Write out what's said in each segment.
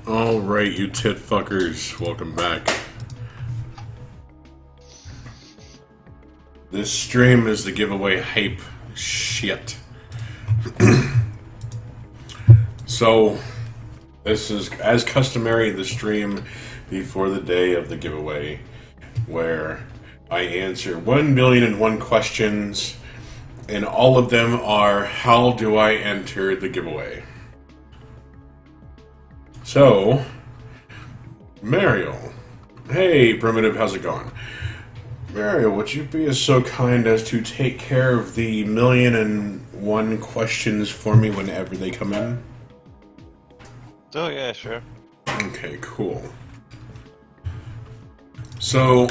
Alright, you tit fuckers, welcome back. This stream is the giveaway hype shit. So, this is, as customary, the stream before the day of the giveaway, where I answer 1,000,001 questions, and all of them are, how do I enter the giveaway? So, Mario. Hey, Primitive, how's it going? Mario, would you be so kind as to take care of the 1,000,001 questions for me whenever they come in? Oh, yeah, sure. Okay, cool. So,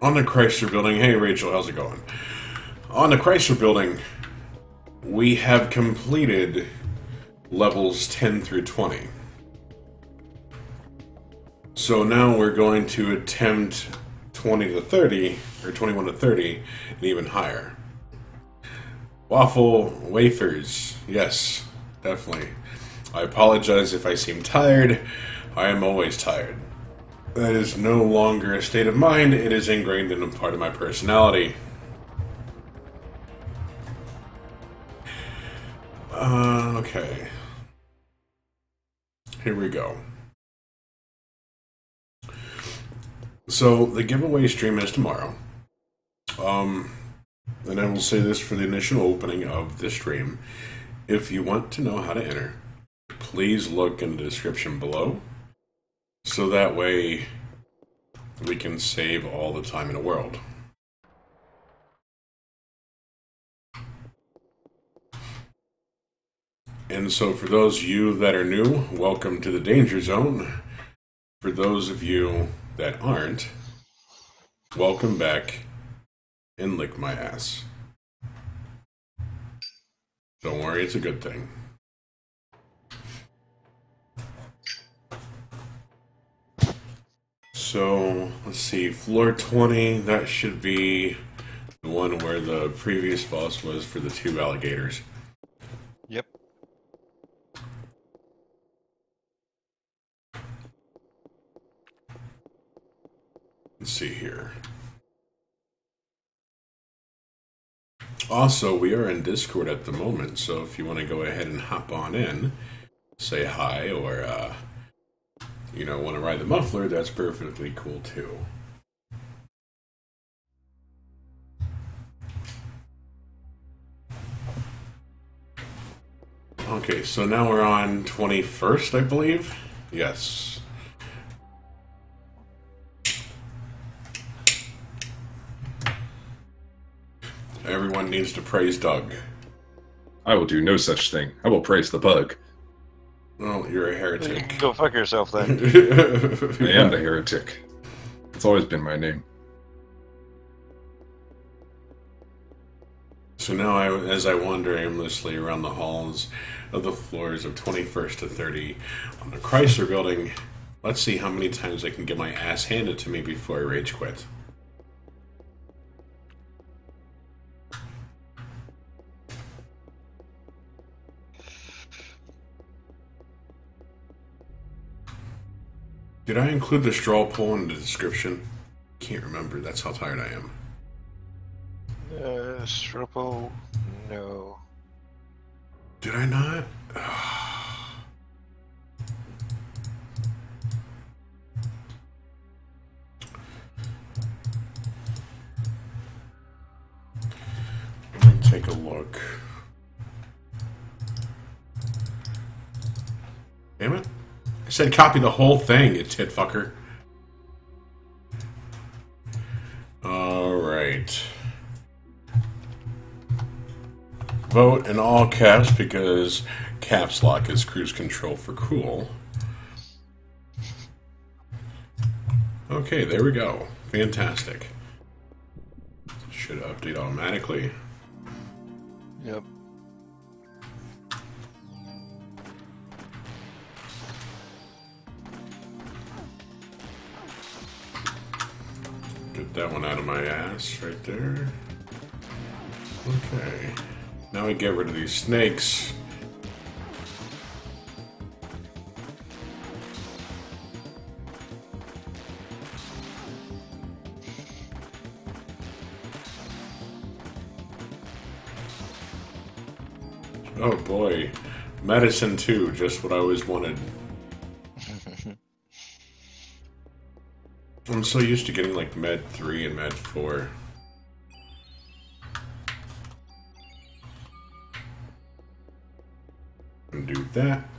on the Chrysler Building, hey Rachel, how's it going? On the Chrysler Building, we have completed levels 10 through 20. So now we're going to attempt 20 to 30, or 21 to 30, and even higher. Waffle wafers, yes, definitely. I apologize if I seem tired. I am always tired. That is no longer a state of mind, it is ingrained in a part of my personality. Okay. Here we go. So, the giveaway stream is tomorrow. And I will say this for the initial opening of the stream. If you want to know how to enter, please look in the description below. So that way, we can save all the time in the world. And so for those of you that are new, welcome to the Danger Zone. For those of you that aren't, welcome back and lick my ass. Don't worry, it's a good thing. So, let's see, floor 20, that should be the one where the previous boss was for the 2 alligators. Yep. Let's see here. Also, we are in Discord at the moment, so if you want to go ahead and hop on in, say hi, or, you know, want to ride the muffler, that's perfectly cool too. Okay, so now we're on 21st, I believe? Yes. Everyone needs to praise Doug. I will do no such thing. I will praise the bug. Well, you're a heretic. Go fuck yourself then. I am the heretic. It's always been my name. So now, as I wander aimlessly around the halls of the floors of 21st to 30 on the Chrysler Building, let's see how many times I can get my ass handed to me before I rage quit. Did I include the straw poll in the description? Can't remember. That's how tired I am. Strupple, no. Did I not? Let me take a look. Damn it. I said copy the whole thing, you tit fucker. Alright. Vote in all caps because caps lock is cruise control for cool. Okay, there we go. Fantastic. Should update automatically. Yep. Get that one out of my ass right there. Okay. Now we get rid of these snakes. Oh boy. Medicine 2, just what I always wanted. I'm so used to getting like Med 3 and Med 4. And do that.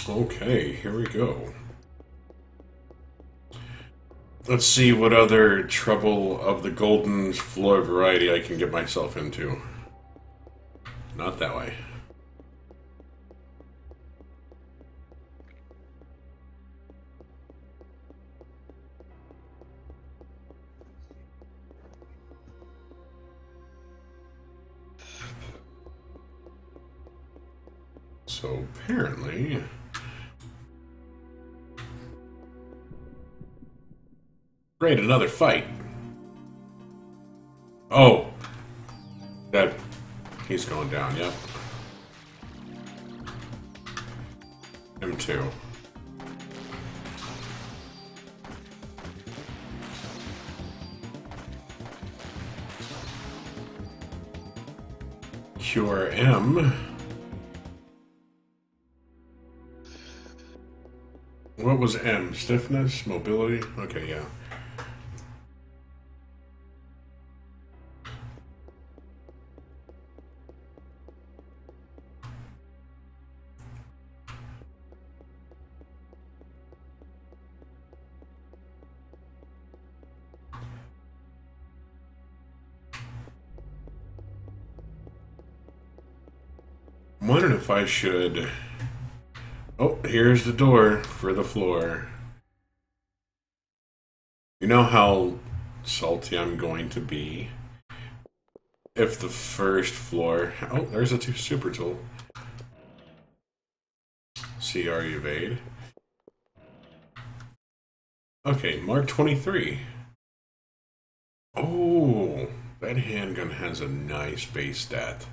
Okay, here we go. Let's see what other trouble of the golden floor variety I can get myself into. Not that way. So apparently... Great, another fight. Oh. That... He's going down, yep. Him too. Cure M. What was M? Stiffness? Mobility? Okay, yeah. I'm wondering if I should... Oh, here's the door for the floor. You know how salty I'm going to be if the first floor... Oh, there's a super tool. CR evade. Okay, Mark 23. Oh, that handgun has a nice base stat.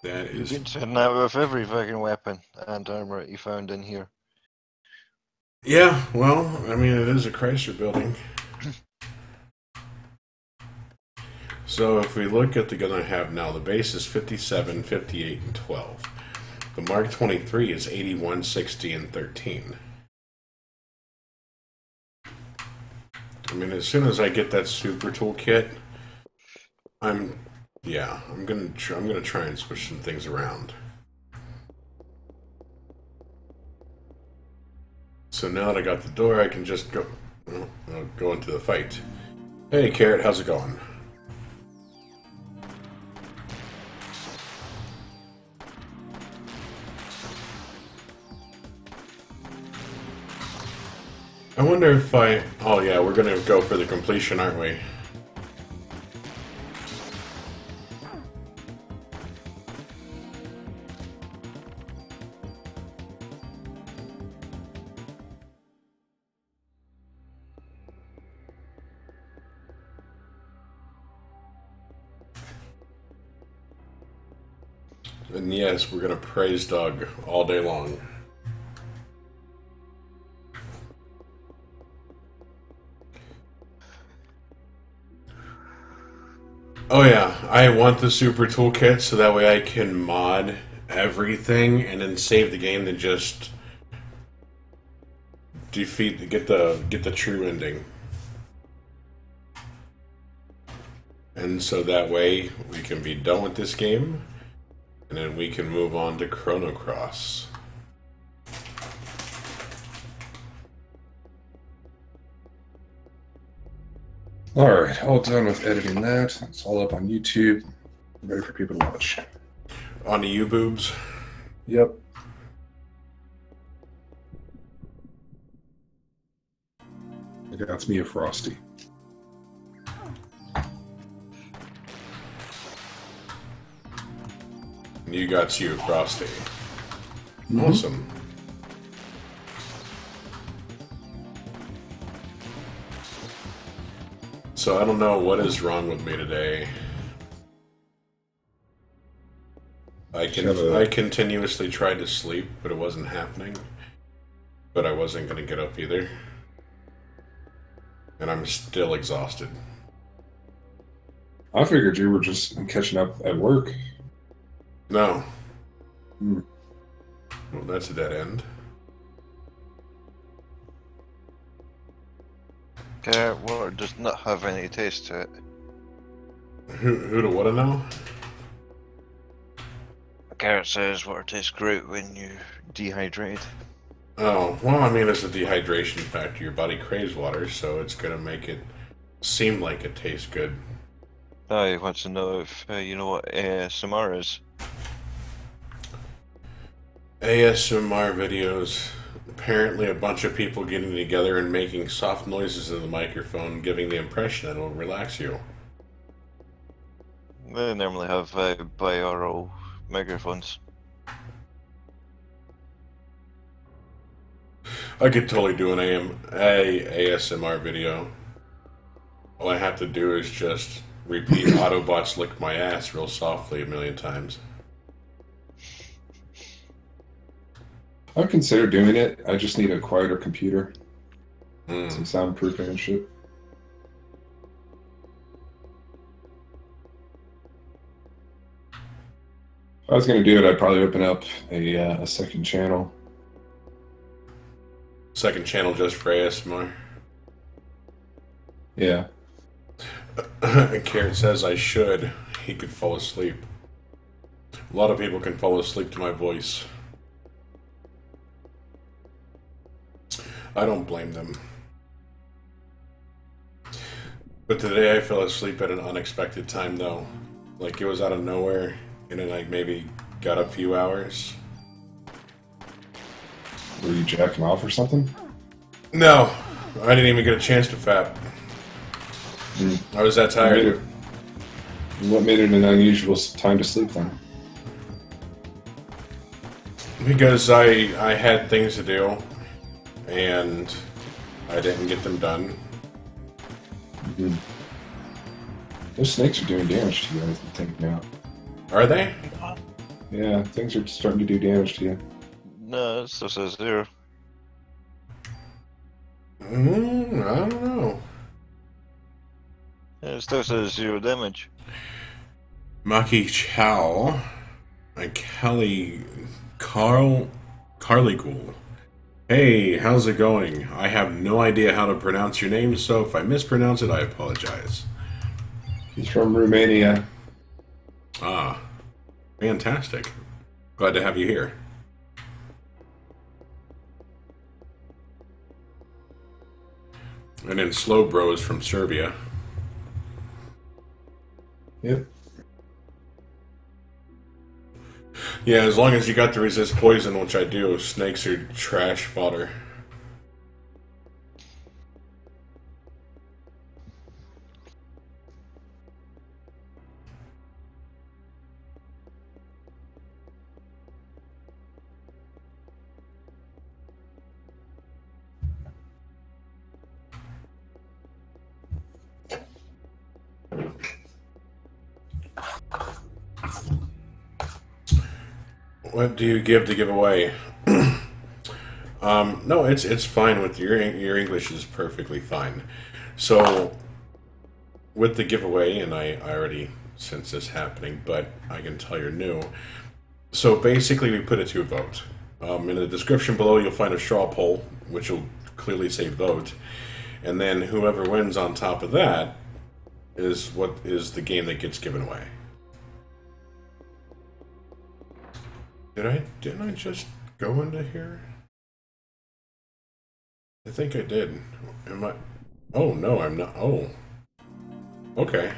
That is... You can turn out with every fucking weapon and armor you found in here. Yeah, well, I mean, it is a Chrysler building. So if we look at the gun I have now, the base is 57, 58, and 12. The Mark 23 is 81, 60, and 13. I mean, as soon as I get that super toolkit, I'm gonna try and switch some things around. So now that I got the door, I can just go into the fight. Hey, Carrot, how's it going? I wonder if oh yeah, we're gonna go for the completion, aren't we? And yes, we're gonna praise Doug all day long. Oh yeah, I want the super toolkit so that way I can mod everything and then save the game to just get the true ending. And so that way we can be done with this game and then we can move on to Chrono Cross. Alright, all done with editing that. It's all up on YouTube. Ready for people to watch. On the U-boobs? Yep. That's me, a Frosty. You got you, Frosty. Mm-hmm. Awesome. So I don't know what is wrong with me today. I continuously tried to sleep, but it wasn't happening. But I wasn't going to get up either. and I'm still exhausted. I figured you were just catching up at work. No. Hmm. Well, that's a dead end. Carrot water does not have any taste to it. Who do what to know? Carrot says water tastes great when you dehydrate. Oh, well, I mean, it's a dehydration factor. Your body craves water, so it's gonna make it seem like it tastes good. I want to know if you know what ASMR is. ASMR videos. Apparently, a bunch of people getting together and making soft noises in the microphone, giving the impression that it'll relax you. They normally have binaural microphones. I could totally do an ASMR video. All I have to do is just repeat Autobots lick my ass real softly a million times. I've considered doing it. I just need a quieter computer. Mm. Some soundproofing and shit. If I was going to do it, I'd probably open up a second channel. Second channel just for ASMR. Yeah. Carrot says I should. He could fall asleep. A lot of people can fall asleep to my voice. I don't blame them. But today I fell asleep at an unexpected time, though. Like, it was out of nowhere, and then I maybe got a few hours. Were you jacking off or something? No, I didn't even get a chance to fap. I was that tired. What made it an unusual time to sleep then? Because I had things to do, and I didn't get them done. Mm-hmm. Those snakes are doing damage to you, I think, now. Are they? Yeah, things are starting to do damage to you. No, it still says 0. I don't know. It still says 0 damage. Maki Chow, Carly Ghoul. Hey, how's it going? I have no idea how to pronounce your name, so if I mispronounce it, I apologize. He's from Romania. Ah, fantastic. Glad to have you here. And then Slow Bro is from Serbia. Yep. Yeah, as long as you got to resist poison, which I do, snakes are trash fodder. What do you give to give away? No, it's fine with your English is perfectly fine. So with the giveaway, and I already sense this happening, but I can tell you're new. So basically, we put it to a vote. In the description below, you'll find a straw poll, which will clearly say vote, and then whoever wins on top of that is what is the game that gets given away. Didn't I just go into here? I think I did. Am I? Oh, no, I'm not. Oh. Okay.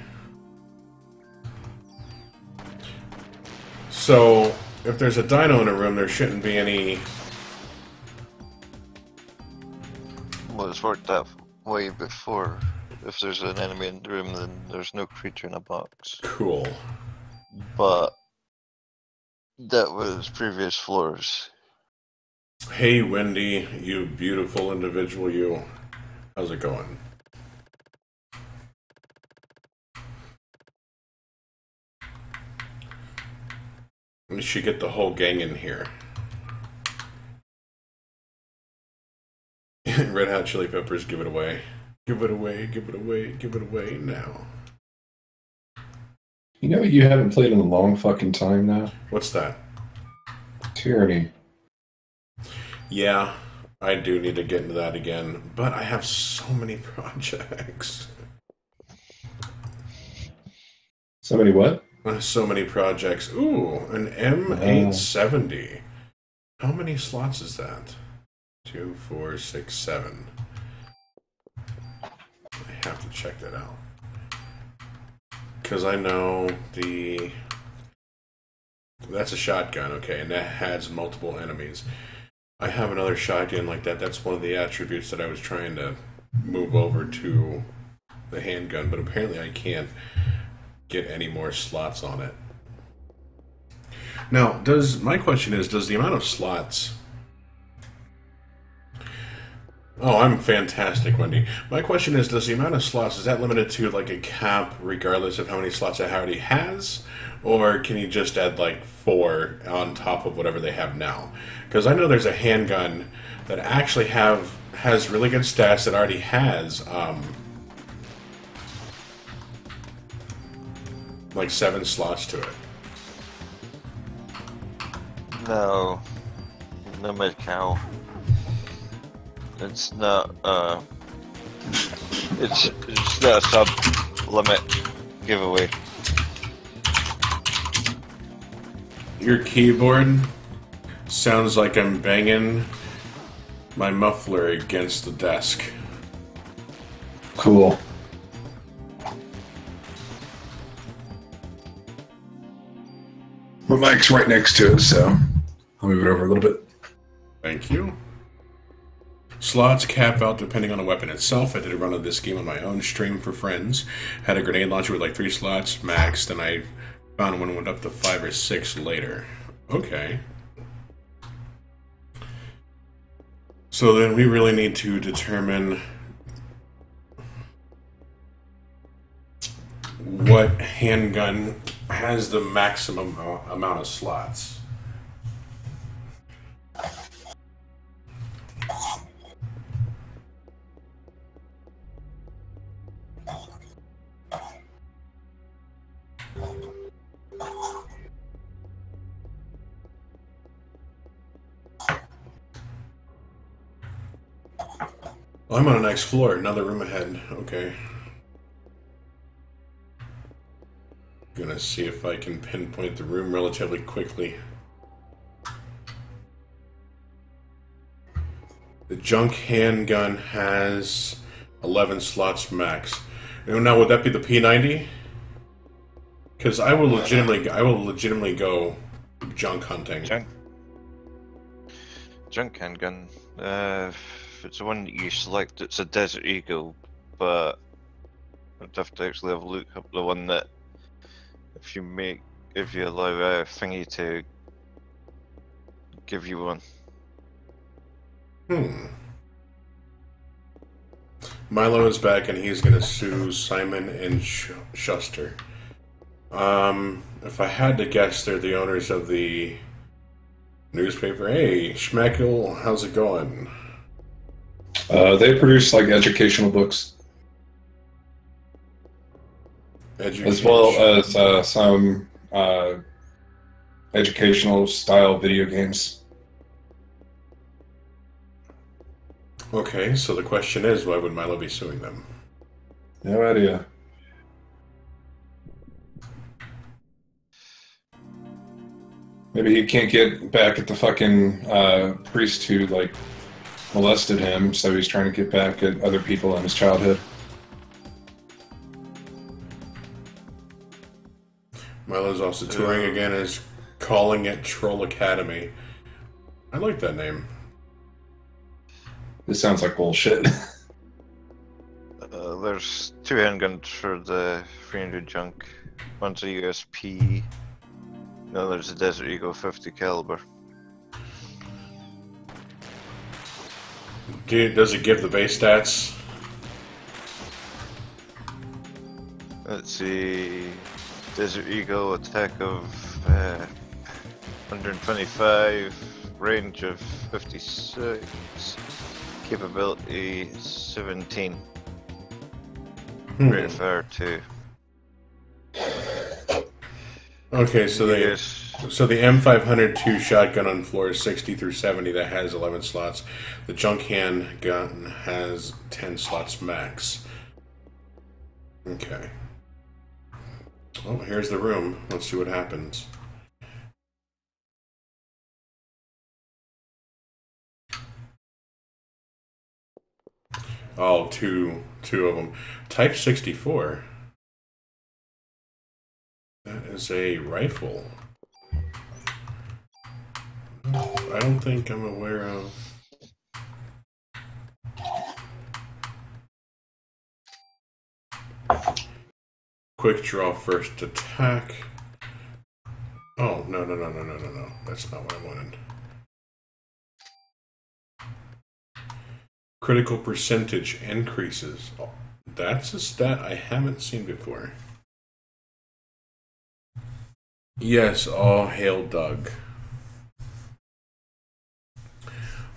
So, if there's a dino in a room, there shouldn't be any... Well, it's worked that way before. If there's an enemy in the room, then there's no creature in a box. Cool. But that was previous floors. Hey, Wendy, you beautiful individual, you. How's it going? We should get the whole gang in here. Red Hot Chili Peppers, give it away. Give it away, give it away, give it away now. You know what you haven't played in a long fucking time now? What's that? Tyranny. Yeah, I do need to get into that again, but I have so many projects. So many what? So many projects. Ooh, an M870. How many slots is that? 2, 4, 6, 7. I have to check that out. Because I know that's a shotgun, okay, and that has multiple enemies. I have another shotgun like that. That's one of the attributes that I was trying to move over to the handgun, but apparently I can't get any more slots on it. Now, my question is, does the amount of slots... Oh, I'm fantastic, Wendy. My question is, does the amount of slots, is that limited to like a cap regardless of how many slots it already has? Or can you just add like 4 on top of whatever they have now? Because I know there's a handgun that actually has really good stats that already has like 7 slots to it. No. No mid-cow. It's not, it's not a sub-limit giveaway. Your keyboard sounds like I'm banging my muffler against the desk. Cool. My mic's right next to it, so I'll move it over a little bit. Thank you. Slots cap out depending on the weapon itself. I did a run of this game on my own stream for friends. Had a grenade launcher with like 3 slots max, then I found one went up to 5 or 6 later. Okay. So then we really need to determine what handgun has the maximum amount of slots. Oh, I'm on the next floor, another room ahead. Okay. Gonna see if I can pinpoint the room relatively quickly. The junk handgun has 11 slots max. Now, would that be the P90? Because I will legitimately go junk hunting. Junk handgun. If it's the one that you select, it's a Desert Eagle, but I'd have to actually have a look up the one that if you allow a thingy to give you one. Milo is back and he's gonna sue Simon and Schuster. If I had to guess, they're the owners of the newspaper. Hey, Schmeckle, how's it going? They produce like educational books, as well as some educational style video games. Okay, so the question is, why would Milo be suing them? No idea. Maybe he can't get back at the fucking priest who like molested him, so he's trying to get back at other people in his childhood. Milo's also touring again as calling it Troll Academy. I like that name. This sounds like bullshit. There's 2 handguns for the 300 junk. One's a USP. No, there's a Desert Eagle 50 caliber. Does it give the base stats? Let's see. Desert Eagle attack of 125, range of 56, capability 17. Rate of fire 2. Okay, so Yes. the M502 shotgun on floor 60 through 70 that has 11 slots. The junk handgun has 10 slots max. Okay. Oh, here's the room. Let's see what happens. Oh, two of them. Type 64. That is a rifle. I don't think I'm aware of. Quick draw first attack. Oh, no. That's not what I wanted. Critical percentage increases. Oh, that's a stat I haven't seen before. Yes, all hail Doug.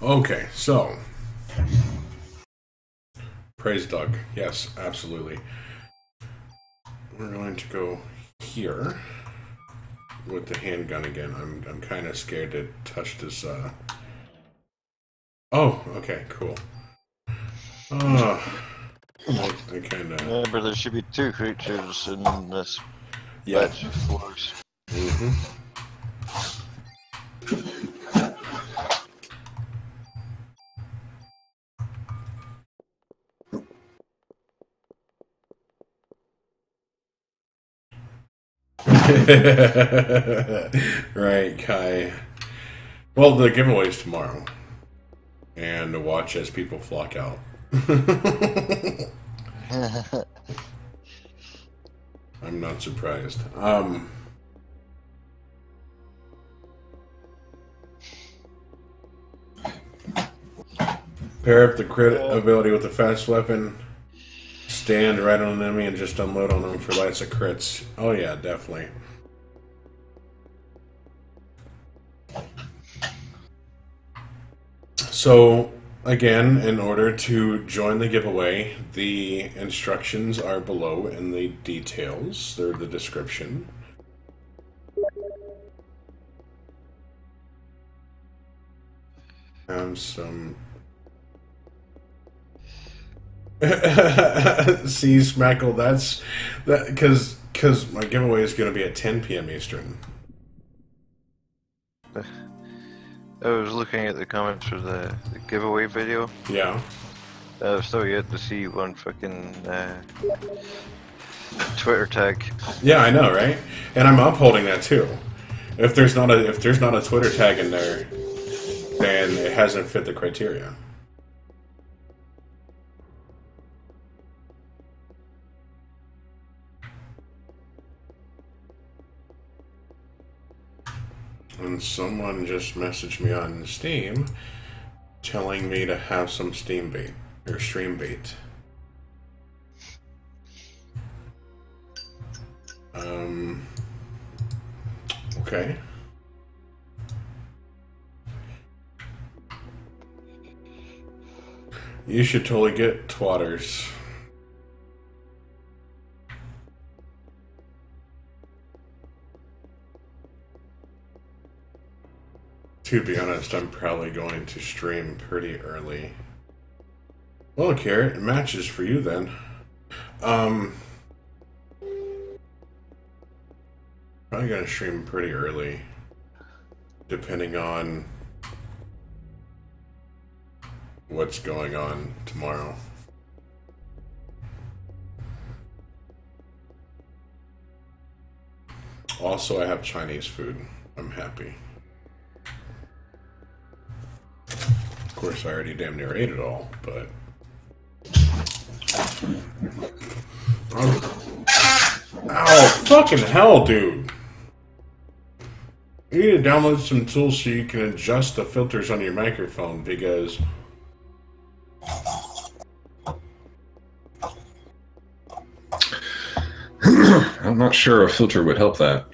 Okay, so. Praise Doug. Yes, absolutely. We're going to go here with the handgun again. I'm kind of scared to touch this. Oh, okay, cool. I kind of. Remember, there should be 2 creatures in this batch of floors. Right, Kai. Well, the giveaway's tomorrow. And watch as people flock out. I'm not surprised. Pair up the crit ability with the fast weapon. Stand right on an enemy and just unload on them for lots of crits. Oh yeah, definitely. So, again, in order to join the giveaway, the instructions are below in the details. They're the description. Some... See, Smackle, that's... Because my giveaway is going to be at 10 p.m. Eastern. I was looking at the comments for the giveaway video. Yeah. I've still yet to see one fucking Twitter tag. Yeah, I know, right? And I'm upholding that too. If there's not a Twitter tag in there, then it hasn't fit the criteria. And someone just messaged me on Steam telling me to have some Steam bait or stream bait. Okay. You should totally get twatters. To be honest, I'm probably going to stream pretty early. Well, Carrot, it matches for you then. Probably gonna stream pretty early, depending on what's going on tomorrow. Also, I have Chinese food. I'm happy. Of course, I already damn near ate it all, but... Ow, fucking hell, dude! You need to download some tools so you can adjust the filters on your microphone, because... I'm not sure a filter would help that.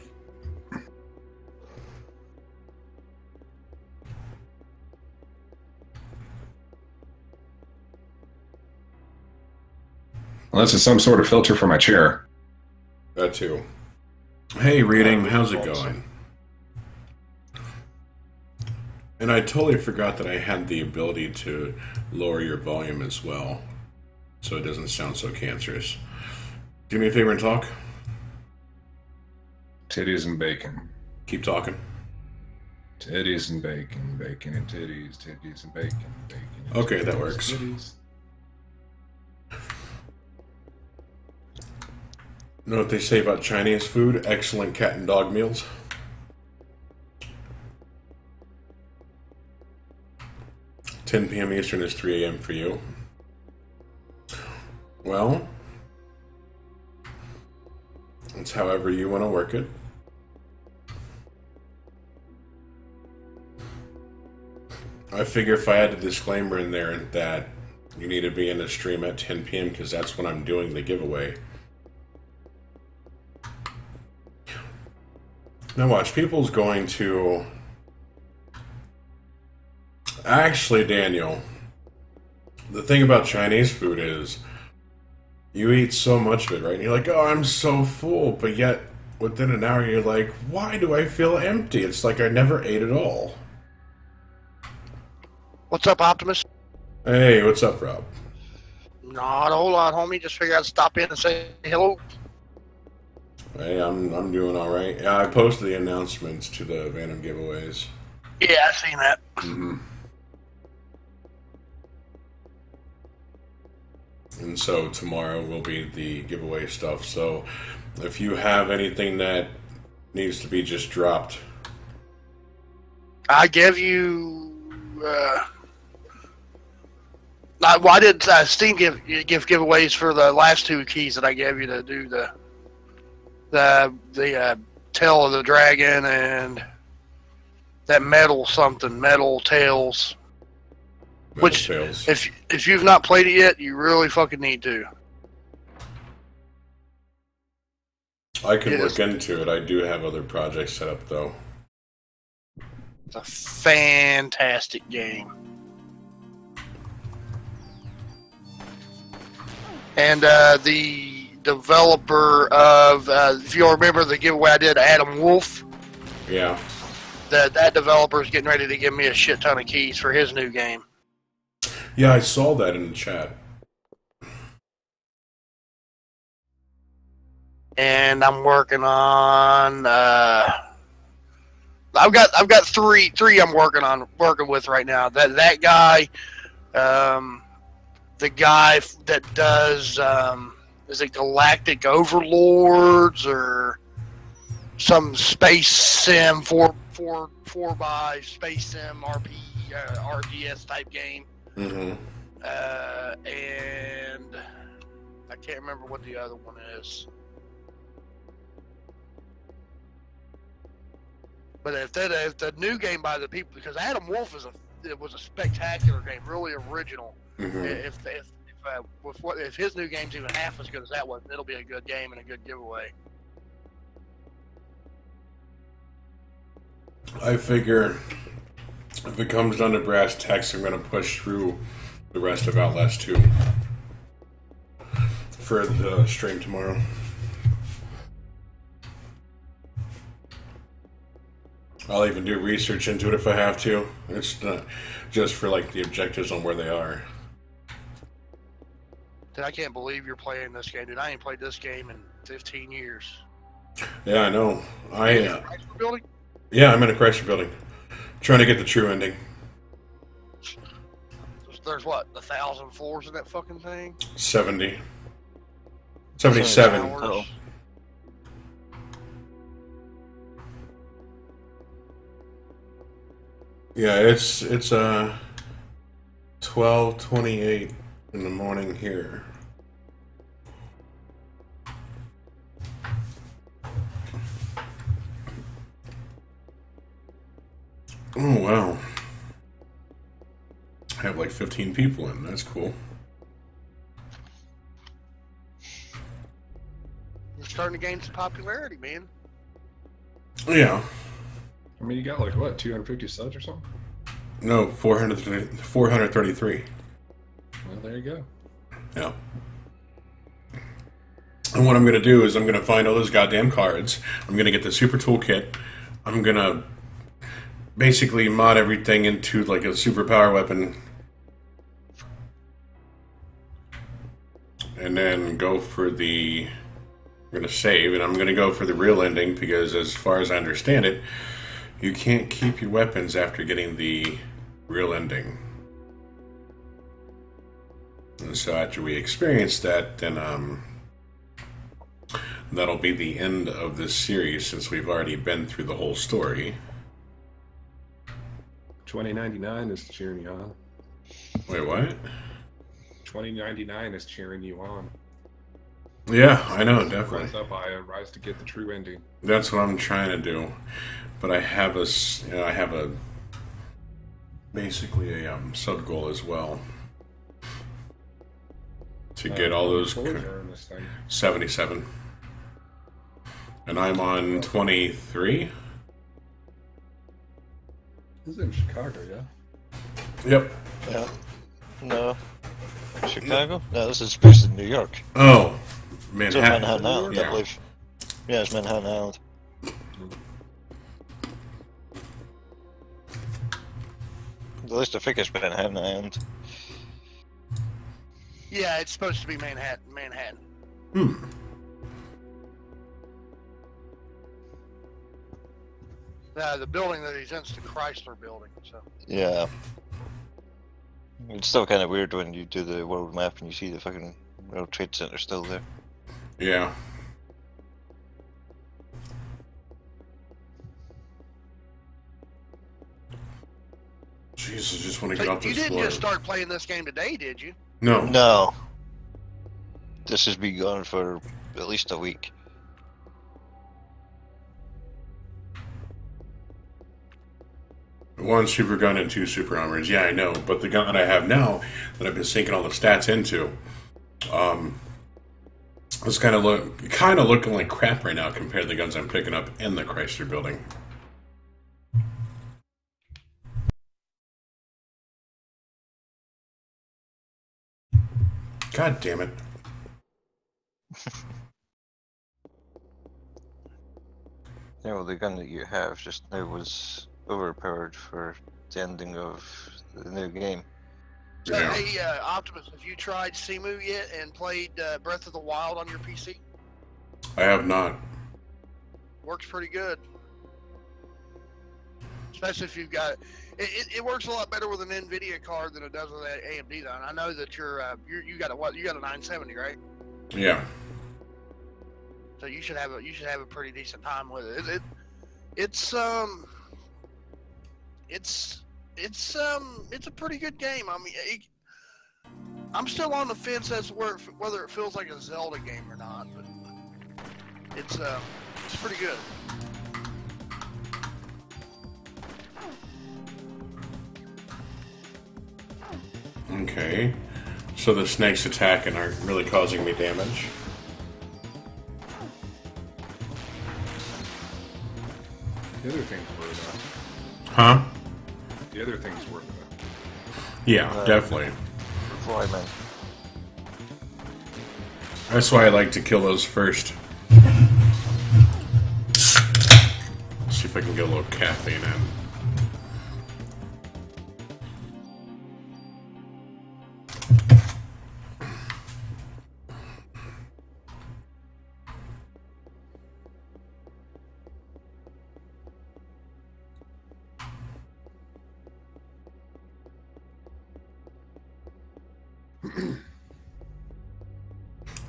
Unless it's some sort of filter for my chair. That too. Hey, reading, how's it going? And I totally forgot that I had the ability to lower your volume as well, so it doesn't sound so cancerous. Do me a favor and talk. Titties and bacon. Keep talking. Titties and bacon, bacon and titties, titties and bacon, bacon. And okay, titties, that works. Titties. You know what they say about Chinese food? Excellent cat and dog meals. 10 p.m. Eastern is 3 a.m. for you. Well, it's however you want to work it. I figure if I had a disclaimer in there that you need to be in the stream at 10 p.m. because that's when I'm doing the giveaway. Now watch, people's going to... Actually, Daniel, the thing about Chinese food is you eat so much of it, right? And you're like, oh, I'm so full. But yet, within an hour, you're like, why do I feel empty? It's like I never ate at all. What's up, Optimus? Hey, what's up, Rob? Not a whole lot, homie. Just figured I'd stop in and say hello. Hey, I'm doing all right. Yeah, I posted the announcements to the random giveaways. Yeah, I seen that. Mm-hmm. And so tomorrow will be the giveaway stuff. So if you have anything that needs to be just dropped, I gave you. I did Steam give giveaways for the last two keys that I gave you to do the Tail of the Dragon and that metal Tails. Which, Tales. if you've not played it yet, you really fucking need to. I can look into it. I do have other projects set up, though. It's a fantastic game. And the developer of, if you'll remember the giveaway I did, Adam Wolf, Yeah. that developer is getting ready to give me a shit ton of keys for his new game. Yeah, I saw that in the chat. And I'm working on. I've got three I'm working with right now. That guy, the guy that does is it Galactic Overlords or some space sim 4x space sim RTS type game. Mm-hmm. And I can't remember what the other one is. But if the new game by the people, because Adam Wolf was a spectacular game, really original. Mm-hmm. If his new game's even half as good as that one, it'll be a good game and a good giveaway. I figure if it comes down to brass tacks, I'm going to push through the rest of Outlast 2 for the stream tomorrow. I'll even do research into it if I have to. It's not just for like the objectives on where they are. Dude, I can't believe you're playing this game. Dude, I ain't played this game in 15 years. Yeah, I know. Building? Yeah, I'm in a Chrysler building. Trying to get the true ending. There's what, 1,000 floors in that fucking thing? 70. 77. Oh. Yeah, it's 12:28 in the morning here. Oh wow. I have like 15 people in. That's cool. You're starting to gain some popularity, man. Yeah. I mean, you got like, what, 250 subs or something? No, 433. Well, there you go. Yeah. And what I'm going to do is I'm going to find all those goddamn cards. I'm going to get the super toolkit. I'm going to basically mod everything into like a super power weapon. And then go for the... I'm going to save, and I'm going to go for the real ending because as far as I understand it, you can't keep your weapons after getting the real ending. And so after we experience that, then that'll be the end of this series since we've already been through the whole story. 2099 is cheering you on. Wait, what? 2099 is cheering you on. Yeah, I know, definitely. Rise up, Aya. Rise to get the true ending. That's what I'm trying to do. But I have basically a sub goal as well. To get all those 77. And I'm on 23. This is in Chicago, yeah? Yep. Yeah. No. Chicago? No, this is based in New York. Oh, It's in Manhattan. Manhattan Island, I Yeah. believe. Yeah, it's Manhattan Island. At least I think it's Manhattan Island. Yeah, it's supposed to be Manhattan. Hmm. The building that he's in is the Chrysler building. So Yeah. It's still kind of weird when you do the world map and you see the fucking World Trade Center still there. Yeah. Jesus, I just want to get off you this didn't floor. just start playing this game today, did you? No. No. This has been going for at least a week. One super gun and 2 super armors. Yeah, I know. But the gun that I have now, that I've been sinking all the stats into, it's kind of looking like crap right now compared to the guns I'm picking up in the Chrysler building. God damn it. Yeah, well, the gun that you have just now was overpowered for the ending of the new game. So, Yeah. hey, Optimus, have you tried Simu yet and played Breath of the Wild on your PC? I have not. Works pretty good. Especially if you've got it works a lot better with an NVIDIA card than it does with an AMD though. And I know that you got a 970, right? Yeah. So you should have a pretty decent time with it. It's a pretty good game. I mean, I'm still on the fence as to whether it feels like a Zelda game or not, but it's pretty good. Okay. So the snakes attacking aren't really causing me damage. The other things were enough. Huh? The other things were enough. Yeah, definitely. Flyman. That's why I like to kill those first. See if I can get a little caffeine in.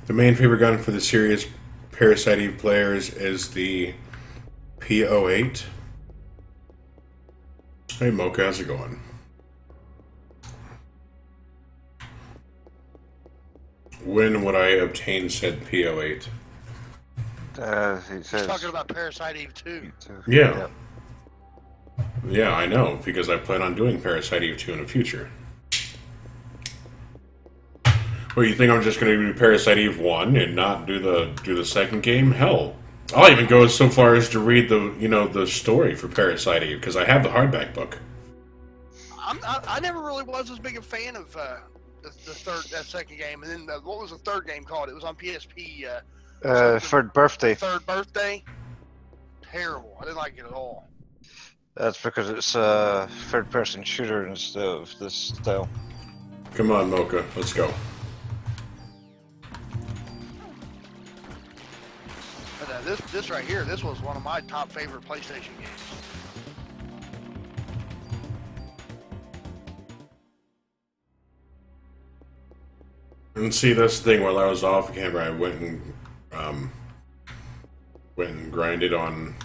The main favorite gun for the serious Parasite Eve players is the P08. Hey Mocha, how's it going? When would I obtain said P08? It says. He's talking about Parasite Eve 2. Yeah. Yeah, I know, because I plan on doing Parasite Eve 2 in the future. Well, you think I'm just going to do Parasite Eve 1 and not do the second game? Hell, I'll even go so far as to read the story for Parasite Eve because I have the hardback book. I never really was as big a fan of that second game, and then what was the third game called? It was on PSP. Third birthday. Third birthday. Terrible. I didn't like it at all. That's because it's a third-person shooter instead of this style. Come on, Mocha, let's go. But this right here, this was one of my top favorite PlayStation games. And see, that's the thing. While I was off camera, I went and grinded on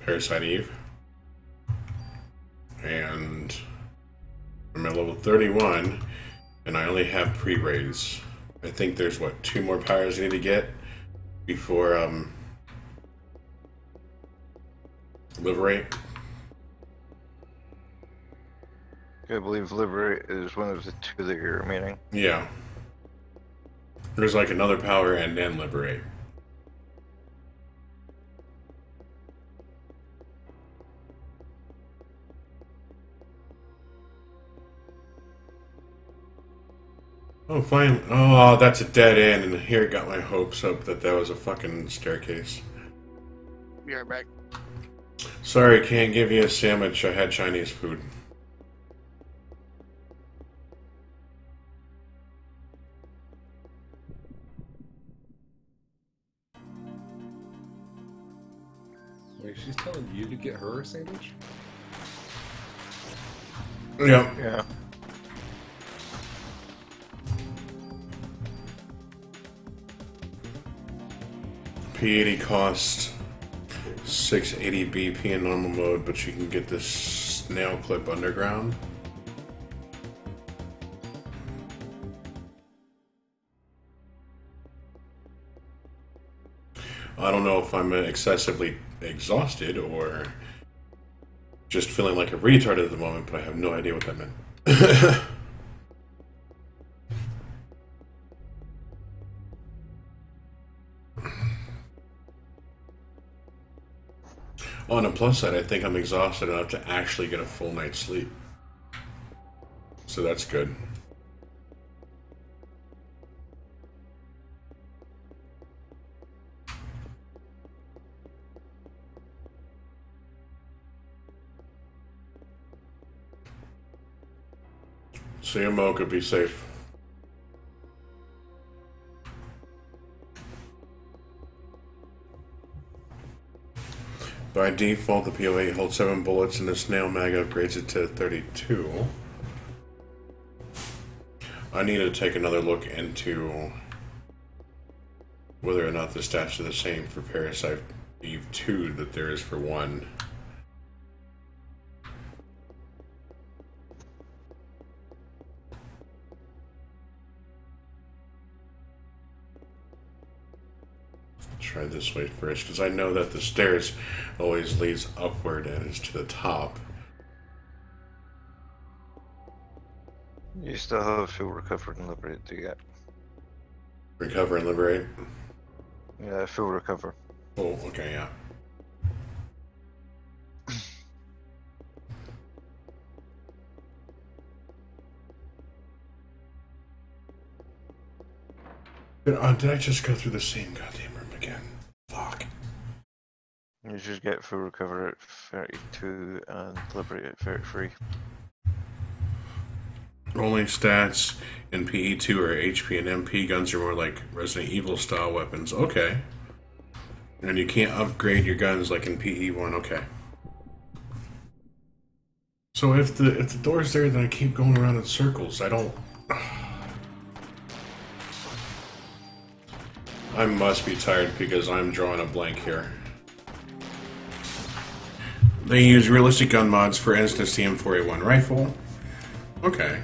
Parasite Eve, and I'm at level 31, and I only have pre-raids. I think there's what 2 more powers I need to get before Liberate. I believe Liberate is one of the 2 that you're remaining. Yeah. There's like another power and then Liberate. Oh, fine. Oh, that's a dead end, and here it got my hopes up that was a fucking staircase. Be right back. Sorry, can't give you a sandwich. I had Chinese food. Wait, she's telling you to get her a sandwich? Yeah. Yeah. P80 costs 680 BP in normal mode, but you can get this snail clip underground. I don't know if I'm excessively exhausted or just feeling like a retard at the moment, but I have no idea what that meant. On a plus side, I think I'm exhausted enough to actually get a full night's sleep. So that's good. See you, Mocha. Be safe. By default, the PO8 holds 7 bullets, and the snail mag upgrades it to 32. I need to take another look into whether or not the stats are the same for Parasite Eve 2 that there is for 1. Try this way first, because I know that the stairs always leads upward and it's to the top. You still have full recover and liberate to get. Recover and liberate? Yeah, full recover. Oh, okay, yeah. Did I just go through the same goddamn room again? Fuck. You just get full recover at 32 and liberate at 33. Only stats in PE2 are HP and MP. Guns are more like Resident Evil style weapons. Okay. And you can't upgrade your guns like in PE1. Okay. So if the door's there, then I keep going around in circles. I don't... I must be tired because I'm drawing a blank here. They use realistic gun mods, for instance, the M4A1 rifle. Okay.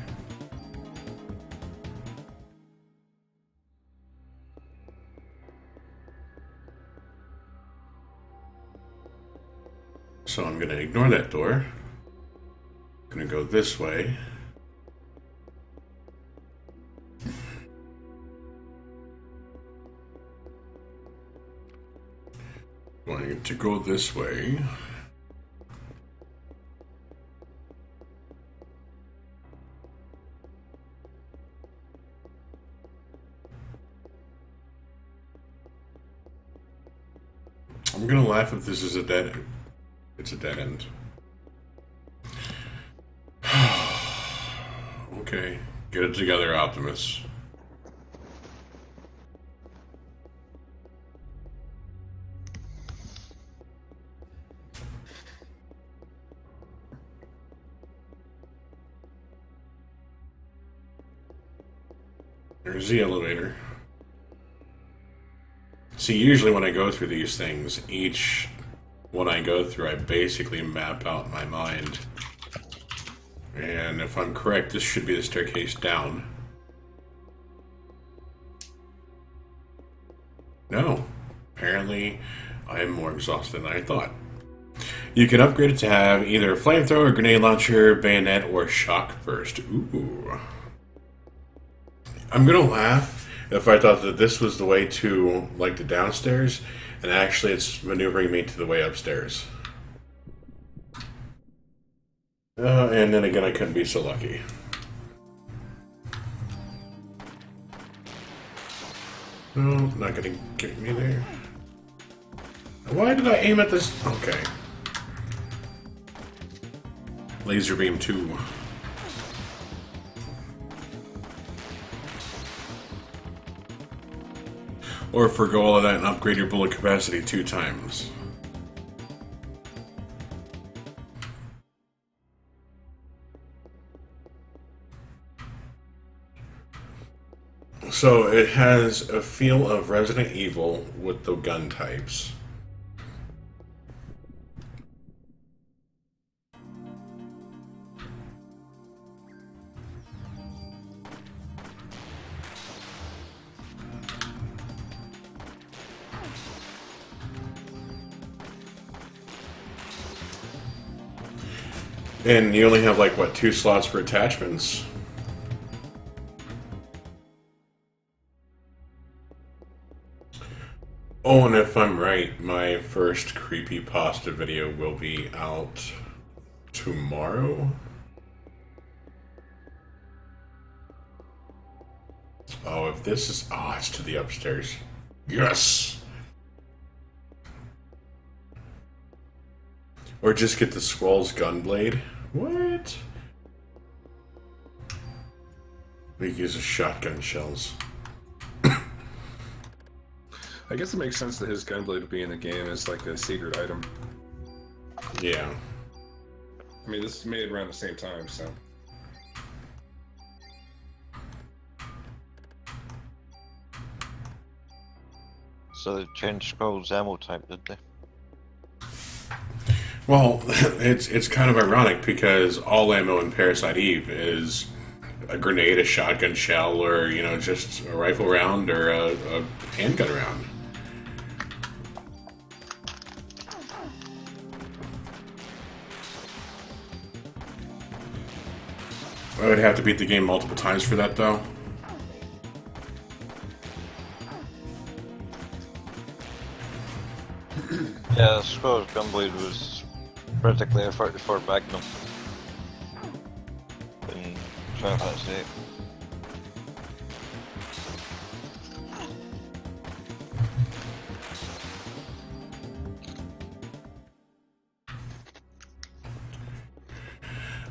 So I'm going to ignore that door. I'm going to go this way. Going to go this way. I'm gonna laugh if this is a dead end. It's a dead end. Okay. Get it together, Optimus. There's the elevator. See, usually when I go through these things, each one I go through, I basically map out in my mind. And if I'm correct, this should be the staircase down. No. Apparently, I am more exhausted than I thought. You can upgrade it to have either a flamethrower, grenade launcher, bayonet, or shock burst. Ooh. I'm gonna laugh if I thought that this was the way to, like, the downstairs, and actually it's maneuvering me to the way upstairs. And then again, I couldn't be so lucky. No, not gonna get me there. Why did I aim at this? Okay. Laser beam 2. Or forgo all of that and upgrade your bullet capacity 2 times. So it has a feel of Resident Evil with the gun types. And you only have, like, what, 2 slots for attachments? Oh, and if I'm right, my first creepypasta video will be out tomorrow? Oh, if this is... Oh, it's to the upstairs. Yes! Or just get the Squall's Gunblade. What? We use a shotgun shells. I guess it makes sense that his gunblade would be in the game as like a secret item. Yeah. I mean, this is made around the same time, so. So they changed Squall's ammo type, did they? Well, it's kind of ironic because all ammo in Parasite Eve is a grenade, a shotgun shell, or, you know, just a rifle round or a handgun round. I would have to beat the game multiple times for that, though. Yeah, Squall's Gunblade was practically a 44 Magnum in Final Fantasy VIII.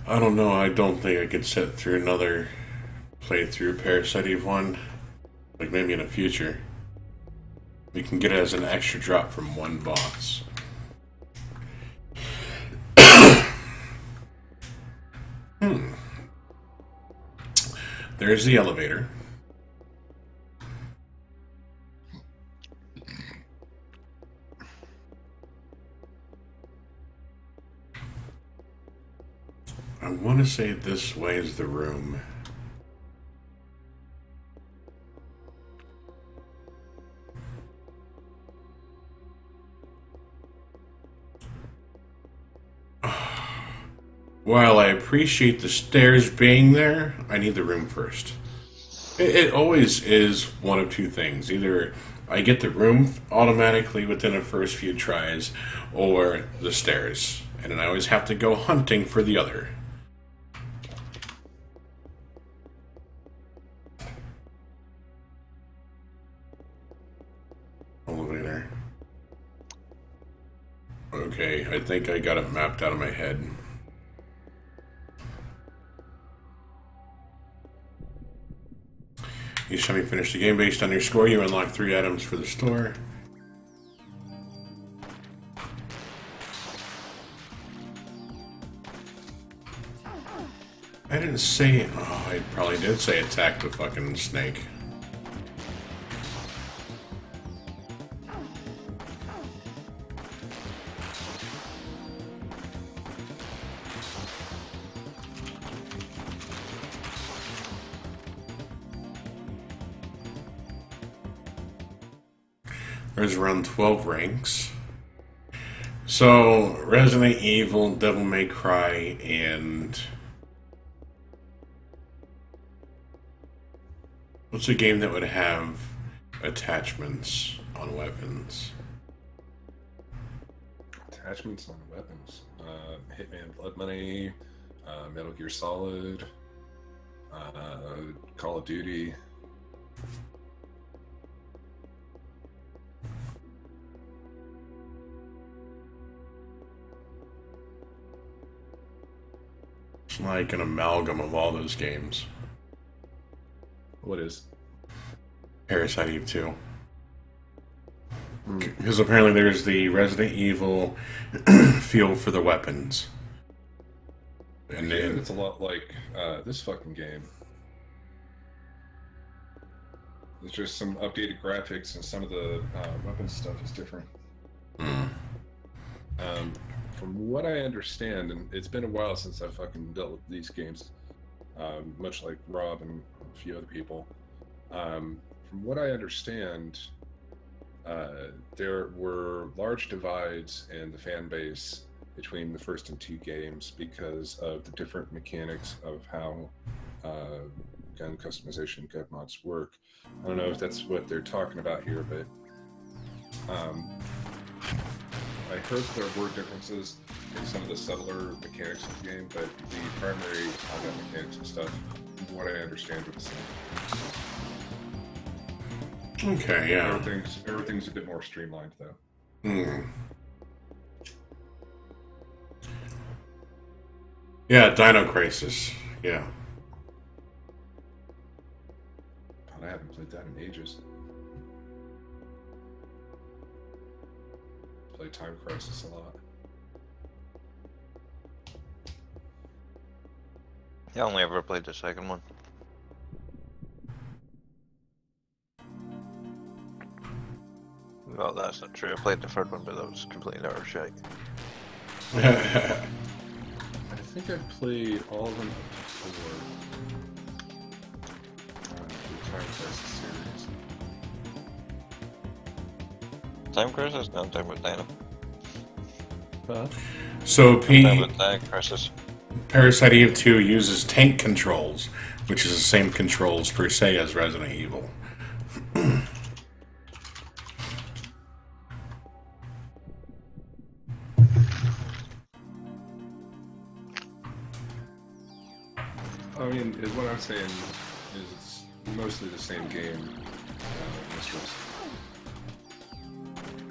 I don't know, I don't think I could sit through another playthrough Parasite Eve 1. Like, maybe in the future. We can get it as an extra drop from one boss. There's the elevator. I want to say this way is the room. While I appreciate the stairs being there, I need the room first. It always is one of two things. Either I get the room automatically within the first few tries, or the stairs. And then I always have to go hunting for the other. Elevator. Okay, I think I got it mapped out of my head. Each time you finish the game, based on your score, you unlock 3 items for the store. I didn't say... Oh, I probably did say attack the fucking snake. There's around 12 ranks. So, Resident Evil, Devil May Cry, and... What's a game that would have attachments on weapons? Attachments on weapons. Hitman Blood Money, Metal Gear Solid, Call of Duty. It's like an amalgam of all those games. What is? Parasite Eve 2. Because apparently there's the Resident Evil feel for the weapons. And Yeah, then it's a lot like this fucking game. There's just some updated graphics and some of the weapon stuff is different. From what I understand, and it's been a while since I fucking dealt with these games, much like Rob and a few other people. From what I understand, there were large divides in the fan base between the first and 2 games because of the different mechanics of how gun customization, gun mods work. I don't know if that's what they're talking about here, but I heard there were differences in some of the subtler mechanics of the game, but the primary combat mechanics and stuff, from what I understand, are the same. okay, yeah. Everything's a bit more streamlined, though. Yeah, Dino Crisis. Yeah. God, I haven't played that in ages. Play Time Crisis a lot. I only ever played the second one. Well, that's not true. I played the third one, but that was completely utter shite. I think I've played all of them up to 4. The Time Crisis series. Time Crisis? No, I'm talking about Dino. Huh? So, I'm talking about Time Crisis. Parasite Eve 2 uses tank controls, which is the same controls per se as Resident Evil. I mean, what I'm saying is it's mostly the same game, Mistress.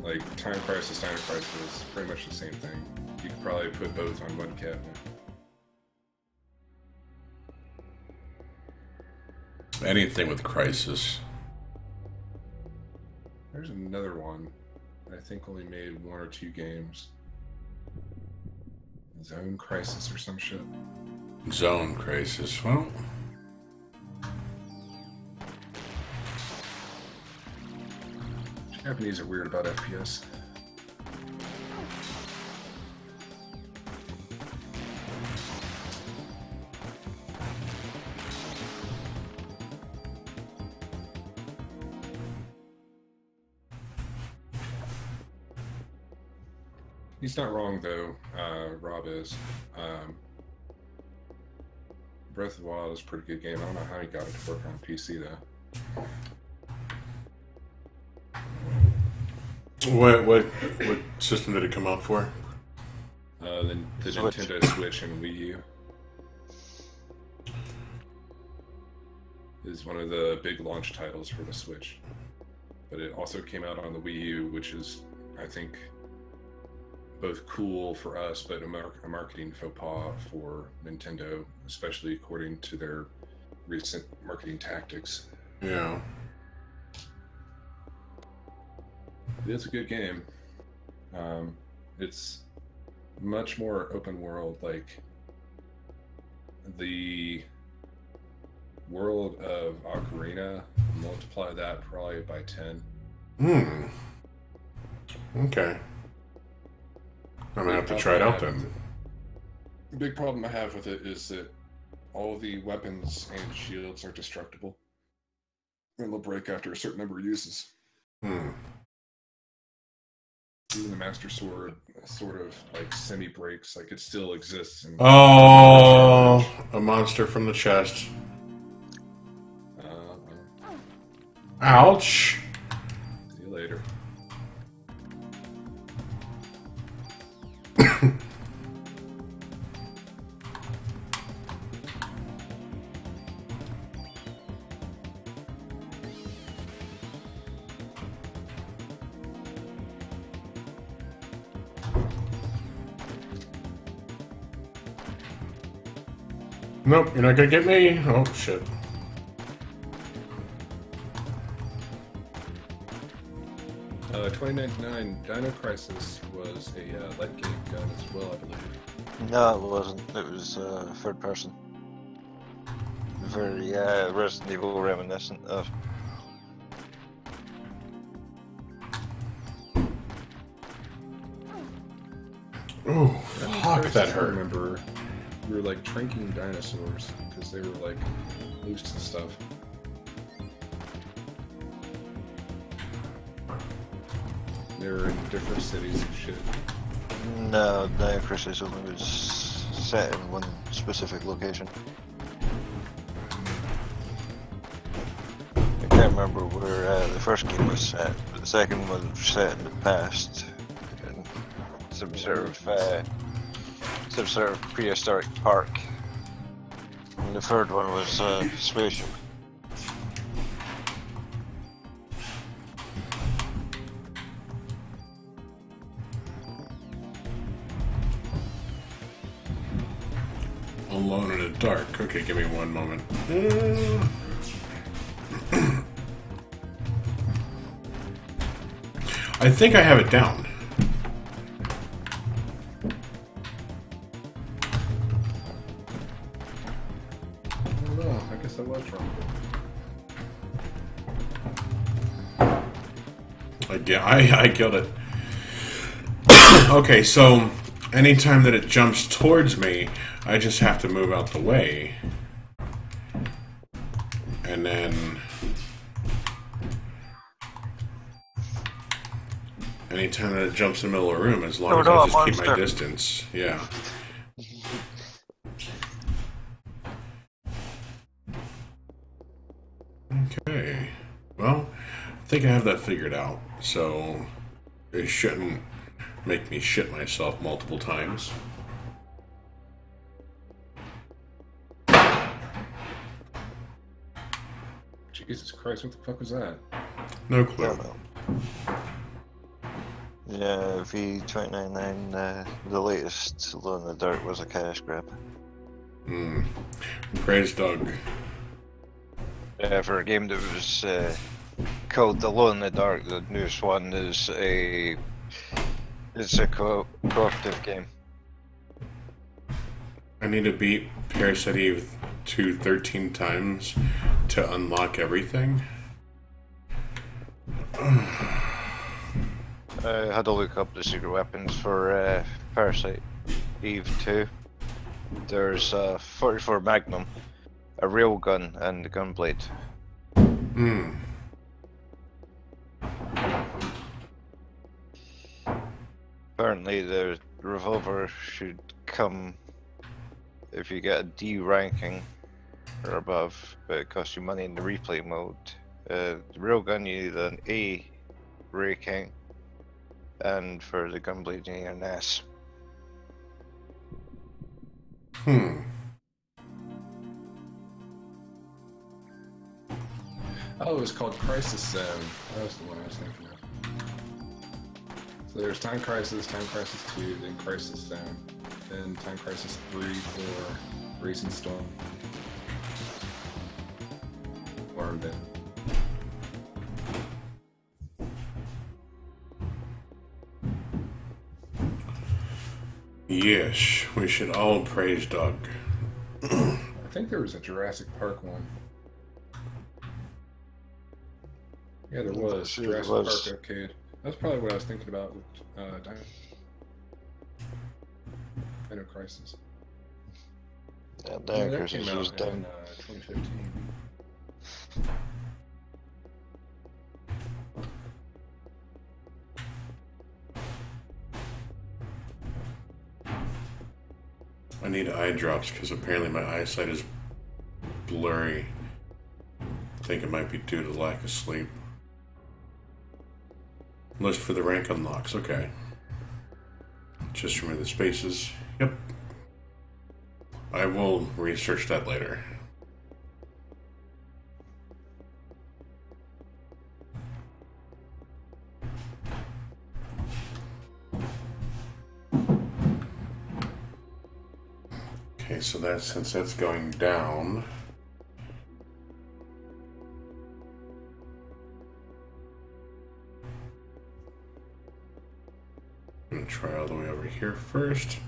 Like, Time Crisis, Dino Crisis, pretty much the same thing. You could probably put both on one cabinet. Anything with Crisis. There's another one. I think only made 1 or 2 games. Zone Crisis or some shit. Zone Crisis. Well, Japanese are weird about FPS. He's not wrong though, Rob is. Breath of the Wild is a pretty good game. I don't know how he got it to work on PC though. what system did it come out for? The Switch. Nintendo Switch and Wii U is one of the big launch titles for the Switch. But it also came out on the Wii U, which is, I think, both cool for us, but a marketing faux pas for Nintendo, especially according to their recent marketing tactics. Yeah. It's a good game. It's much more open world. Like the world of Ocarina, multiply that probably by 10. Okay. I'm gonna have to try it out then. The big problem I have with it is that all the weapons and shields are destructible. And they'll break after a certain number of uses. Even the Master Sword sort of like semi-breaks, like it still exists. Oh, a monster from the chest. Ouch. See you later. Nope, you're not gonna get me. Oh, shit. $20.99 Dino Crisis was a light game gun as well, I believe. No, it wasn't. It was third person. Very Resident Evil reminiscent of. Oh, fuck, that I hurt. remember we were like tranking dinosaurs because they were like loose and stuff. They were in different cities and shit. No, Dino Crisis only was set in one specific location. I can't remember where the first game was set, but the second one was set in the past. In some sort of prehistoric park. And the third one was spaceship. Alone in the dark. Okay, give me one moment. I think I have it down. I don't know, I guess I was wrong. I killed it. Okay, so anytime that it jumps towards me, I just have to move out the way. And then anytime that it jumps in the middle of the room, as long as I just keep my distance. Yeah. Okay. Well, I think I have that figured out. So it shouldn't make me shit myself multiple times. Jesus Christ, what the fuck was that? No clue. Yeah, V299, the latest Alone in the Dark was a cash grab. Praise Doug. Yeah, for a game that was called Alone in the Dark, the newest one is a cooperative game. I need to beat Parasite 2 13 times to unlock everything. I had to look up the secret weapons for Parasite Eve 2. There's a 44 Magnum, a railgun, and a gunblade. Apparently the revolver should come if you get a D ranking or above, but it costs you money in the replay mode. The railgun you need an A ranking, and for the gunblade you need an S. Oh, it was called Crisis Zone. That was the one I was thinking of. So there's Time Crisis 2, then Crisis Zone, then Time Crisis 3 for Racing Storm. Or then. Yes, we should all praise Doug. I think there was a Jurassic Park one. Yeah, there was. Sure Jurassic there was. Park Arcade. That's probably what I was thinking about with Dino Crisis. Yeah, Yeah, Dino that Crisis came was out done. in 2015. I need eye drops because apparently my eyesight is blurry. I think it might be due to lack of sleep. List for the rank unlocks, okay. Just remove the spaces. Yep. I will research that later. Okay, so that since that's going down. I'm gonna try all the way over here first.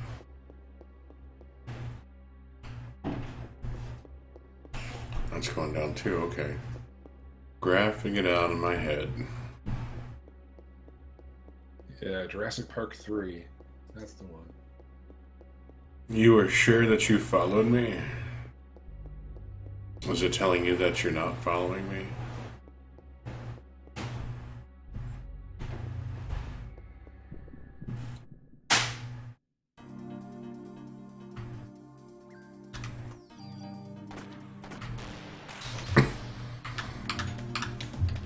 That's going down too, okay. Graphing it out in my head. Yeah, Jurassic Park 3. That's the one. You are sure that you followed me? Was it telling you that you're not following me?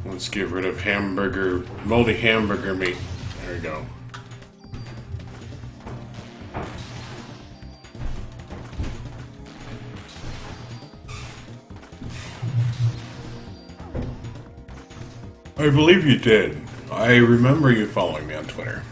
Let's get rid of moldy hamburger meat. There we go. I believe you did. I remember you following me on Twitter.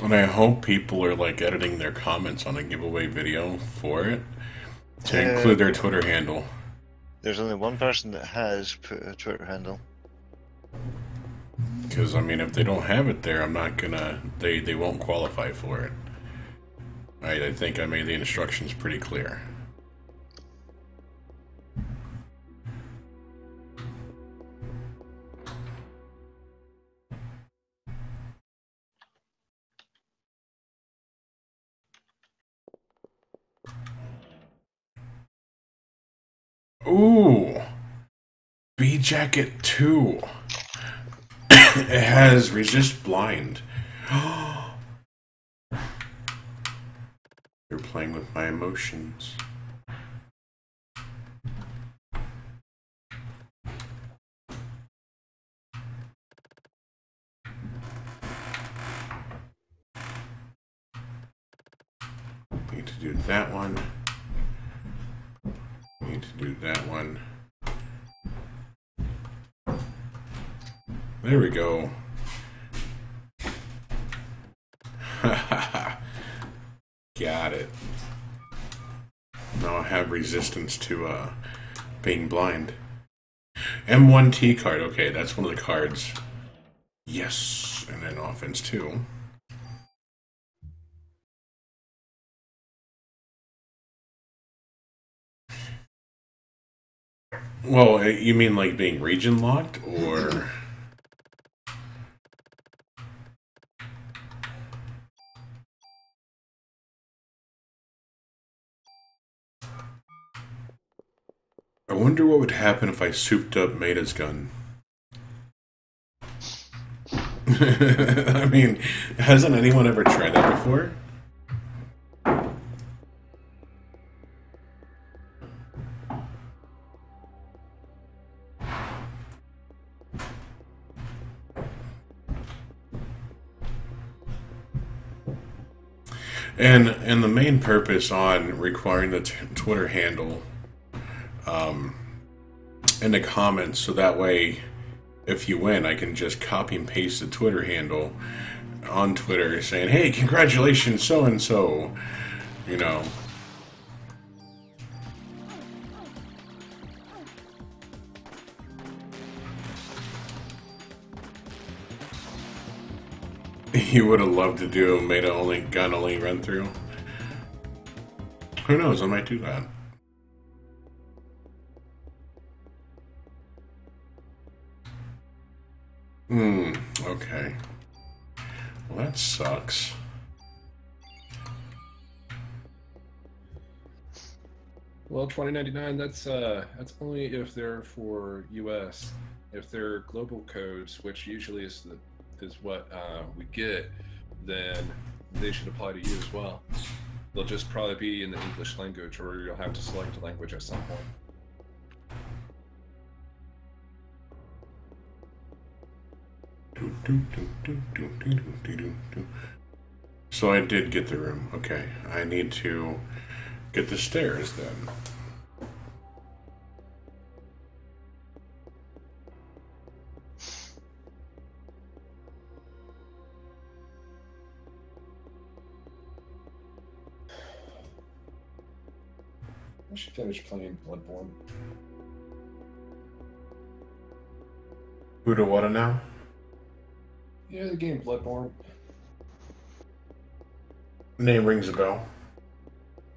And I hope people are like editing their comments on a giveaway video for it to include their Twitter handle. There's only one person that has put a Twitter handle. Because, I mean, if they don't have it there, I'm not gonna... They won't qualify for it. I think I made the instructions pretty clear. Ooh! B-Jacket 2. It has resist blind. You're playing with my emotions. Need to do that one. Need to do that one. There we go. Got it. Now I have resistance to being blind. M1T card, okay, that's one of the cards. Yes, and then offense too. Well, you mean like being region locked, or... I wonder what would happen if I souped up Meta's gun. I mean, hasn't anyone ever tried that before? And the main purpose on requiring the Twitter handle in the comments, so that way, if you win, I can just copy and paste the Twitter handle on Twitter saying, "Hey, congratulations, so and so," you know. You would have loved to do a meta only, gun only run through. Who knows? I might do that. Okay. Well, that sucks. Well, $20.99. That's only if they're for U.S. If they're global codes, which usually is what we get, then they should apply to you as well. They'll just probably be in the English language, or you'll have to select a language at some point. So I did get the room. Okay, I need to get the stairs then. I should finish playing Bloodborne. Who to what now? Yeah, the game Bloodborne. Name rings a bell.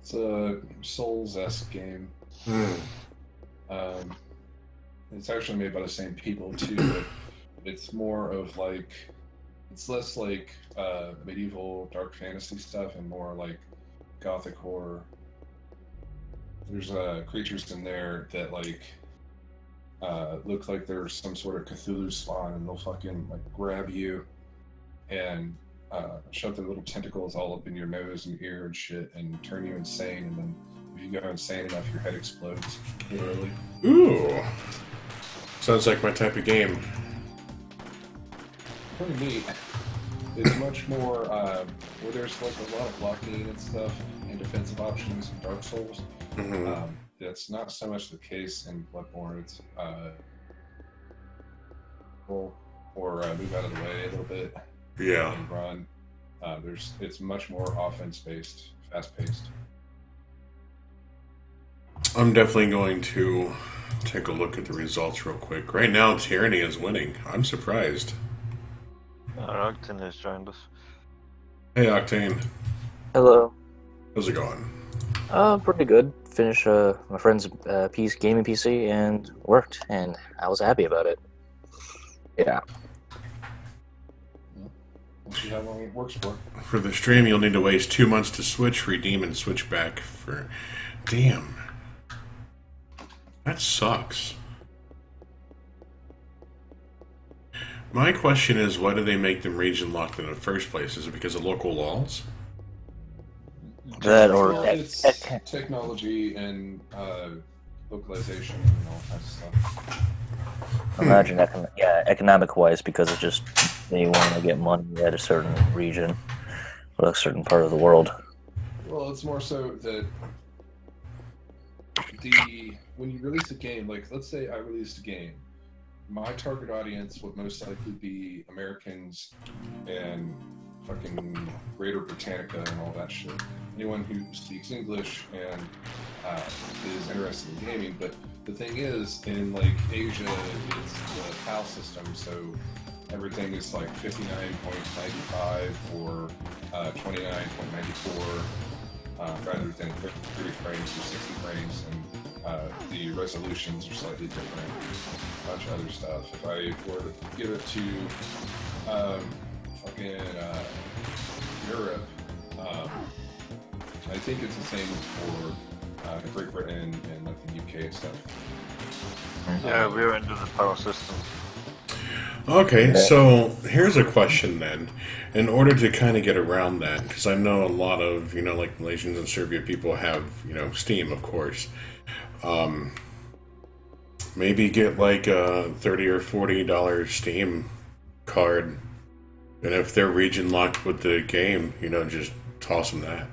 It's a Souls-esque game. It's actually made by the same people too, but it's more of like, it's less like medieval dark fantasy stuff and more like gothic horror. There's creatures in there that like look like they're some sort of Cthulhu spawn, and they'll fucking like grab you and shove their little tentacles all up in your nose and ear and shit and turn you insane, and then if you go insane enough, your head explodes, literally. Ooh. Sounds like my type of game. Pretty neat. It's much more where there's like a lot of blocking and stuff and defensive options in Dark Souls. That's not so much the case in Bloodborne. It's or move out of the way a little bit. Yeah. And run. It's much more offense based, fast paced. I'm definitely going to take a look at the results real quick. Right now, Tyranny is winning. I'm surprised. Octane has joined us. Hey, Octane. Hello. How's it going? Pretty good. Finished my friend's gaming PC and worked, and I was happy about it. Yeah. We'll see how long it works for. For the stream, you'll need to waste 2 months to switch, redeem, and switch back for... Damn. That sucks. My question is, why do they make them region locked in the first place? Is it because of local laws? That or Well, it's technology and localization and all kinds of stuff. imagine economic-wise, because it's just they want to get money at a certain region or a certain part of the world. Well, it's more so that when you release a game, like let's say I released a game, my target audience would most likely be Americans and fucking Greater Britannica and all that shit. Anyone who speaks English and is interested in gaming. But the thing is, in like Asia, it's the PAL system, so everything is like 59.95 or 29.94 rather than 30 frames or 60 frames, and the resolutions are slightly different. A bunch of other stuff. If I were to give it to Europe, I think it's the same for Great Britain and like the UK and stuff. Yeah, we're into the power system. Okay, so here's a question then. In order to kind of get around that, because I know a lot of, like Malaysians and Serbia people have, Steam, of course. Maybe get like a $30 or $40 Steam card, and if they're region locked with the game, just toss him that.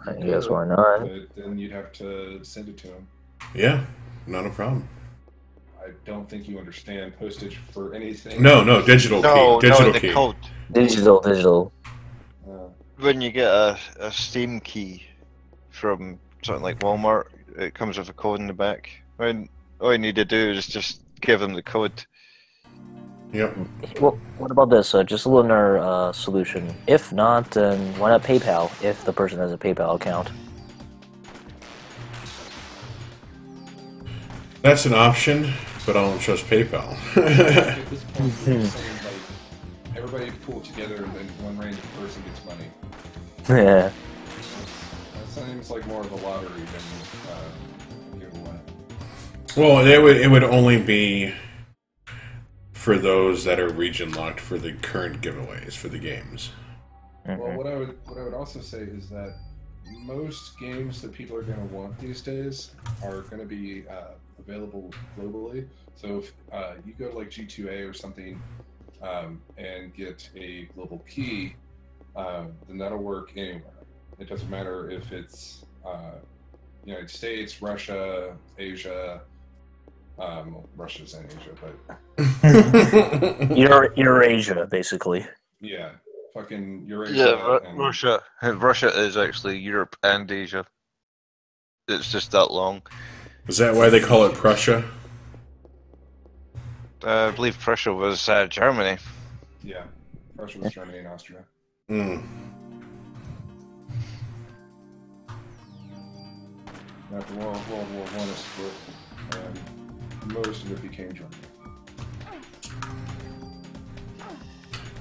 I guess why not? But then you'd have to send it to him. Yeah, not a problem. I don't think you understand postage for anything. No, digital key. Digital the key. code. Digital. When you get a Steam key from something like Walmart, it comes with a code in the back. When all you need to do is just give them the code. Yep. Well, what about this? Just a linear solution. If not, then why not PayPal? If the person has a PayPal account. That's an option, but I don't trust PayPal. At this point, you're saying, like, everybody pull together and then one random person gets money. Yeah. That seems like more of a lottery than a giveaway. Well, it would only be for those that are region locked for the current giveaways for the games. Well, what I would also say is that most games that people are going to want these days are going to be available globally. So if you go to like G2A or something and get a global key, then that'll work anywhere. It doesn't matter if it's United States, Russia, Asia. Russia's in Asia, but Eurasia, basically. yeah, fucking Eurasia. Yeah, and Russia. Russia is actually Europe and Asia. It's just that long. Is that why they call it Prussia? I believe Prussia was Germany. Yeah, Russia was Germany and Austria. After World War I is split, and most of it became German.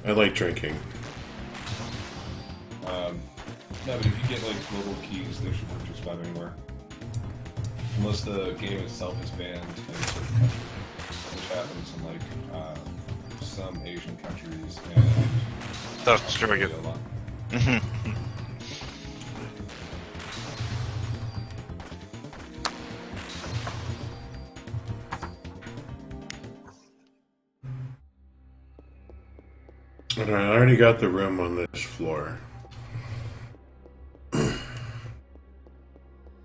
I like drinking. No, but if you get like global keys, they should work just about anywhere. Unless the game itself is banned in a certain country, which happens in like some Asian countries and That's true. Australia a lot. Alright, I already got the room on this floor.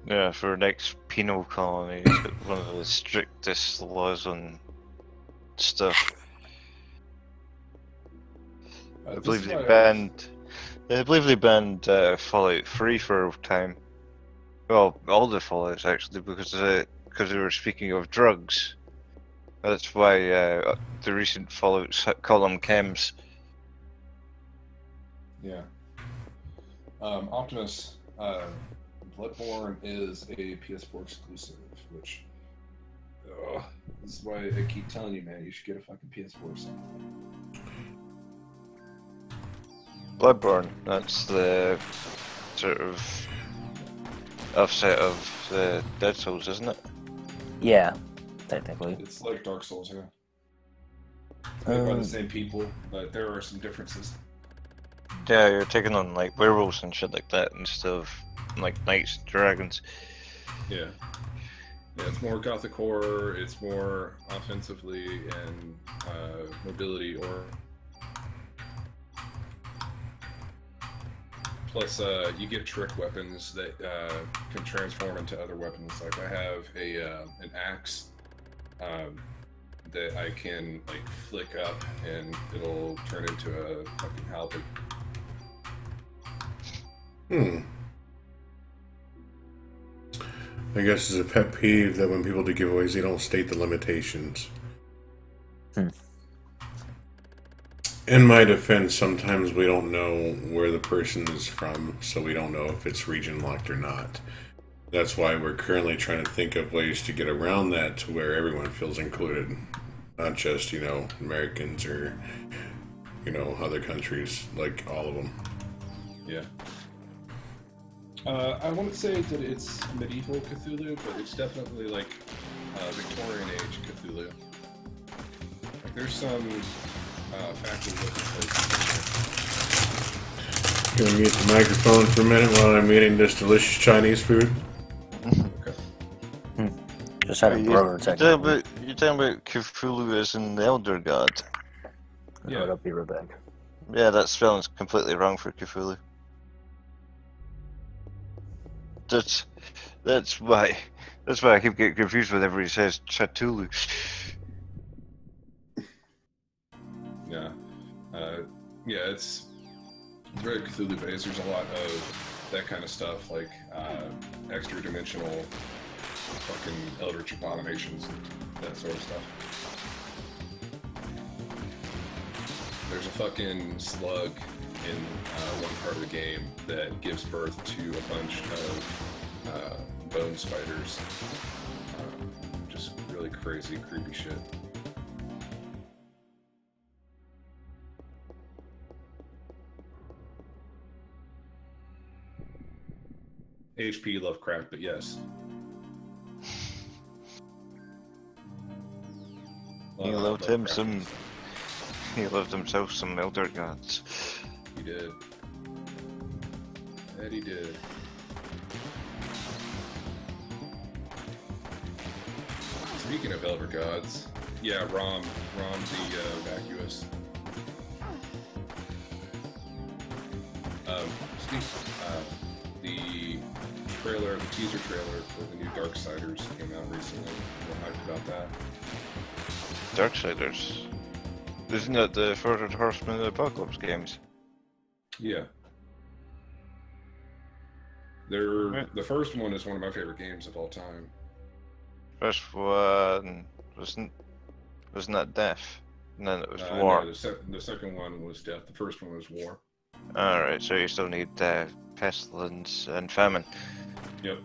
Yeah, for next penal colony, it's got one of the strictest laws on stuff. I believe they banned. I believe they banned Fallout 3 for a time. Well, all the Fallouts actually, because they were speaking of drugs. That's why the recent Fallouts call them chems. Yeah. Optimus, Bloodborne is a PS4 exclusive, which this is why I keep telling you, man, you should get a fucking PS4 or something. Bloodborne, that's the sort of offset of the Dead Souls, isn't it? Yeah, technically. It's like Dark Souls, yeah. It's made by the same people, but there are some differences. Yeah, you're taking on like werewolves and shit like that instead of like knights and dragons. Yeah. Yeah, it's more gothic horror, it's more offensively and mobility or plus you get trick weapons that can transform into other weapons. Like I have an axe that I can like flick up and it'll turn into a fucking halberd. I guess it's a pet peeve that when people do giveaways, they don't state the limitations. In my defense, sometimes we don't know where the person is from, so we don't know if it's region locked or not. That's why we're currently trying to think of ways to get around that to where everyone feels included. Not just, Americans or, other countries, like all of them. Yeah. I wouldn't say that it's medieval Cthulhu, but it's definitely like Victorian age Cthulhu. Like there's some factory looking places. Gonna mute the microphone for a minute while I'm eating this delicious Chinese food. Okay. Just had a burger. You're talking about Cthulhu as an elder god. Yeah. Right up here, Rebecca. Yeah, that spelling's completely wrong for Cthulhu. That's why I keep getting confused whenever he says Cthulhu. Yeah. Yeah, it's very Cthulhu based. There's a lot of that kind of stuff, like extra dimensional fucking eldritch abominations and that sort of stuff. There's a fucking slug in one part of the game that gives birth to a bunch of bone spiders. Just really crazy, creepy shit. HP Lovecraft, but yes. He loved himself some elder gods. He did. That he did. Speaking of elder gods, yeah, Rom the vacuous. The trailer, the teaser trailer for the new Darksiders came out recently. We're hyped about that. Darksiders? Isn't it the Further Horseman of the Apocalypse games? Yeah. The first one is one of my favorite games of all time. First one wasn't that Death? And then it was War. No, the second one was Death. The first one was War. Alright, so you still need Pestilence and Famine. Yep.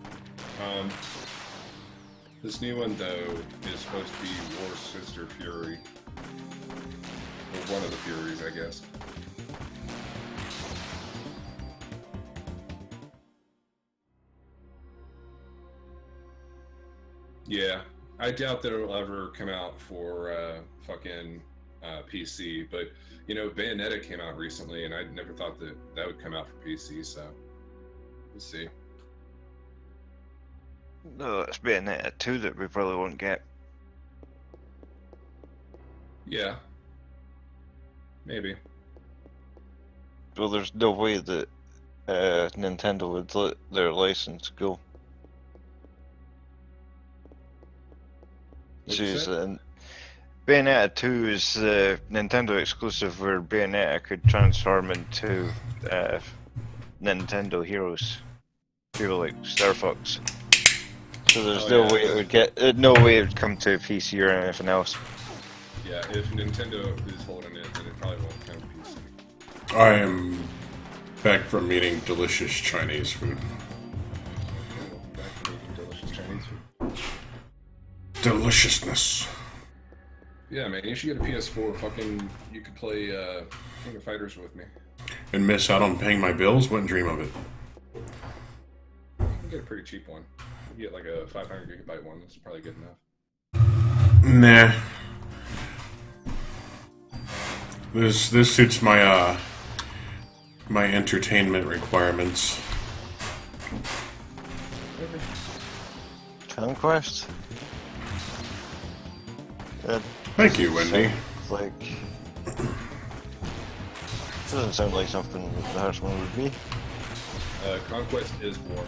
This new one, though, is supposed to be War's Sister Fury. Or one of the Furies, I guess. Yeah. I doubt that it'll ever come out for fucking PC, but, you know, Bayonetta came out recently, and I never thought that that would come out for PC, so we'll see. No, it's Bayonetta 2 that we probably won't get. Yeah. Maybe. Well, there's no way that Nintendo would let their license go. Bayonetta 2 is Nintendo exclusive where Bayonetta could transform into Nintendo heroes. People like Star Fox. So there's no way it would get, no way it would come to PC or anything else. Yeah, if Nintendo is holding it, then it probably won't come to PC. I am back from eating delicious Chinese food. Back to making delicious Chinese food. Deliciousness. Yeah, man, you should get a PS4. Fucking, you could play King of Fighters with me. And miss out on paying my bills? Wouldn't dream of it. You can get a pretty cheap one. You get like a 500 gigabyte one. That's probably good enough. Nah. This suits my my entertainment requirements. Conquest? Thank you, Wendy. Like, doesn't sound like something that the Horseman would be. Conquest is war.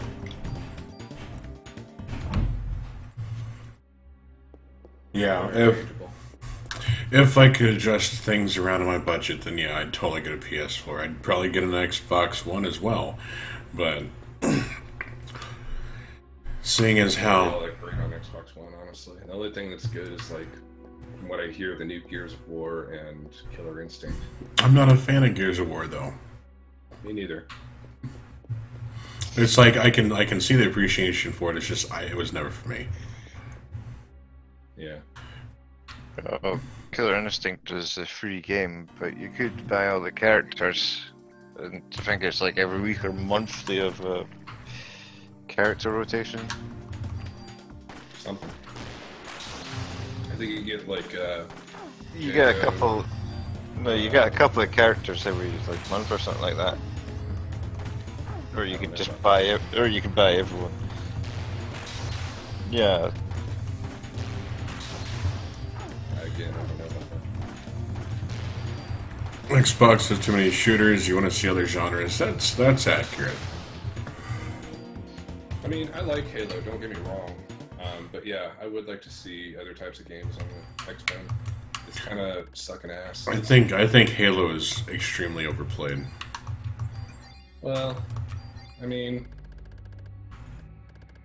Yeah, if I could adjust things around in my budget, then yeah, I'd totally get a PS4. I'd probably get an Xbox One as well. But seeing as how I like great on Xbox One, honestly. The only thing that's good is like from what I hear, the new Gears of War and Killer Instinct. I'm not a fan of Gears of War though. Me neither. It's like I can see the appreciation for it. It's just it was never for me. Yeah. Killer Instinct is a free game, but you could buy all the characters. And I think it's like every week or month they have a character rotation. Something. I think you get like you get a couple. No, you get a couple of characters every like month or something like that. Or you could just buy it, or you could buy everyone. Yeah. Again, I don't know about Xbox has too many shooters. You want to see other genres. That's accurate. I mean, I like Halo. Don't get me wrong, but yeah, I would like to see other types of games on the Xbox. It's kind of sucking ass. I think Halo is extremely overplayed. Well, I mean,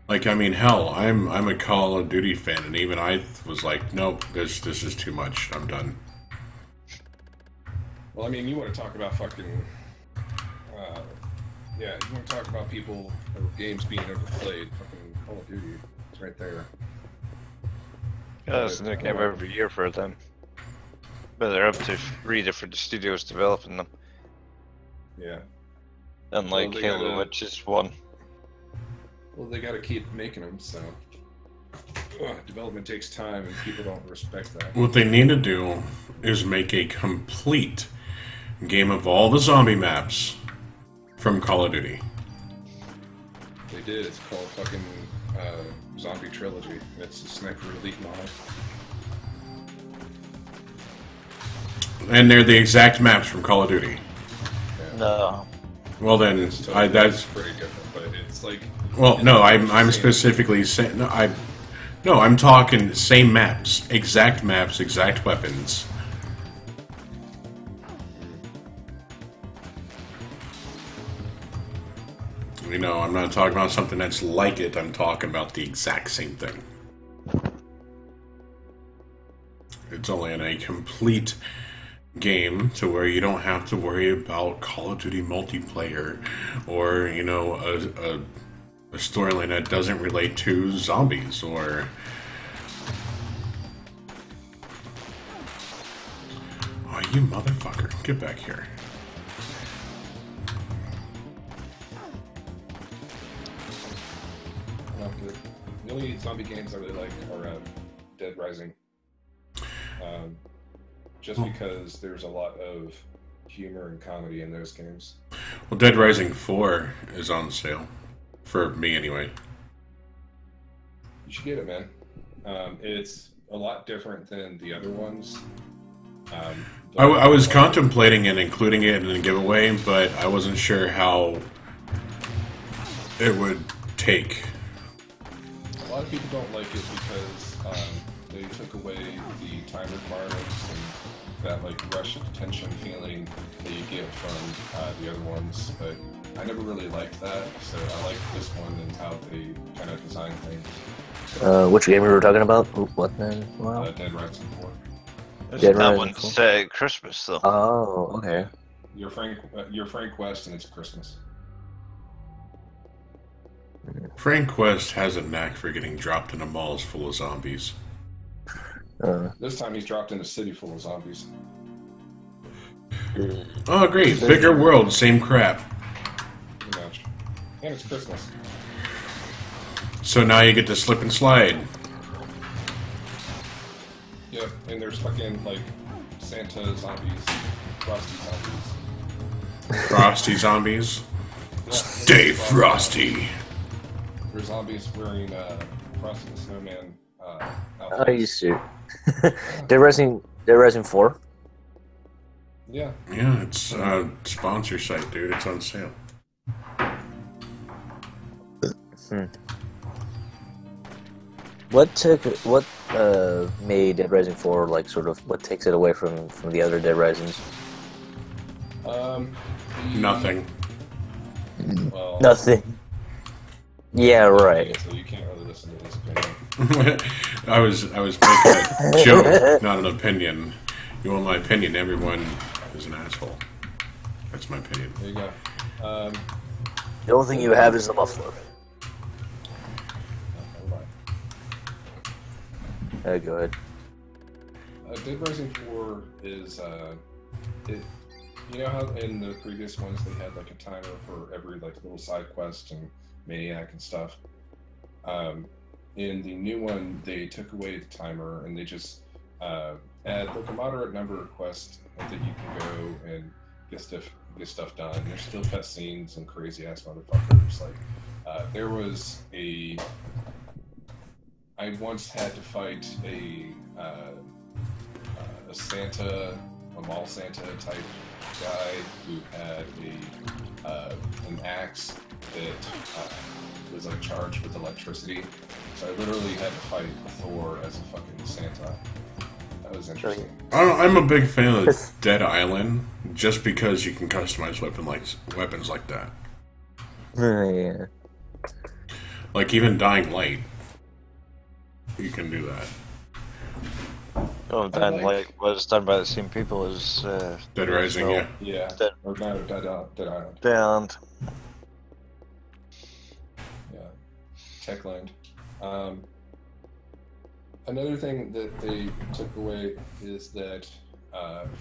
hell, I'm a Call of Duty fan, and even I was like, nope, this is too much. I'm done. well, I mean, you want to talk about fucking, yeah, you want to talk about people or games being overplayed. Fucking Call of Duty, it's right there. Yeah, it's a new game every year for them. But they're up to 3 different studios developing them. Yeah. Unlike Well, Halo, which is one. Well, they got to keep making them, so development takes time, and people don't respect that. What they need to do is make a complete game of all the zombie maps from Call of Duty. They did. It's called fucking Zombie Trilogy. And it's a Sniper Elite model. And they're the exact maps from Call of Duty. Yeah. No. Well then, It's totally, that's pretty different, but it's like. well. it's No, like the I'm same- specifically saying no. I'm talking same maps, exact weapons. You know, I'm not talking about something that's like it. I'm talking about the exact same thing. It's only in a complete game to where you don't have to worry about Call of Duty multiplayer or, you know, a storyline that doesn't relate to zombies or... Oh, you motherfucker. Get back here. No, the only zombie games I really like are Dead Rising. Just because there's a lot of humor and comedy in those games. Well, Dead Rising 4 is on sale. For me, anyway. You should get it, man. It's a lot different than the other ones. I was contemplating and including it in a giveaway, but I wasn't sure how it would take. A lot of people don't like it because they took away the time requirements and that like rush of attention feeling that you get from the other ones. But I never really liked that, so I like this one and how they kind of design things. Which game we were talking about? What then? Wow. Dead Rising 4. Dead That Rising one's 4. set at Christmas, though. Oh, okay. You're Frank West, and it's Christmas. Frank West has a knack for getting dropped into malls full of zombies. This time he's dropped in a city full of zombies. Oh, great. Bigger world, same crap. Pretty much. And it's Christmas. So now you get to slip and slide. Yep, and there's fucking like Santa zombies, Frosty zombies. Frosty zombies. Yeah, Stay frosty. There's zombies wearing Frosty the Snowman I outfits. used to. Dead Rising 4? Yeah. Yeah, it's a sponsor site, dude. It's on sale. What made Dead Rising 4 like sort of what takes it away from the other Dead Risings? Nothing. Well, Nothing. Yeah, right. So you can't really listen to this opinion. I was making a joke, not an opinion. You want my opinion? Everyone is an asshole. That's my opinion. There you go. The only thing you have is the muffler. Go ahead. Dead Rising 4 is it. You know how in the previous ones they had like a timer for every like little side quest and maniac and stuff. In the new one, they took away the timer and they just add like a moderate number of quests that you can go and get stuff done. There's still cutscenes and crazy ass motherfuckers. Like there was a. I once had to fight a Santa, a mall Santa type guy who had an axe that was like charged with electricity. So I literally had to fight Thor as a fucking Santa. That was interesting. I'm a big fan of Dead Island, just because you can customize weapons like that. Yeah. Like even Dying Light, you can do that. Oh, then like was done by the same people as Dead Rising, so, yeah. Yeah. Dead, Or no, Dead Island. Dead Island. Yeah. Techland. Another thing that they took away is that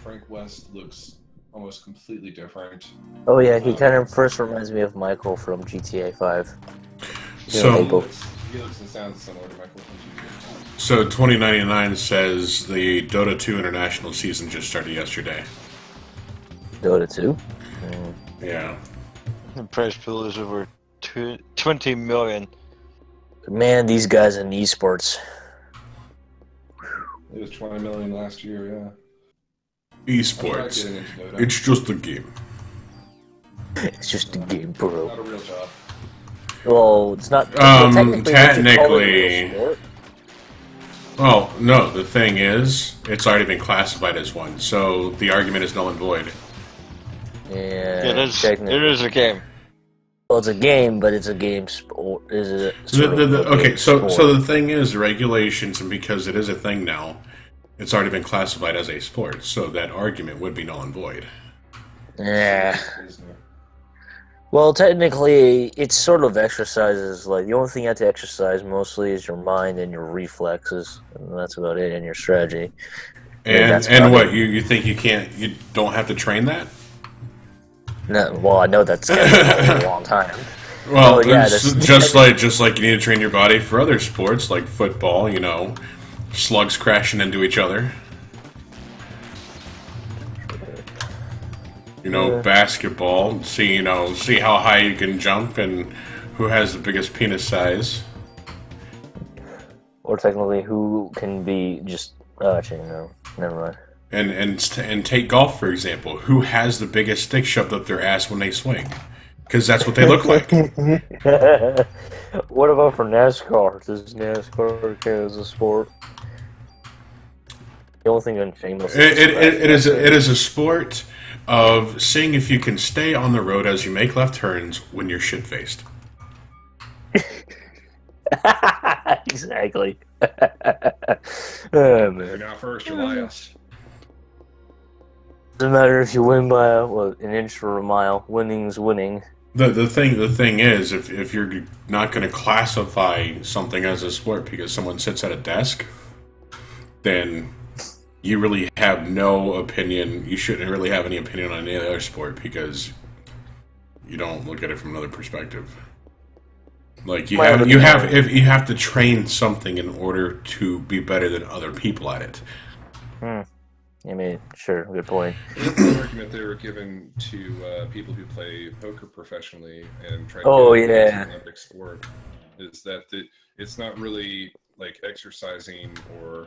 Frank West looks almost completely different. Oh yeah, he kind of first reminds me of Michael from GTA 5. So He looks and sounds similar to Michael from GTA 5. So 2099 says the Dota 2 international season just started yesterday. Dota 2? Yeah. The prize pool is over 20 million. Man, these guys in esports. It was 20 million last year, yeah. Esports. I'm not getting into Dota. It's just a game. It's just a game, bro. Not a real job. Well, it's not. Technically. Well, no, the thing is, it's already been classified as one, so the argument is null and void. Yeah, It is a game. Well, it's a game, but it's a game sport. Is it? Okay, so the thing is, regulations, and because it is a thing now, it's already been classified as a sport, so that argument would be null and void. Yeah. Well, technically, it's sort of exercises. Like, the only thing you have to exercise mostly is your mind and your reflexes, and that's about it, and your strategy. And what, you think you don't have to train that? No, well, I know that's going to take a long time. Well, yeah, just like you need to train your body for other sports, like football, slugs crashing into each other. Basketball, see how high you can jump and who has the biggest penis size. Or technically, who can be just... actually, no. Never mind. And take golf, for example. Who has the biggest stick shoved up their ass when they swing? Because that's what they look like. What about for NASCAR? Does NASCAR count as a sport? The only thing unshameless. It is a sport of seeing if you can stay on the road as you make left turns when you're shit faced. Exactly. You're not first, you're last. Doesn't matter if you win by an inch or a mile. Winning's winning. The thing is, if you're not going to classify something as a sport because someone sits at a desk, then you really have no opinion. You shouldn't really have any opinion on any other sport because you don't look at it from another perspective. Like you have to train something in order to be better than other people at it. I mean, sure, good point. The argument they were given to people who play poker professionally and try to get into an Olympic sport is that it's not really like exercising or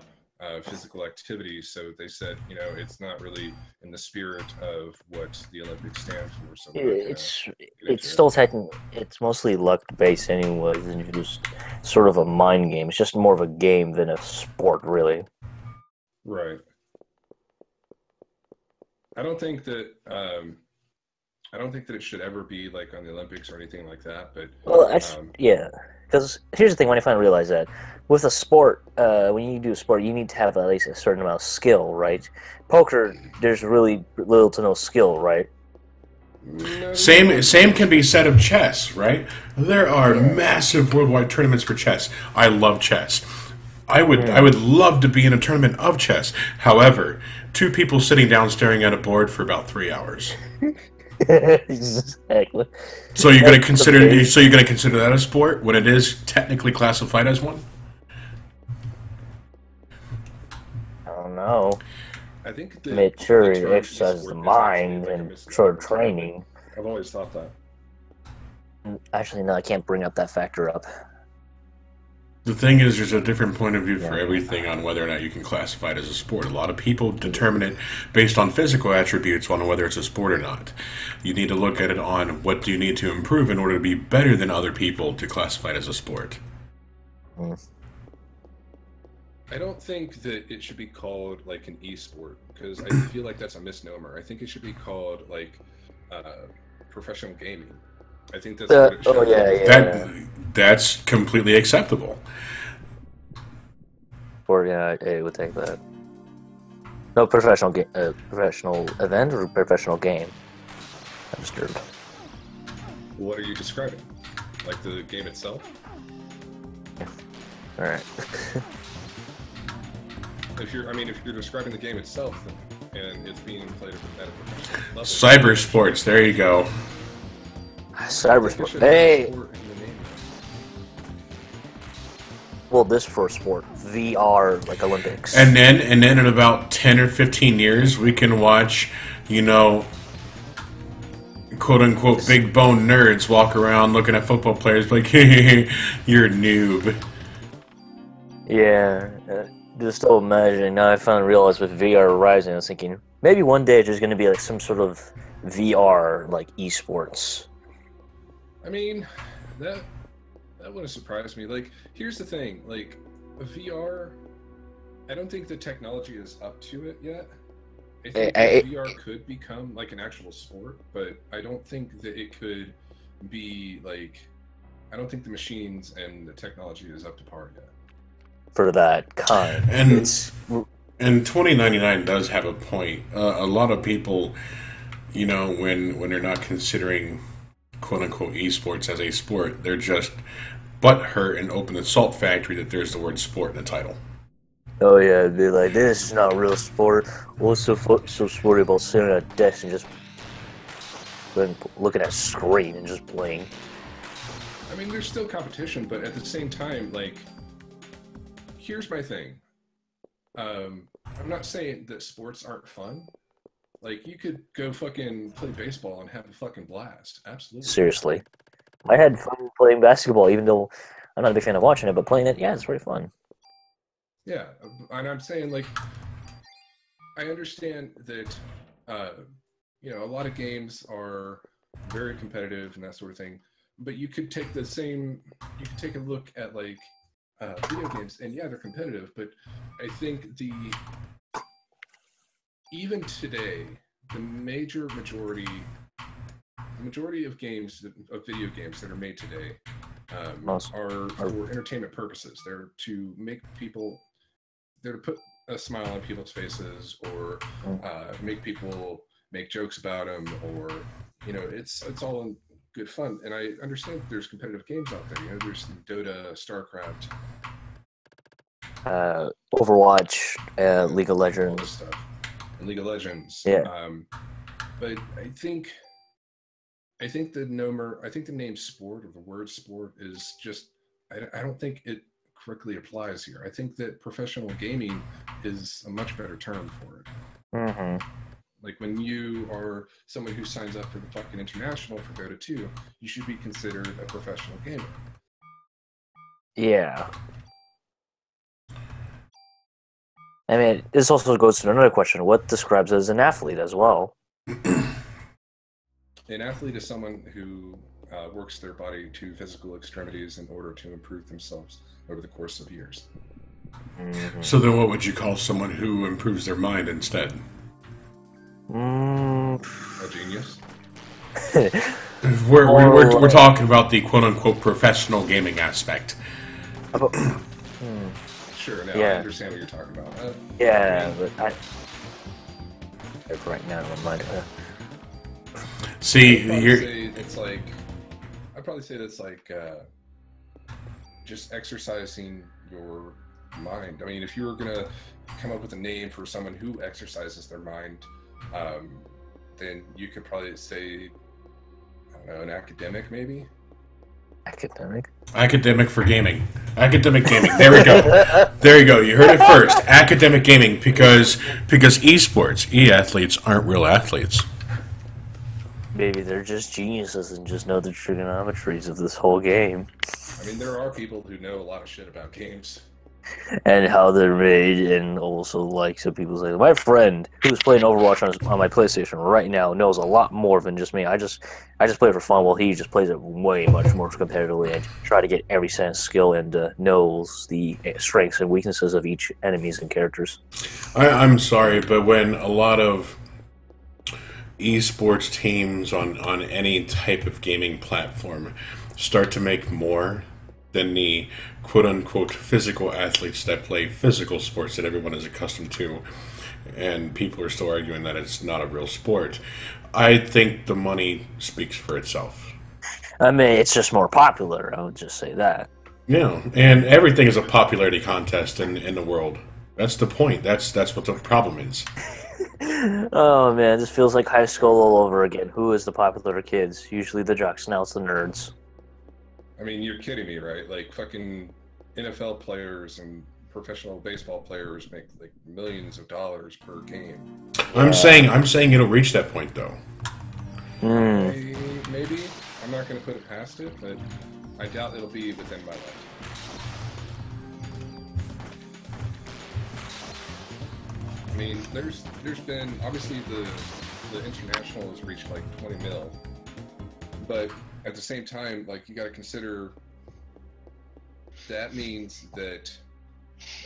physical activity. So they said, it's not really in the spirit of what the Olympics stand for. So it's still technically, it's mostly luck based anyways, and just sort of a mind game. It's just more of a game than a sport, really. Right. I don't think that it should ever be like on the Olympics or anything like that. But yeah, because here's the thing: when I finally realized that with a sport, when you do a sport, you need to have at least a certain amount of skill, right? Poker, there's really little to no skill, right? Same can be said of chess, right? There are massive worldwide tournaments for chess. I love chess. I would love to be in a tournament of chess. However, two people sitting down staring at a board for about 3 hours. Exactly. So you're going to consider that a sport when it is technically classified as one? I don't know. I think it exercises the mind and sort of training. I've always thought that. Actually, no, I can't bring up that factor up. The thing is, there's a different point of view for everything on whether or not you can classify it as a sport. A lot of people determine it based on physical attributes on whether it's a sport or not. You need to look at it on what do you need to improve in order to be better than other people to classify it as a sport. I don't think that it should be called like an e-sport, because I feel like that's a misnomer. I think it should be called like professional gaming. I think that's what it should be. That's completely acceptable. Or I would take that. No, professional professional event or professional game. I'm disturbed. What are you describing? Like the game itself? All right. If you're describing the game itself and it's being played at a professional level. Cyber sports. There you go. Cybersport. Hey. Well, this for sport, VR, like Olympics. And then in about 10 or 15 years, we can watch, quote unquote big bone nerds walk around looking at football players like, hey, you're a noob. Yeah, just imagining. Now I finally realized with VR rising, I was thinking maybe one day there's going to be like some sort of VR like esports. I mean, that wouldn't surprise me. Like, here's the thing, like, VR, I don't think the technology is up to it yet. I think VR could become, like, an actual sport, but I don't think that it could be, like, I don't think the machines and the technology is up to par yet. For that kind. And 2099 does have a point. A lot of people, when they're not considering quote-unquote esports as a sport, they're just butthurt and open the salt factory that there's the word sport in the title. Oh yeah, it'd be like, this is not real sport. What's so sporty about sitting at a desk and just looking at a screen and just playing? I mean, there's still competition, but at the same time, like, here's my thing. I'm not saying that sports aren't fun. Like, you could go fucking play baseball and have a fucking blast. Absolutely. Seriously. I had fun playing basketball, even though I'm not a big fan of watching it, but playing it, yeah, it's pretty fun. Yeah, and I'm saying, like, I understand that, a lot of games are very competitive and that sort of thing, but you could take a look at, like, video games, and yeah, they're competitive, but I think even today, the majority of video games that are made today are for entertainment purposes. They're to put a smile on people's faces, or make people make jokes about them, or it's all in good fun. And I understand that there's competitive games out there. There's Dota, StarCraft, Overwatch, League of Legends, all this stuff. League of Legends. Yeah. But I think the name sport, or the word sport, is just, I don't think it correctly applies here. I think that professional gaming is a much better term for it. Mm-hmm. Like, when you are someone who signs up for the fucking international for Dota 2, you should be considered a professional gamer. Yeah. I mean, this also goes to another question. What describes as an athlete as well? An athlete is someone who works their body to physical extremities in order to improve themselves over the course of years. Mm-hmm. So then what would you call someone who improves their mind instead? A genius? We're talking about the quote-unquote professional gaming aspect. Sure, now I understand what you're talking about. But right now, never mind. See, I'd probably say that's like just exercising your mind. I mean, if you were gonna come up with a name for someone who exercises their mind, then you could probably say, I don't know, an academic, maybe. Academic for gaming. Academic gaming. There we go. There you go. You heard it first. Academic gaming, because esports, e-athletes aren't real athletes. Maybe they're just geniuses and just know the trigonometries of this whole game. I mean, there are people who know a lot of shit about games. And how they're made, and also like some people say, my friend who's playing Overwatch on my PlayStation right now knows a lot more than just me. I just play it for fun, while he just plays it way much more competitively and try to get every sense skill and knows the strengths and weaknesses of each enemies and characters. I'm sorry, but when a lot of esports teams on any type of gaming platform start to make more than the quote-unquote physical athletes that play physical sports that everyone is accustomed to, and people are still arguing that it's not a real sport, I think the money speaks for itself. I mean, it's just more popular, I would just say that. Yeah, and everything is a popularity contest in the world. That's the point. That's what the problem is. Oh man, this feels like high school all over again. Who is the popular kids? Usually the jocks, now it's the nerds. I mean, you're kidding me, right? Like, fucking NFL players and professional baseball players make like millions of dollars per game. I'm saying it'll reach that point though. Maybe. I'm not going to put it past it, but I doubt it'll be within my life. I mean, there's been obviously the international has reached like 20 mil, but at the same time, like, you got to consider that means that,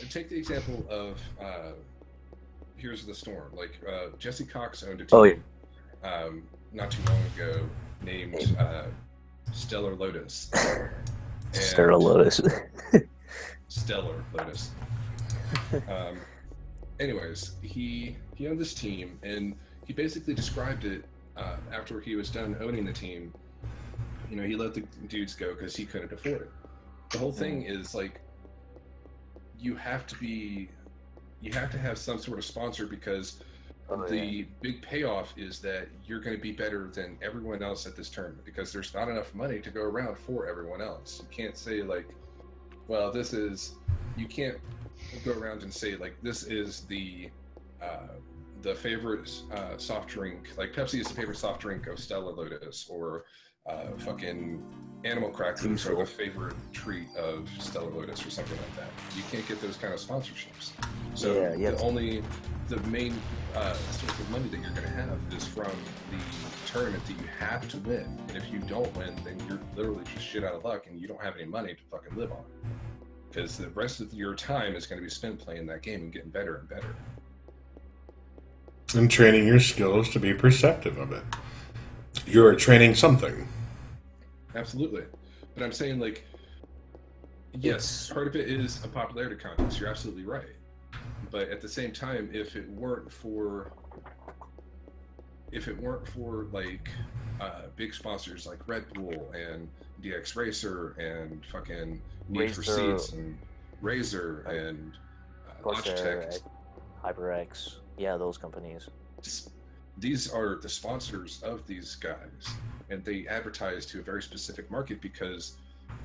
take the example of Here's the Storm. Like, Jesse Cox owned a team not too long ago named Stellar Lotus. Stellar Lotus. Stellar Lotus. Anyways, he owned this team, and he basically described it after he was done owning the team. You know, he let the dudes go because he couldn't afford it. The whole thing is like, you have to have some sort of sponsor, because the big payoff is that you're going to be better than everyone else at this tournament, because there's not enough money to go around for everyone else. You can't say like, well, you can't go around and say like, this is the favorite soft drink, like Pepsi is the favorite soft drink of Stella Lotus, or fucking animal crackers are the favorite treat of Stella Lotus, or something like that. You can't get those kind of sponsorships. So the main source of money that you're going to have is from the tournament that you have to win. And if you don't win, then you're literally just shit out of luck, and you don't have any money to fucking live on. Because the rest of your time is going to be spent playing that game and getting better and better. And training your skills to be perceptive of it. You're training something. Absolutely. But I'm saying, like, yes, part of it is a popularity contest. You're absolutely right. But at the same time, if it weren't for like big sponsors like Red Bull and DX Racer and fucking Need for Seats and Razer and Logitech, HyperX, those companies. These are the sponsors of these guys, and they advertise to a very specific market because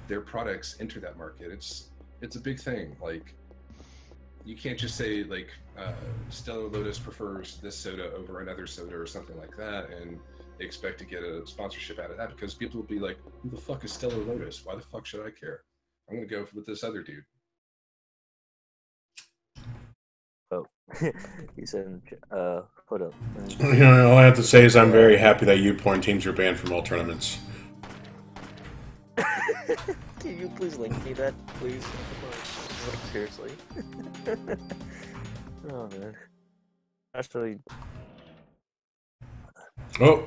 their products enter that market. It's a big thing. Like, you can't just say like Stellar Lotus prefers this soda over another soda or something like that, and they expect to get a sponsorship out of that, because people will be like, who the fuck is Stellar Lotus? Why the fuck should I care? I'm gonna go with this other dude. Oh, he said, hold up. You know, all I have to say is I'm very happy that U-Porn teams are banned from all tournaments. Can you please link me that, please? Seriously. Oh man. Actually. Oh.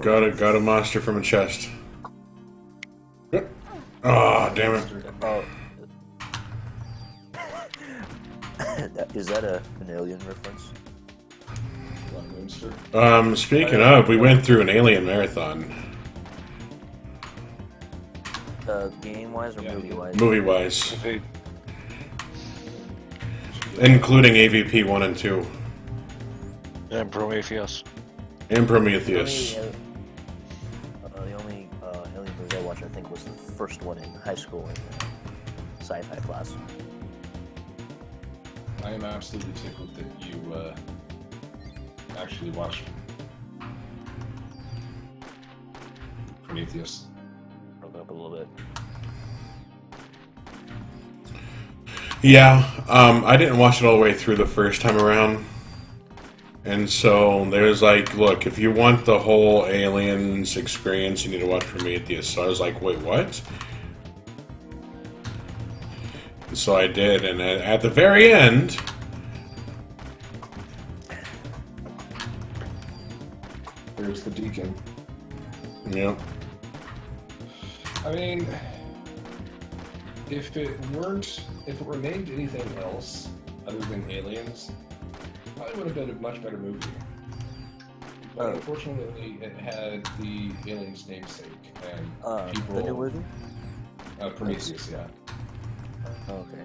Got a monster from a chest. Ah, damn it. Oh. Is that an alien reference? Speaking of, we went through an alien marathon. Game-wise or movie-wise? Movie-wise. Including AVP 1 and 2. And Prometheus. And Prometheus. The only alien movie I watched, I think, was the first one in high school in sci-fi class. I am absolutely tickled that you actually watched Prometheus. a little bit. Yeah, I didn't watch it all the way through the first time around. And so there's like, look, if you want the whole Aliens experience, you need to watch Prometheus. So I was like, wait, what? So I did, and at the very end, there's the Deacon. Yep. I mean, if it were named anything else other than Aliens, probably would have been a much better movie. But unfortunately, it had the Aliens namesake, and people. The new movie? Prometheus, yeah. Okay.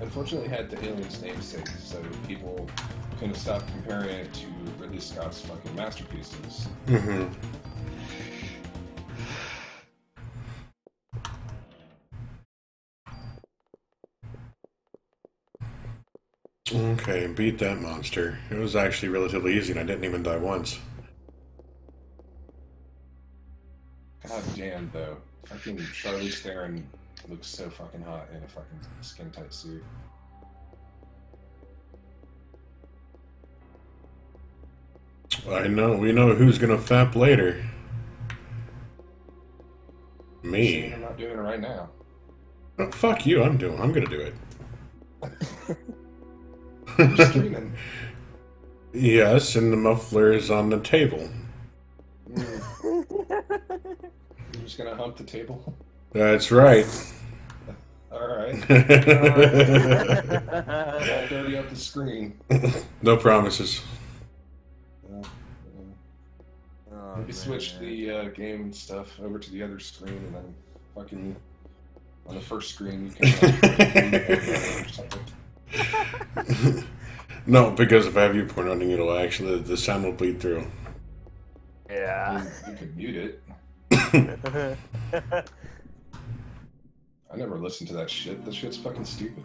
Unfortunately, it had the Aliens namesake, so people couldn't stop comparing it to Ridley Scott's fucking masterpieces. Mm-hmm. Okay, beat that monster. It was actually relatively easy, and I didn't even die once. God damn, though. Fucking Charlize Theron looks so fucking hot in a fucking skin-tight suit. I know. We know who's gonna fap later. Me. I'm not doing it right now. Oh, fuck you. I'm gonna do it. You're streaming. Yes, and the muffler is on the table. You're just gonna hump the table? That's right. Alright. Don't dirty up the screen. No promises. Maybe switch the game stuff over to the other screen, and then fucking on the first screen you can or something. No, because if I have you porn on, it'll actually the sound will bleed through. Yeah. You could mute it. I never listened to that shit. That shit's fucking stupid.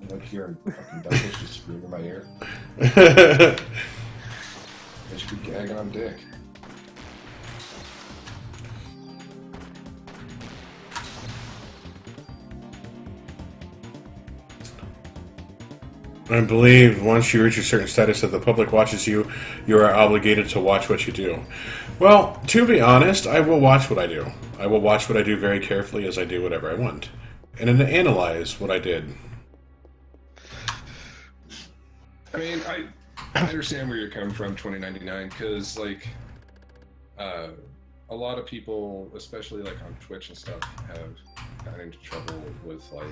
I like hearing fucking Douglas just scream in my ear. I should be gagging on dick. I believe once you reach a certain status that the public watches you, you are obligated to watch what you do. Well, to be honest, I will watch what I do. I will watch what I do very carefully as I do whatever I want. And then analyze what I did. I mean, I understand where you're coming from, 2099, because, like, a lot of people, especially, like, on Twitch and stuff, have gotten into trouble with, like,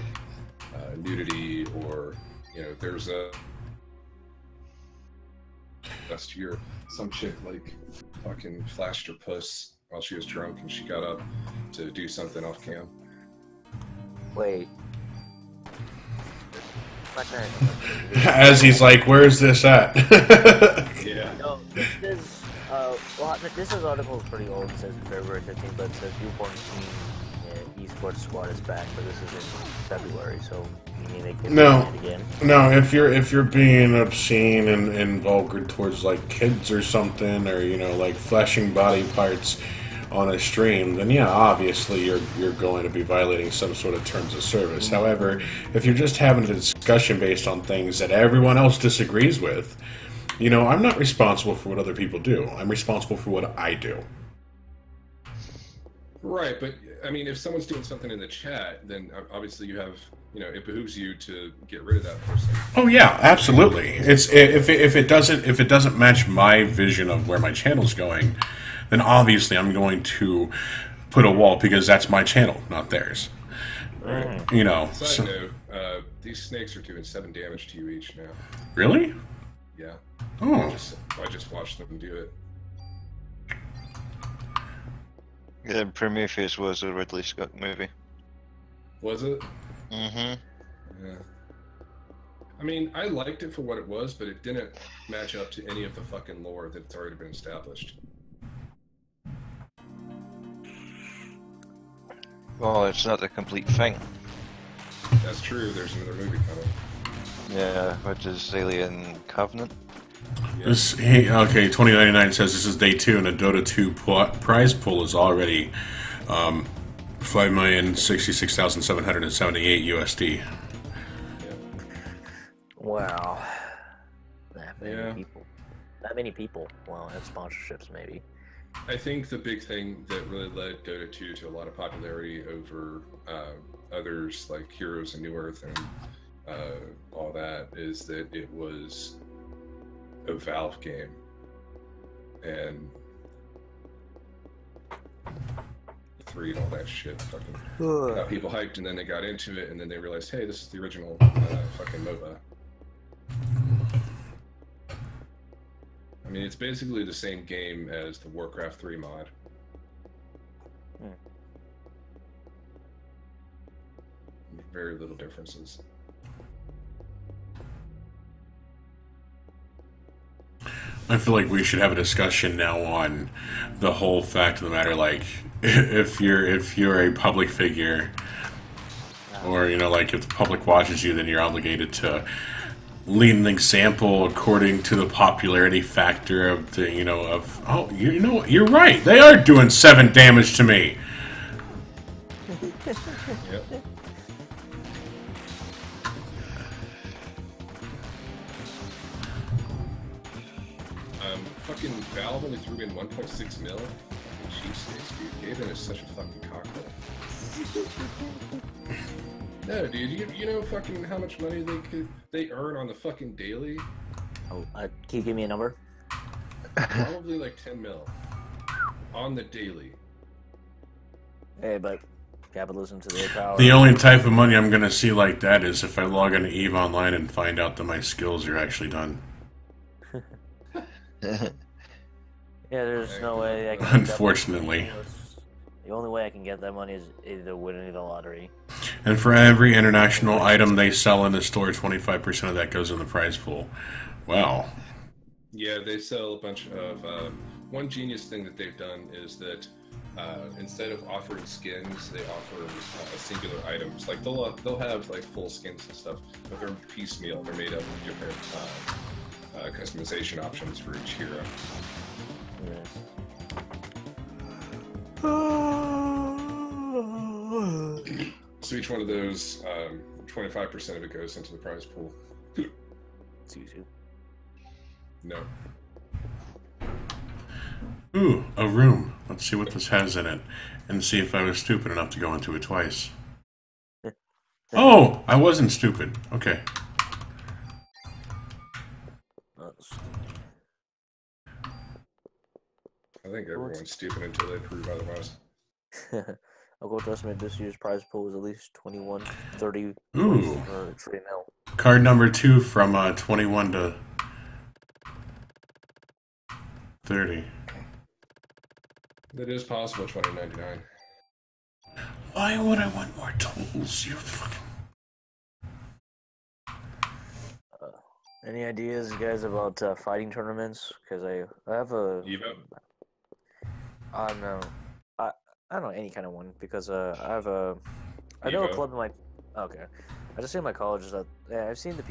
nudity or... You know, there's a last year, some chick like fucking flashed her puss while she was drunk, and she got up to do something off cam. Wait. As he's like, "Where's this at?" Yeah. No, this article is pretty old. It says February 15th, but it says Newborn Team Esports Squad is back, but this is in February, so. No, if you're being obscene and vulgar towards like kids or something, or you know, like flashing body parts on a stream, then yeah, obviously you're going to be violating some sort of terms of service. However, if you're just having a discussion based on things that everyone else disagrees with, you know, I'm not responsible for what other people do. I'm responsible for what I do. Right, but I mean, if someone's doing something in the chat, then obviously you have, you know, it behooves you to get rid of that person. Oh yeah, absolutely. It's if it doesn't match my vision of where my channel's going, then obviously I'm going to put a wall because that's my channel, not theirs. Right. You know. Side note, these snakes are doing 7 damage to you each now. Really? Yeah. Oh. I just watched them do it. Yeah, Prometheus was a Ridley Scott movie. Was it? Mm-hmm. Yeah. I mean, I liked it for what it was, but it didn't match up to any of the fucking lore that's already been established. Well, it's not the complete thing. That's true, there's another movie coming. Yeah, which is Alien Covenant. Yeah. This okay. 2099 says this is day 2, and the Dota 2 prize pool is already 5,066,778 USD. Yeah. Wow. That many Yeah. people. That many people. Wow, that's sponsorships maybe. I think the big thing that really led Dota 2 to a lot of popularity over others like Heroes and New Earth and all that is that it was a Valve game. And 3 and all that shit fucking got people hyped, and then they got into it, and then they realized, hey, this is the original fucking MOBA. I mean, it's basically the same game as the Warcraft 3 mod. Very little differences. I feel like we should have a discussion now on the whole fact of the matter. Like, if you're a public figure, or like if the public watches you, then you're obligated to lead an example according to the popularity factor of the you're right. They are doing 7 damage to me. Yep. Fucking Valve only threw in 1.6 mil. Cheapskates, dude. Gaben is such a fucking cockhole. No, dude, you know fucking how much money they earn on the fucking daily? Oh, can you give me a number? Probably like 10 mil on the daily. Hey, but capitalism to their power. The only type of money I'm gonna see like that is if I log into EVE Online and find out that my skills are actually done. Yeah, there's no way I can. Unfortunately. The only way I can get that money is either winning the lottery. And for every international item they sell in the store, 25% of that goes in the prize pool. Wow. Yeah, they sell a bunch of... one genius thing that they've done is that instead of offering skins, they offer singular items. Like, they'll have, like, full skins and stuff, but they're piecemeal. They're made up of different customization options for each hero. Yes. So each one of those, 25% of it goes into the prize pool. Excuse you. No. Ooh, a room. Let's see what this has in it, and see if I was stupid enough to go into it twice. Oh, I wasn't stupid. Okay. I think everyone's stupid until they prove otherwise. I'll go to estimate this year's prize pool is at least 2130 Ooh. or 3 mil. Card number 2 from 21 to 30. It is possible 2099. Why would I want more tools? You fucking... Any ideas, guys, about fighting tournaments? Because I have a... Evo? No. I don't know, any kind of one, because I have a... I know a Evo? club in my... Okay. I just see in my college is that... Yeah, I've seen the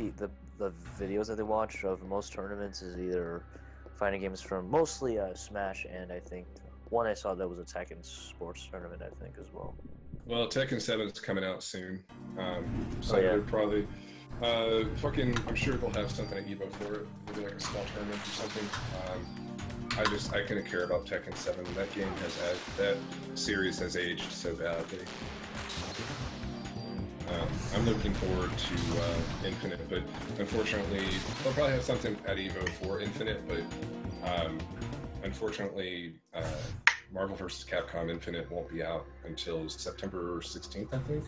videos that they watch of most tournaments is either fighting games from mostly Smash, and I think one I saw that was a Tekken Sports tournament, I think, as well. Well, Tekken 7 is coming out soon. So yeah. they're probably... I'm sure they'll have something at Evo for it. Maybe like a small tournament or something. I couldn't care about Tekken 7. That game that series has aged so badly. I'm looking forward to Infinite, but unfortunately, they'll probably have something at Evo for Infinite, but unfortunately, Marvel vs. Capcom Infinite won't be out until September 16th, I think.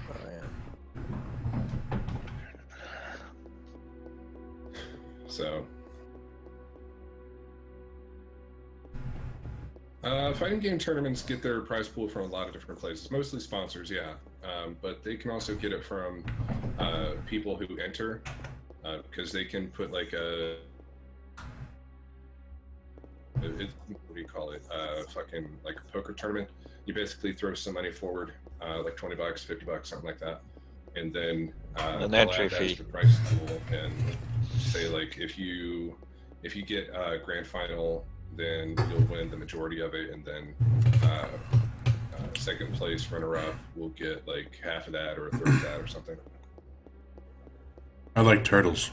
Oh, yeah. So, fighting game tournaments get their prize pool from a lot of different places, mostly sponsors, yeah. But they can also get it from people who enter, because they can put like a... what do you call it? Fucking like a poker tournament. You basically throw some money forward, like $20, $50, something like that, and then an they'll entry add that fee. to the prize pool, and say like if you get grand final, then you'll win the majority of it, and then second place runner-up will get like half of that or a third of that or something. I like turtles.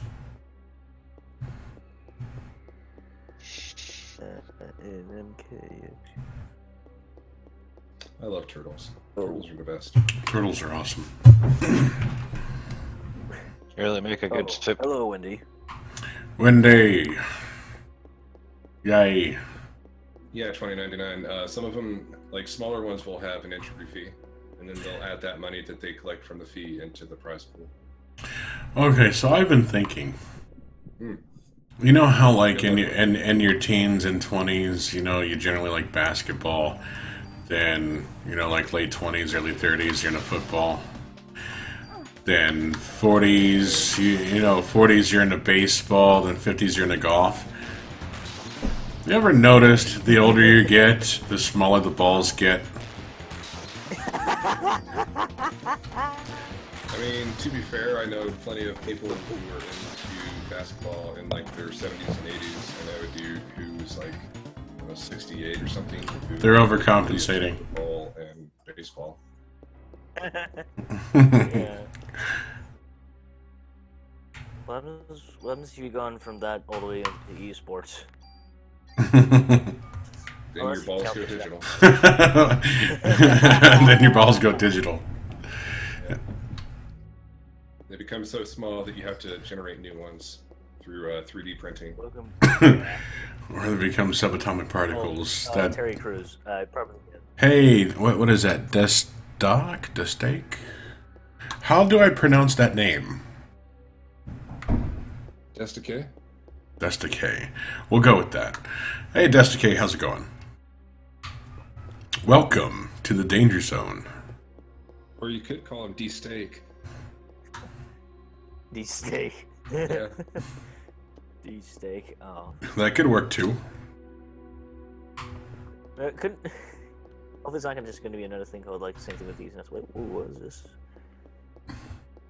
I love turtles. Turtles are the best. Turtles are awesome. You really make a good tip. Hello, Wendy. Wendy. Yay. Yeah, $20.99. Some of them, like smaller ones, will have an entry fee, and then they'll add that money that they collect from the fee into the prize pool. Okay, so I've been thinking. You know how, like, in your teens and 20s, you know, you generally like basketball. Then, you know, like late 20s, early 30s, you're into football. Then 40s, you know, 40s, you're into baseball. Then 50s, you're into golf. You ever noticed the older you get, the smaller the balls get? I mean, to be fair, I know plenty of people who are into basketball in like their 70s and 80s. I know a dude who's like 68 or something. They're overcompensating. Football and baseball. Yeah. What happens if you gone from that all the way into esports? Then your balls go digital. Then your balls go digital. Yeah. They become so small that you have to generate new ones through 3D printing. Or they become subatomic particles. That Terry Crews. Probably. Hey, what is that? Desteak? How do I pronounce that name? Desticay? Desticay. We'll go with that. Hey, Desticay, how's it going? Welcome to the Danger Zone. Or you could call him D-Steak. D-Steak. Yeah. D-Steak. Oh. That could work too. Couldn't. Hope it's not just going to be another thing called like the same thing with these. Wait, what is this?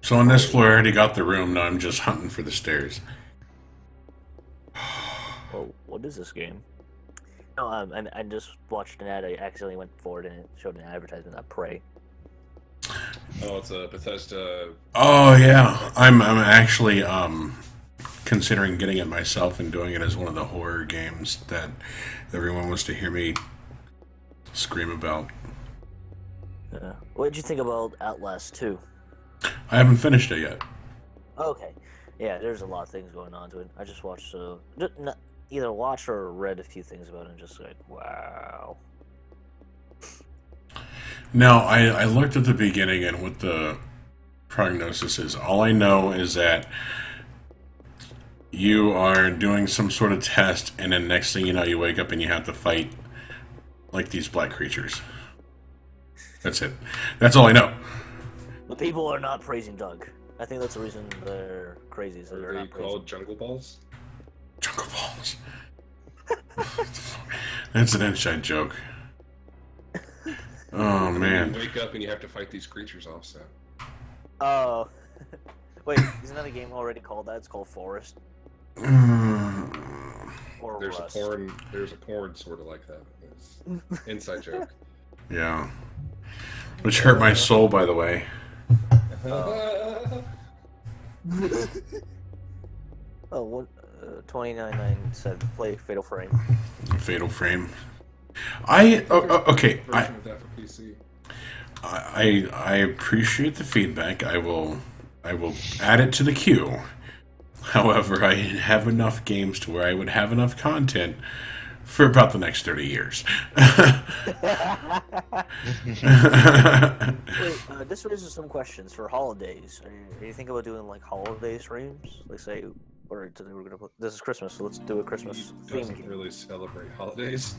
So on this floor, I already got the room. Now I'm just hunting for the stairs. Oh, what is this game? No, I just watched an ad. I accidentally went forward and it showed an advertisement of Prey. Oh, it's a Bethesda. Oh yeah, I'm actually considering getting it myself and doing it as one of the horror games that everyone wants to hear me scream about. What did you think about Outlast 2? I haven't finished it yet. Okay. Yeah, there's a lot of things going on to it. I just watched, either watched or read a few things about it and just like, wow. Now, I looked at the beginning and what the prognosis is. All I know is that you are doing some sort of test, and then next thing you know, you wake up and you have to fight like these black creatures. That's it. That's all I know. The people are not praising Doug. I think that's the reason they're crazy. So Are they called Jungle Balls? Jungle Balls. That's an inside joke. Oh, man. You wake up and you have to fight these creatures also. Oh. Wait, isn't that a game already called that? It's called Forest. Or There's Rust. a porn sort of like that. It's inside joke. Yeah. Which hurt my soul, by the way. Oh, what? 29.97. Play Fatal Frame. Fatal Frame. Okay. Version of that for PC. I appreciate the feedback. I will add it to the queue. However, I have enough games to where I would have enough content for about the next 30 years. Wait, this raises some questions for holidays. Are you thinking about doing like holiday streams? Like say, or today we're gonna put, this is Christmas, so let's do a Christmas He theme doesn't game. really celebrate holidays.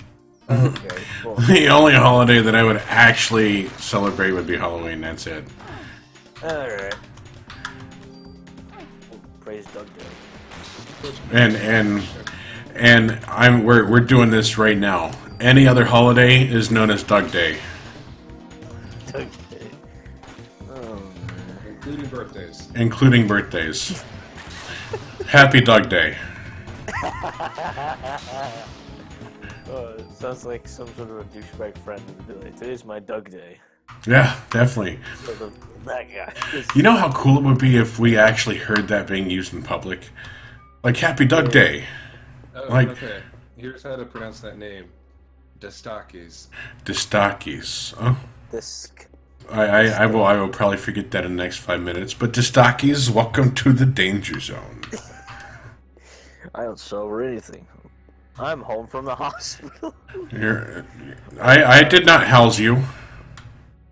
Okay, cool. The only holiday that I would actually celebrate would be Halloween. That's it. Alright. Praise Doug Day. And we're doing this right now. Any other holiday is known as Doug Day. Doug Day. Oh, man. Including birthdays. Including birthdays. Happy Dog Day. It sounds like some sort of a douchebag friend would be like, today's my Doug Day. Yeah, definitely. Sort of that guy. You know how cool it would be if we actually heard that being used in public? Like, Happy Dog Day. Oh, Like- okay. Here's how to pronounce that name. Destakis. Distakis. Oh. This. I will probably forget that in the next 5 minutes. But Distakis, welcome to the danger zone. I don't sober anything. I'm home from the hospital. I did not house you.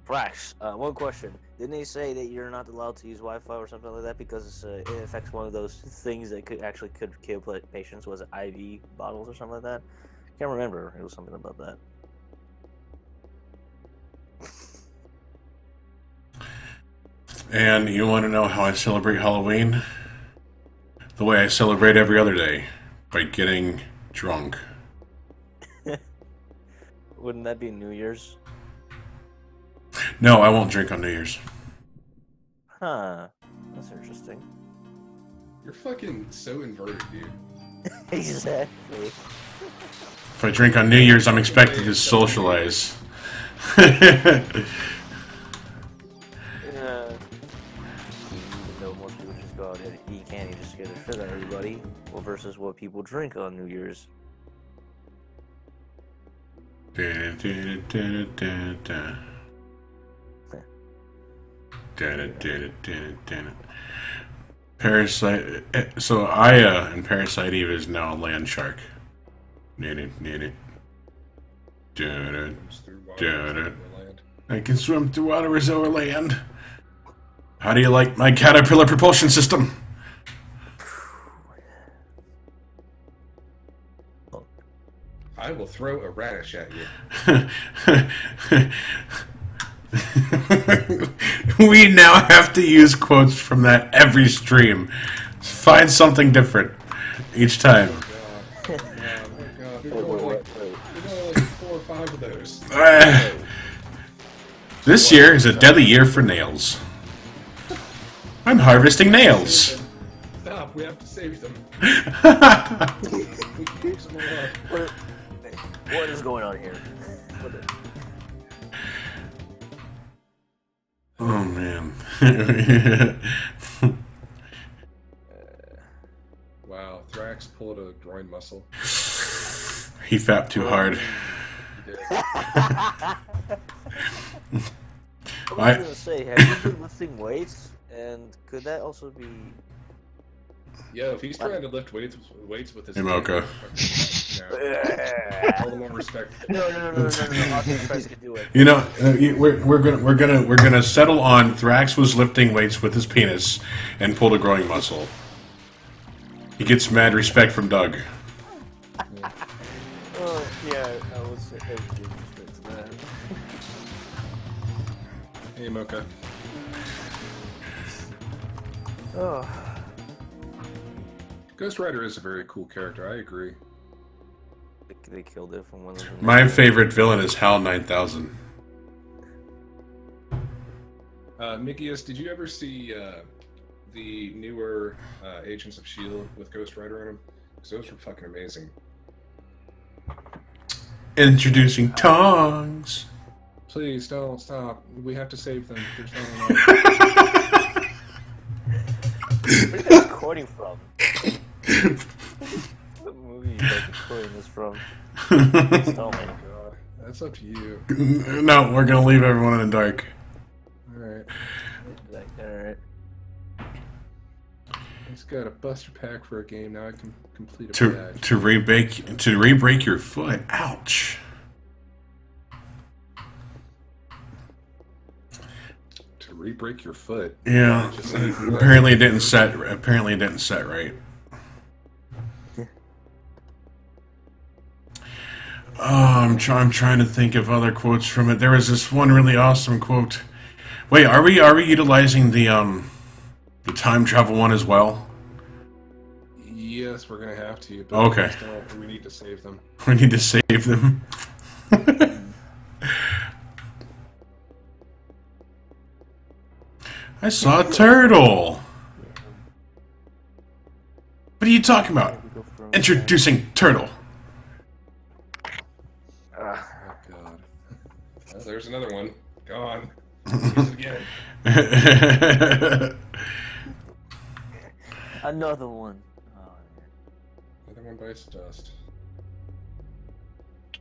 Frax, one question. Didn't they say that you're not allowed to use Wi-Fi or something like that because it affects one of those things that could kill patients? Was it IV bottles or something like that? Can't remember. It was something about that. And you want to know how I celebrate Halloween? The way I celebrate every other day. By getting drunk. Wouldn't that be New Year's? No, I won't drink on New Year's. Huh. That's interesting. You're fucking so inverted, dude. Exactly. If I drink on New Year's, I'm expected to socialize. Yeah. Even though most people just go out and eat candy just to get a shit out of everybody, well, versus what people drink on New Year's. Parasite. So Aya and Parasite Eve is now a land shark. I can swim through water as over land. How do you like my caterpillar propulsion system? I will throw a radish at you. We now have to use quotes from that every stream. Find something different each time. Oh my god. We're going like 4 or 5 of those. This year is a deadly year for nails. I'm harvesting nails. Stop, we have to save them. What is going on here? Oh man. Wow, Thrax pulled a groin muscle. He fapped too hard. He did. I was gonna say, have you been lifting weights? And could that also be? Yo, if he's trying to lift weights with his Hey, Mocha. all the more respect. No. Optimus could do it. You know, we're gonna settle on Thrax was lifting weights with his penis and pulled a growing muscle. He gets mad respect from Doug. Oh yeah, I would say I would give respect to that. Hey, Mocha. Oh. Ghost Rider is a very cool character, I agree. They killed it from one of them. My favorite villain is HAL 9000. Mikius, did you ever see the newer Agents of S.H.I.E.L.D. with Ghost Rider in them? Because those were fucking amazing. Introducing tongs. Please don't stop. We have to save them. There's no Where are you guys quoting from? What movie are you guys quoting this from? Please tell me. Oh god, that's up to you. No, we're gonna leave everyone in the dark. Alright. Alright. He's got a buster pack for a game, now I can complete a To badge. re-break your foot. Ouch. To re-break your foot. Yeah. Just like- Apparently it didn't set right. Oh, I'm trying to think of other quotes from it. There was this one really awesome quote. Wait, are we utilizing the time travel one as well? Yes, we're gonna have to. But Okay. still, we need to save them. We need to save them. I saw a turtle. you talking about? Introducing Turtle. Oh god. Oh, there's another one. Gone. Use it again. Another one. Oh, Another one bites dust.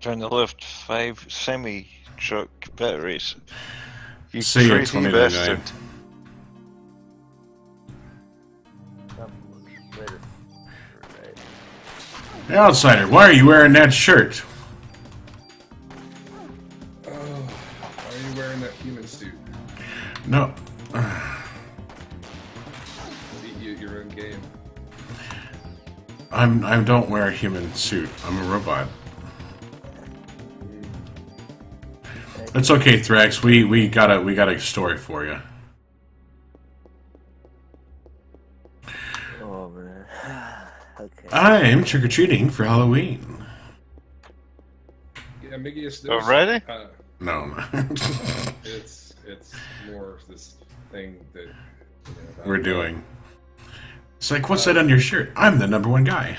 Trying to lift 5 semi-truck batteries. You See you at crazy 29. bastard. later. Right. Hey, Outsider, why are you wearing that shirt? Oh, why are you wearing that human suit? No. Beat you at your own game. I don't wear a human suit. I'm a robot. It's okay, Thrax. We got a story for you. Oh man. Okay. I'm trick or treating for Halloween. Yeah, Miggy is Already? No. It's more of this thing that We're doing. It's like, what's that on your shirt? I'm the #1 guy.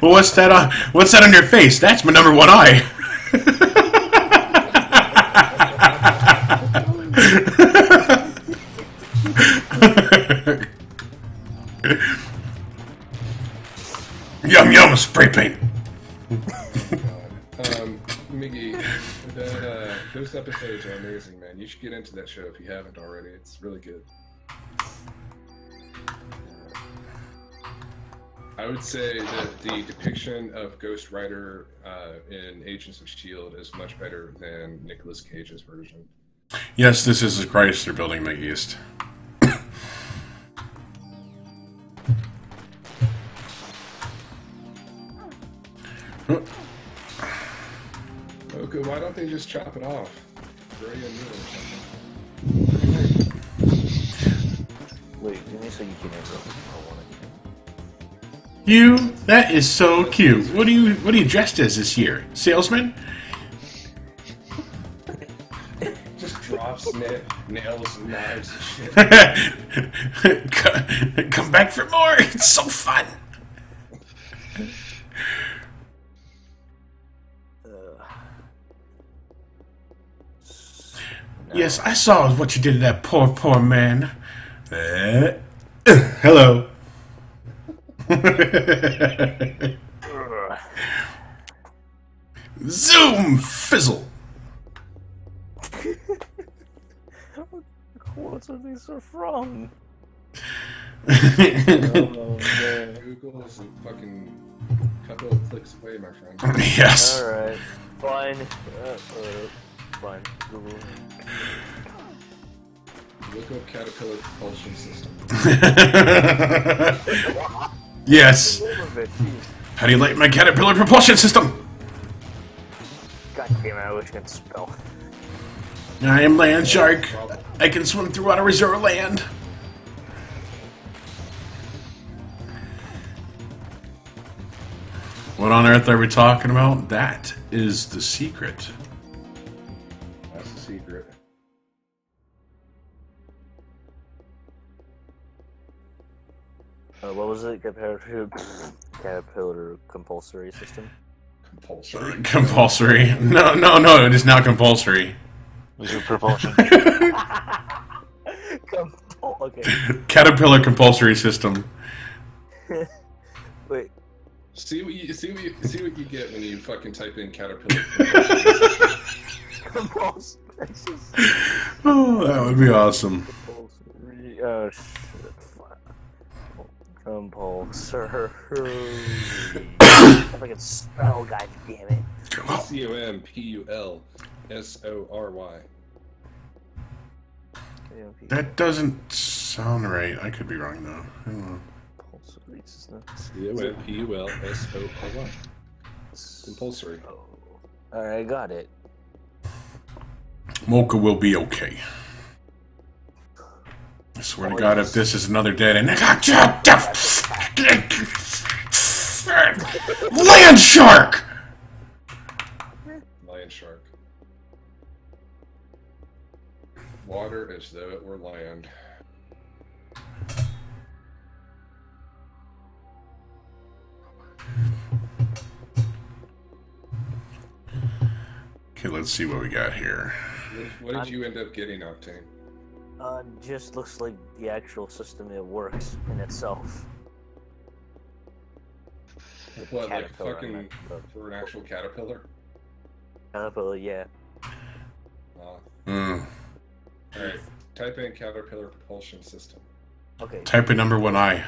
Well, what's that on? What's that on your face? That's my #1 eye. Yum yum, spray paint. Miggy, those episodes are amazing, man. You should get into that show if you haven't already. It's really good. I would say that the depiction of Ghost Rider in Agents of S.H.I.E.L.D. is much better than Nicolas Cage's version. Yes, this is a Chrysler Building, McEast. Okay, why don't they just chop it off? Gray and new or something. Wait, give me a second. You can answer. You? That is so cute. What are you dressed as this year? Salesman? Just drops nails and knives and shit. Come back for more. It's so fun. Yes, I saw what you did to that poor man. Hello. Zoom fizzle. What are these from? Google is a fucking couple of clicks away, my friend. Yes. Alright. Fine. Fine. Google. Look up Caterpillar propulsion system. Yes. How do you like my Caterpillar propulsion system? God damn it, I wish I could spell. I am Land Shark. I can swim through outer reserve land. What on earth are we talking about? That is the secret. That's the secret. What was it? Caterpillar compulsory system? Compulsory. Compulsory. No, it is now compulsory. Was your propulsion? Okay. Caterpillar compulsory system. Wait. See what you get when you fucking type in Caterpillar. Compulsory. Oh, that would be awesome. Compulsory. Oh shit. Compulsory. If I can spell, god damn it. COMPULSORY. That doesn't sound right. I could be wrong though. I don't know. Compulsory system. COMPULSORY. Compulsory. Alright, I got it. Mocha will be okay. I swear to God, if this is another dead end, Land Shark! Lion Shark. Water as though it were land. Okay, let's see what we got here. What did you end up getting, Octane? Just looks like the actual system, it works in itself. What, like Caterpillar, fucking I meant. for an actual caterpillar? Caterpillar, yeah. Alright, type in caterpillar propulsion system. Okay. Type in number 1I.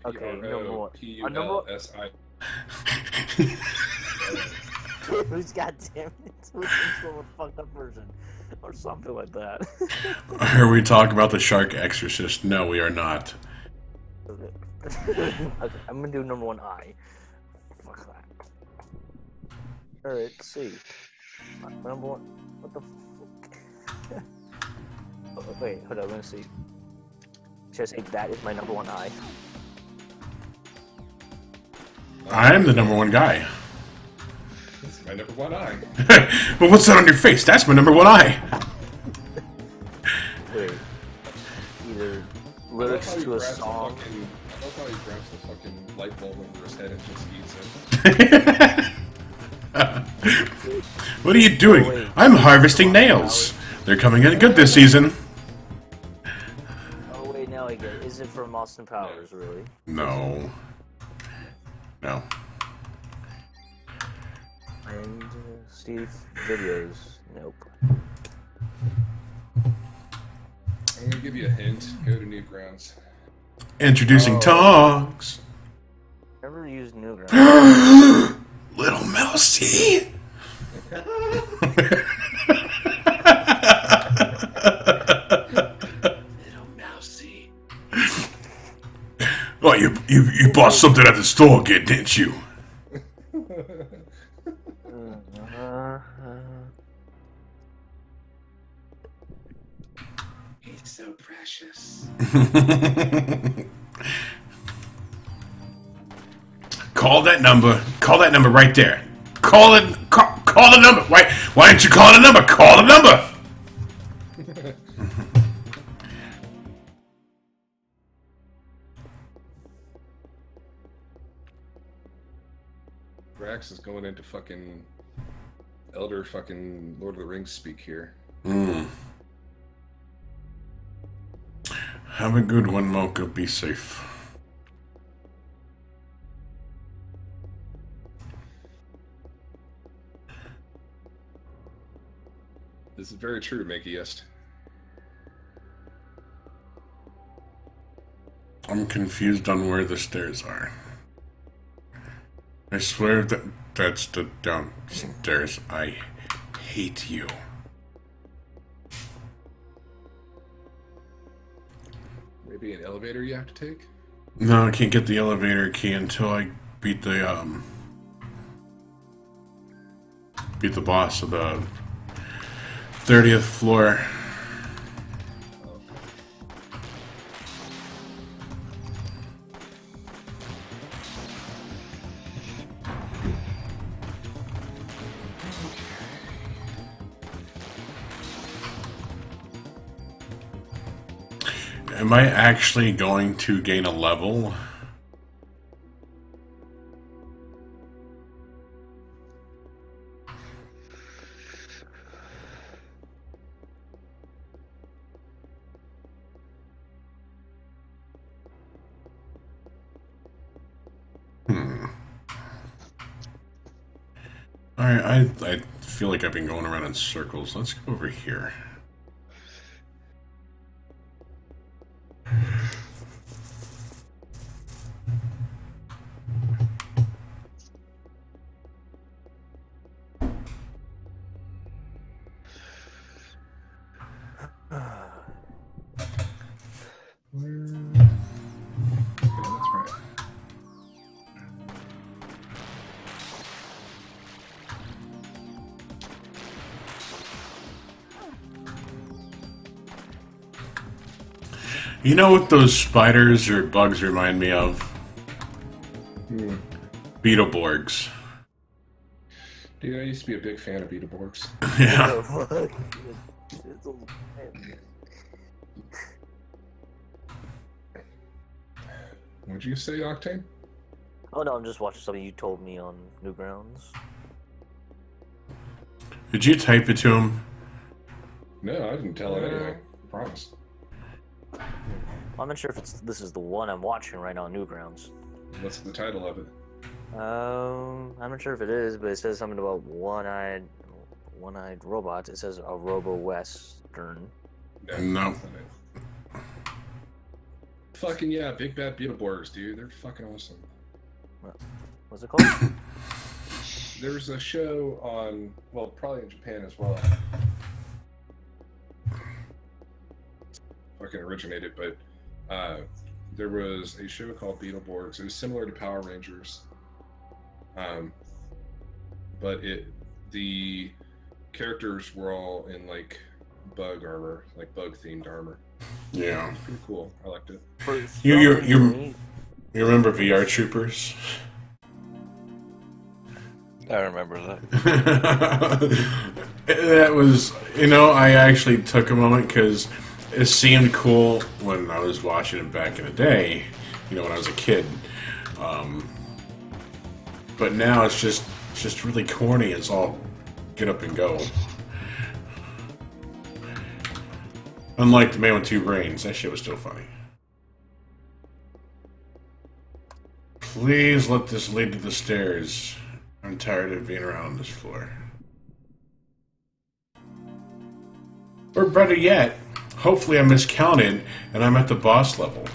Okay, number one. P-U-L-S-I. Who's goddamn it? Who's still a fucked up version? Or something like that. Are we talking about the Shark Exorcist? No, we are not. Okay, I'm gonna do number 1I. Fuck that. Alright, let's see. Number 1. What the fuck? Oh, wait, hold on, let me see. Should I say that is my number 1I? I'm the number 1 guy. That's my number 1I. But what's that on your face? That's my number 1I. Wait. Either lyrics to a song. I love how he grabs the fucking light bulb over his head and just eats it. What are you doing? Oh, wait. I'm harvesting nails. They're coming in good this season. Oh wait, now I get it. Is it from Austin Powers, really? No. No. And Steve videos? Nope. I'm gonna give you a hint. Go to Newgrounds. Introducing Tongs. Never used Newgrounds. Little Mousy. Little mousy. Oh, you bought something at the store again, didn't you? He's so precious. Call that number. Call that number right there. Call it. Call the number. Why didn't you call the number? Call the number. Drax is going into fucking Elder fucking Lord of the Rings speak here. Have a good one, Mocha. Be safe. This is very true, Makiest. I'm confused on where the stairs are. I swear that's the downstairs. I hate you. Maybe an elevator you have to take? No, I can't get the elevator key until I beat the boss of the 30th floor. Am I actually going to gain a level? Alright, I feel like I've been going around in circles. Let's go over here. That's right. You know what those spiders or bugs remind me of? Beetleborgs. Dude, I used to be a big fan of Beetleborgs. Yeah. What'd you say, Octane? Oh no, I'm just watching something you told me on Newgrounds. Did you type it to him? No, I didn't tell him anything. I promise. I'm not sure if this is the one I'm watching right now, Newgrounds. What's the title of it? I'm not sure if it is, but it says something about one-eyed robots. It says a robo-western. No. Fucking yeah, Big Bad Beetleborgs, dude. They're fucking awesome. What's it called? There's a show on, well, probably in Japan as well. Fucking originated, but there was a show called Beetleborgs. It was similar to Power Rangers, but the characters were all in like bug armor, like bug themed armor. Yeah. Pretty cool. I liked it. You remember VR Troopers? I remember that. That was, I actually took a moment because it seemed cool when I was watching it back in the day, when I was a kid. But now it's just really corny. It's all get up and go. Unlike The Man with Two Brains, that shit was still funny. Please let this lead to the stairs. I'm tired of being around on this floor. Or better yet, hopefully I miscounted and I'm at the boss level.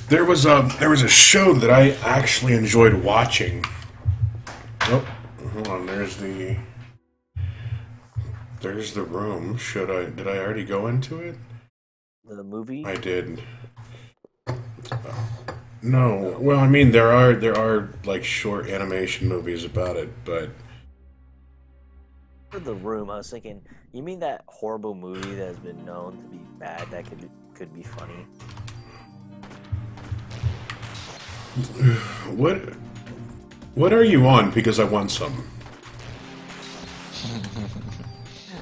There was a show that I actually enjoyed watching. Oh, hold on. There's the room. Did I already go into it? The movie? I did. No. Well, I mean, there are like short animation movies about it, but For The Room, I was thinking, you mean that horrible movie that has been known to be bad that could be funny? What are you on? Because I want some.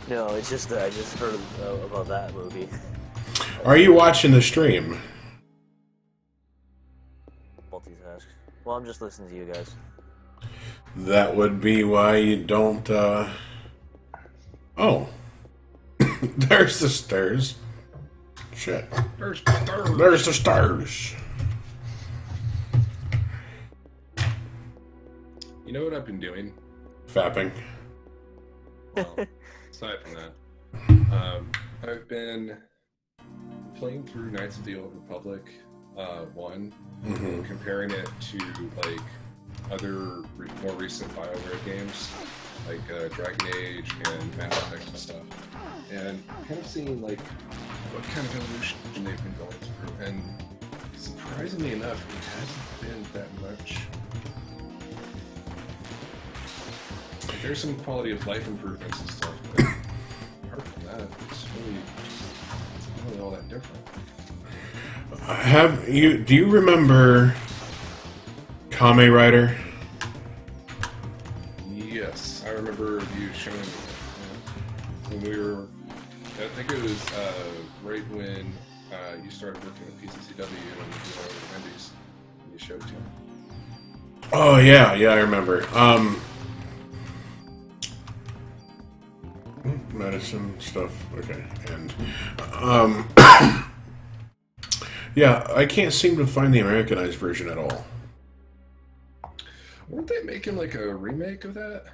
No, it's just that I just heard about that movie. Are you watching the stream? Multitask. Well, I'm just listening to you guys. That would be why you don't, Oh. There's the stairs. Shit. There's the stairs. There's the stairs. You know what I've been doing? Fapping. Well, aside from that, I've been playing through Knights of the Old Republic 1, and comparing it to like other more recent BioWare games, like Dragon Age and Mass Effect and stuff, and kind of seeing like what kind of evolution they've been going through. And surprisingly enough, it hasn't been that much. Like, there's some quality of life improvements and stuff, but apart from that, it's not really all that different. Do you remember Kamen Rider? Yes, I remember you showing me that. When we were, I think it was right when you started working at PCCW and you were over the Wendy's, and you showed it to me. Oh yeah, I remember. Medicine stuff. Okay, and yeah, I can't seem to find the Americanized version at all. Weren't they making like a remake of that?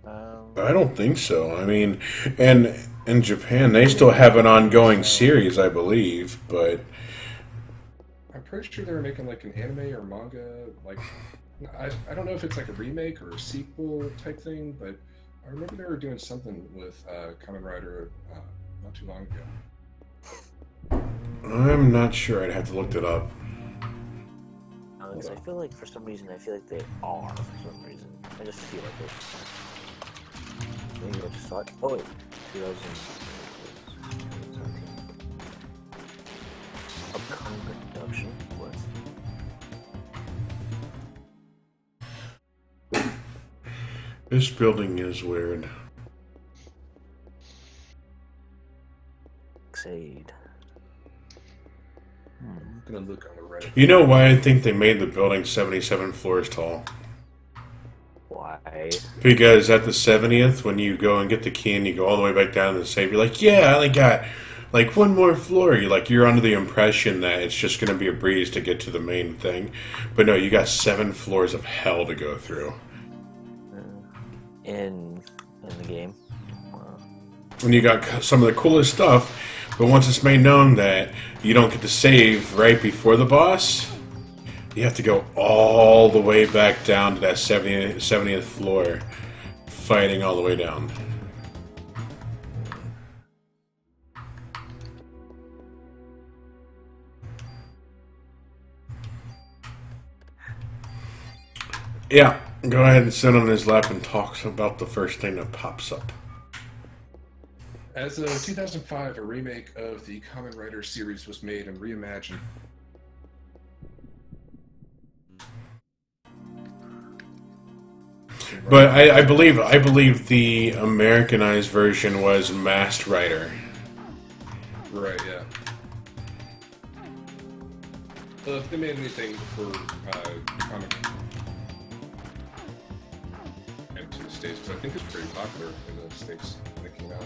I don't think so. I mean, and in Japan, they still have an ongoing series, I believe, but I'm pretty sure they were making like an anime or manga. Like, I don't know if it's like a remake or a sequel type thing, but I remember they were doing something with Kamen Rider not too long ago. I'm not sure. I'd have to look it up. Alex, I feel like for some reason, they are for some reason. I just feel like it. Maybe I just saw it. Oh wait, 2017. Upcoming production. What? This building is weird. Xade. I'm gonna look on the right. You know why I think they made the building 77 floors tall? Why? Because at the 70th, when you go and get the key and you go all the way back down to the safe, you're like, yeah, I only got like one more floor. You're under the impression that it's just going to be a breeze to get to the main thing. But no, you got 7 floors of hell to go through. In the game. And you got some of the coolest stuff, but once it's made known that you don't get to save right before the boss, you have to go all the way back down to that 70th floor, fighting all the way down. Yeah, go ahead and sit on his lap and talk about the first thing that pops up. As of 2005, a remake of the Kamen Rider series was made and reimagined. But I believe the Americanized version was Masked Rider. Right, yeah. If they made anything for comic into the States, because I think it's pretty popular in the States when it came out.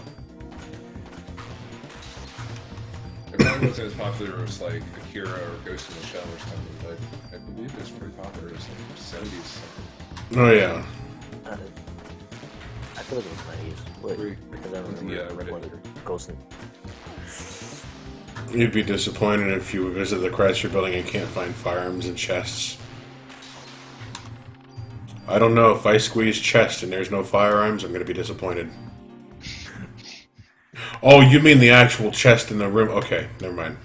It probably wasn't as popular as like Akira or Ghost in the Shell or something, but I believe it's pretty popular. It's like 70s. Oh yeah. I feel like it was 90s. Wait, because I remember Ghost in... You'd be disappointed if you visit the Chrysler building and can't find firearms and chests. I don't know, if I squeeze chest and there's no firearms, I'm going to be disappointed. Oh, you mean the actual chest in the room? Okay, never mind.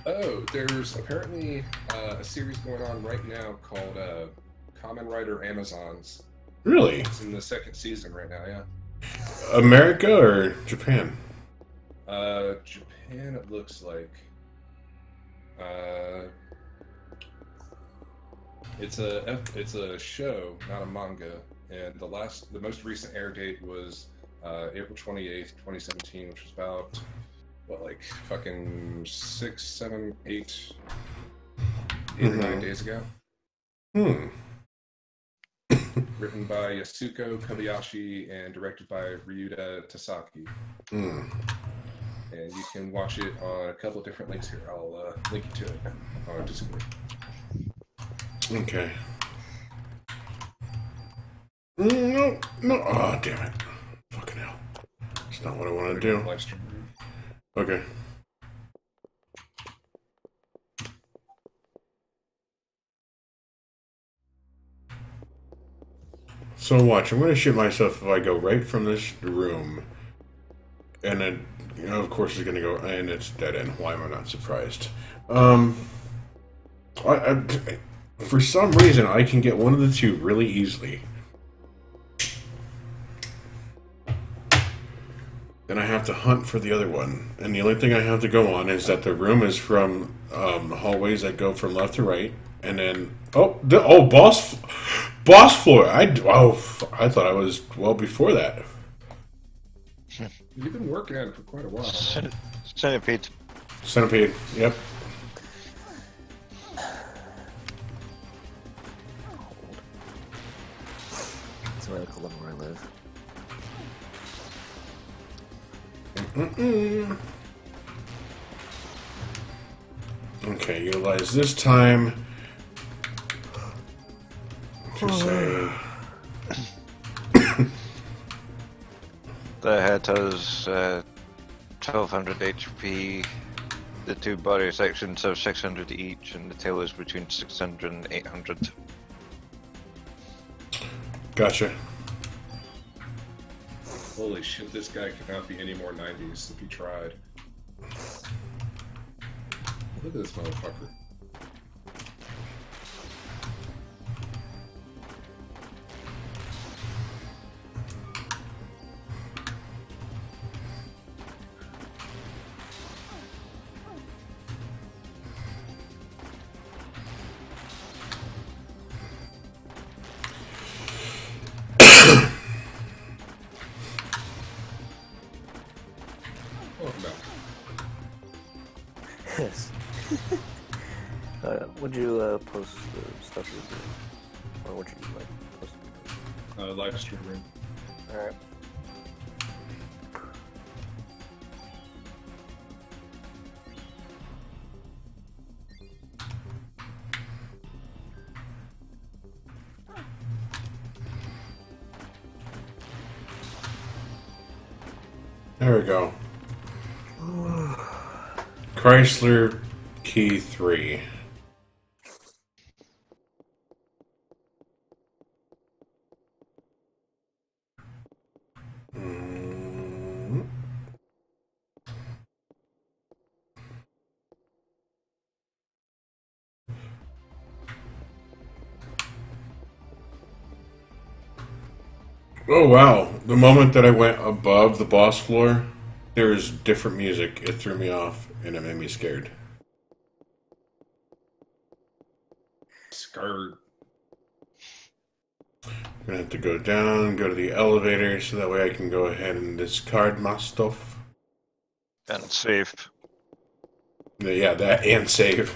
Oh, there's apparently a series going on right now called Kamen Rider Amazons. Really? It's in the 2nd season right now, yeah. America or Japan? Japan, it looks like. It's a show, not a manga, and the most recent air date was April 28th, 2017, which was about like fucking 6, 7, 8 or 9 days ago. Written by Yasuko Kobayashi and directed by Ryuta Tasaki. And you can watch it on a couple of different links here. I'll link you to it on Discord. Okay. No. Oh, damn it. Fucking hell. That's not what I want to do. Okay. So watch, I'm going to shit myself if I go right from this room. And then, of course it's going to go, and it's dead end. Why am I not surprised? For some reason, I can get one of the two really easily. Then I have to hunt for the other one. And the only thing I have to go on is that the room is from hallways that go from left to right. And then, boss floor. I thought I was well before that. You've been working at it for quite a while. Centipede. Centipede, yep. That's where I call them where I live. Okay, utilize this time to say... The head has 1200 HP, the two body sections have 600 each, and the tail is between 600 and 800. Gotcha. Holy shit, this guy cannot be any more 90s if he tried. Look at this motherfucker. Yes. Would you post the stuff you're doing? Or would you like post it? Live stream room. Alright. There we go. Chrysler Key 3. Oh wow, the moment that I went above the boss floor, there was different music. It threw me off and it made me scared. Scared. I'm gonna have to go down, go to the elevator, so that way I can go ahead and discard my stuff. And save. Yeah, that and save.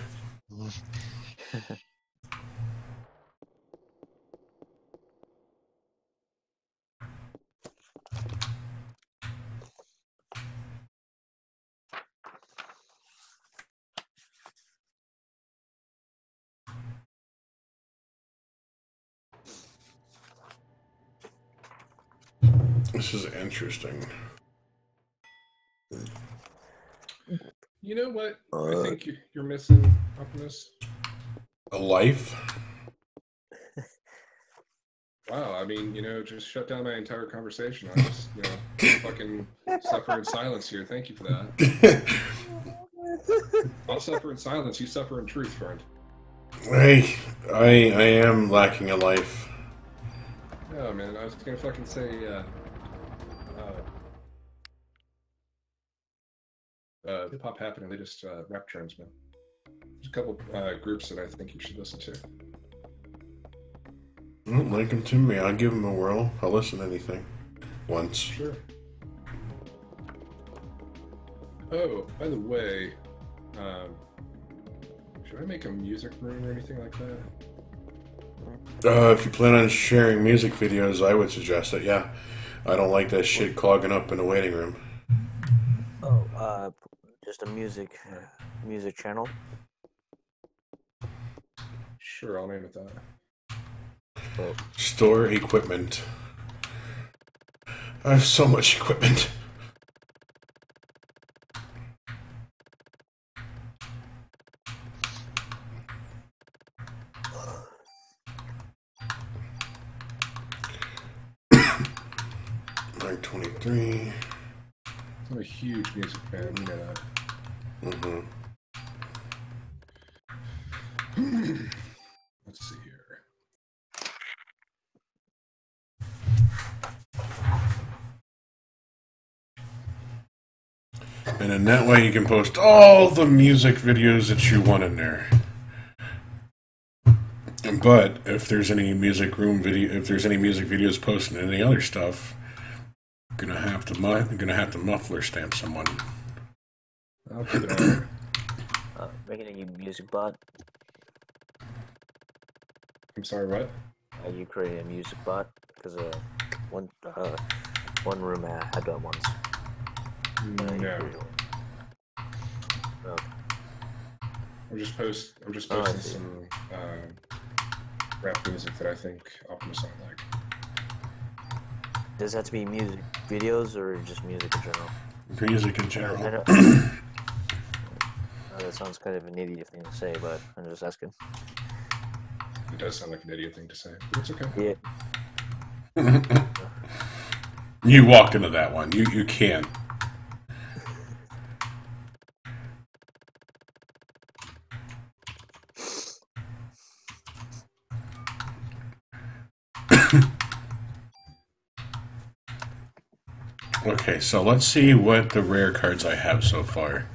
This is interesting. You know what? I think you're missing, Optimus. A life? Wow, I mean, just shut down my entire conversation. I just, fucking suffer in silence here. Thank you for that. I'll suffer in silence. You suffer in truth, friend. I am lacking a life. Oh, man, I was gonna fucking say, hip-hop happening. They just rap trends, man. There's a couple groups that I think you should listen to. Link them to me. I'll give them a whirl. I'll listen to anything. Once. Sure. Oh, by the way, should I make a music room or anything like that? If you plan on sharing music videos, I would suggest it, yeah. I don't like that shit clogging up in a waiting room. Oh, just a music channel? Sure, I'll name it that. Oh. Store equipment. I have so much equipment. Like 23. I'm a huge music fan, you know that. Let's see here. And in that way you can post all the music videos that you want in there. But if there's any music videos posted and any other stuff, I'm gonna have to muffler stamp someone. I'll keep it on. Making a music bot. I'm sorry, what? You created a music bot because one room had that once. No. Okay. I'm just posting some rap music that I think Optimus might like. Does it have to be music videos or just music in general? Music in general. That sounds kind of an idiot thing to say, but I'm just asking. It does sound like an idiot thing to say, but it's okay. Yeah. You walked into that one. You can't. Okay, so let's see what the rare cards I have so far.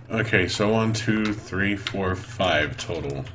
Okay, so 1, 2, 3, 4, 5 total.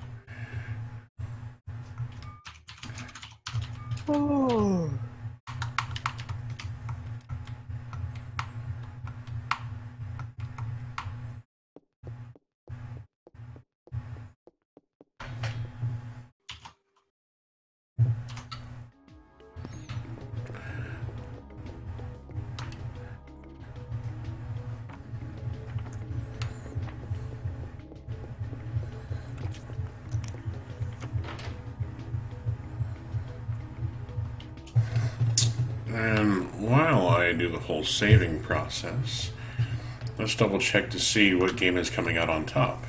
I do the whole saving process, let's double check to see what game is coming out on top.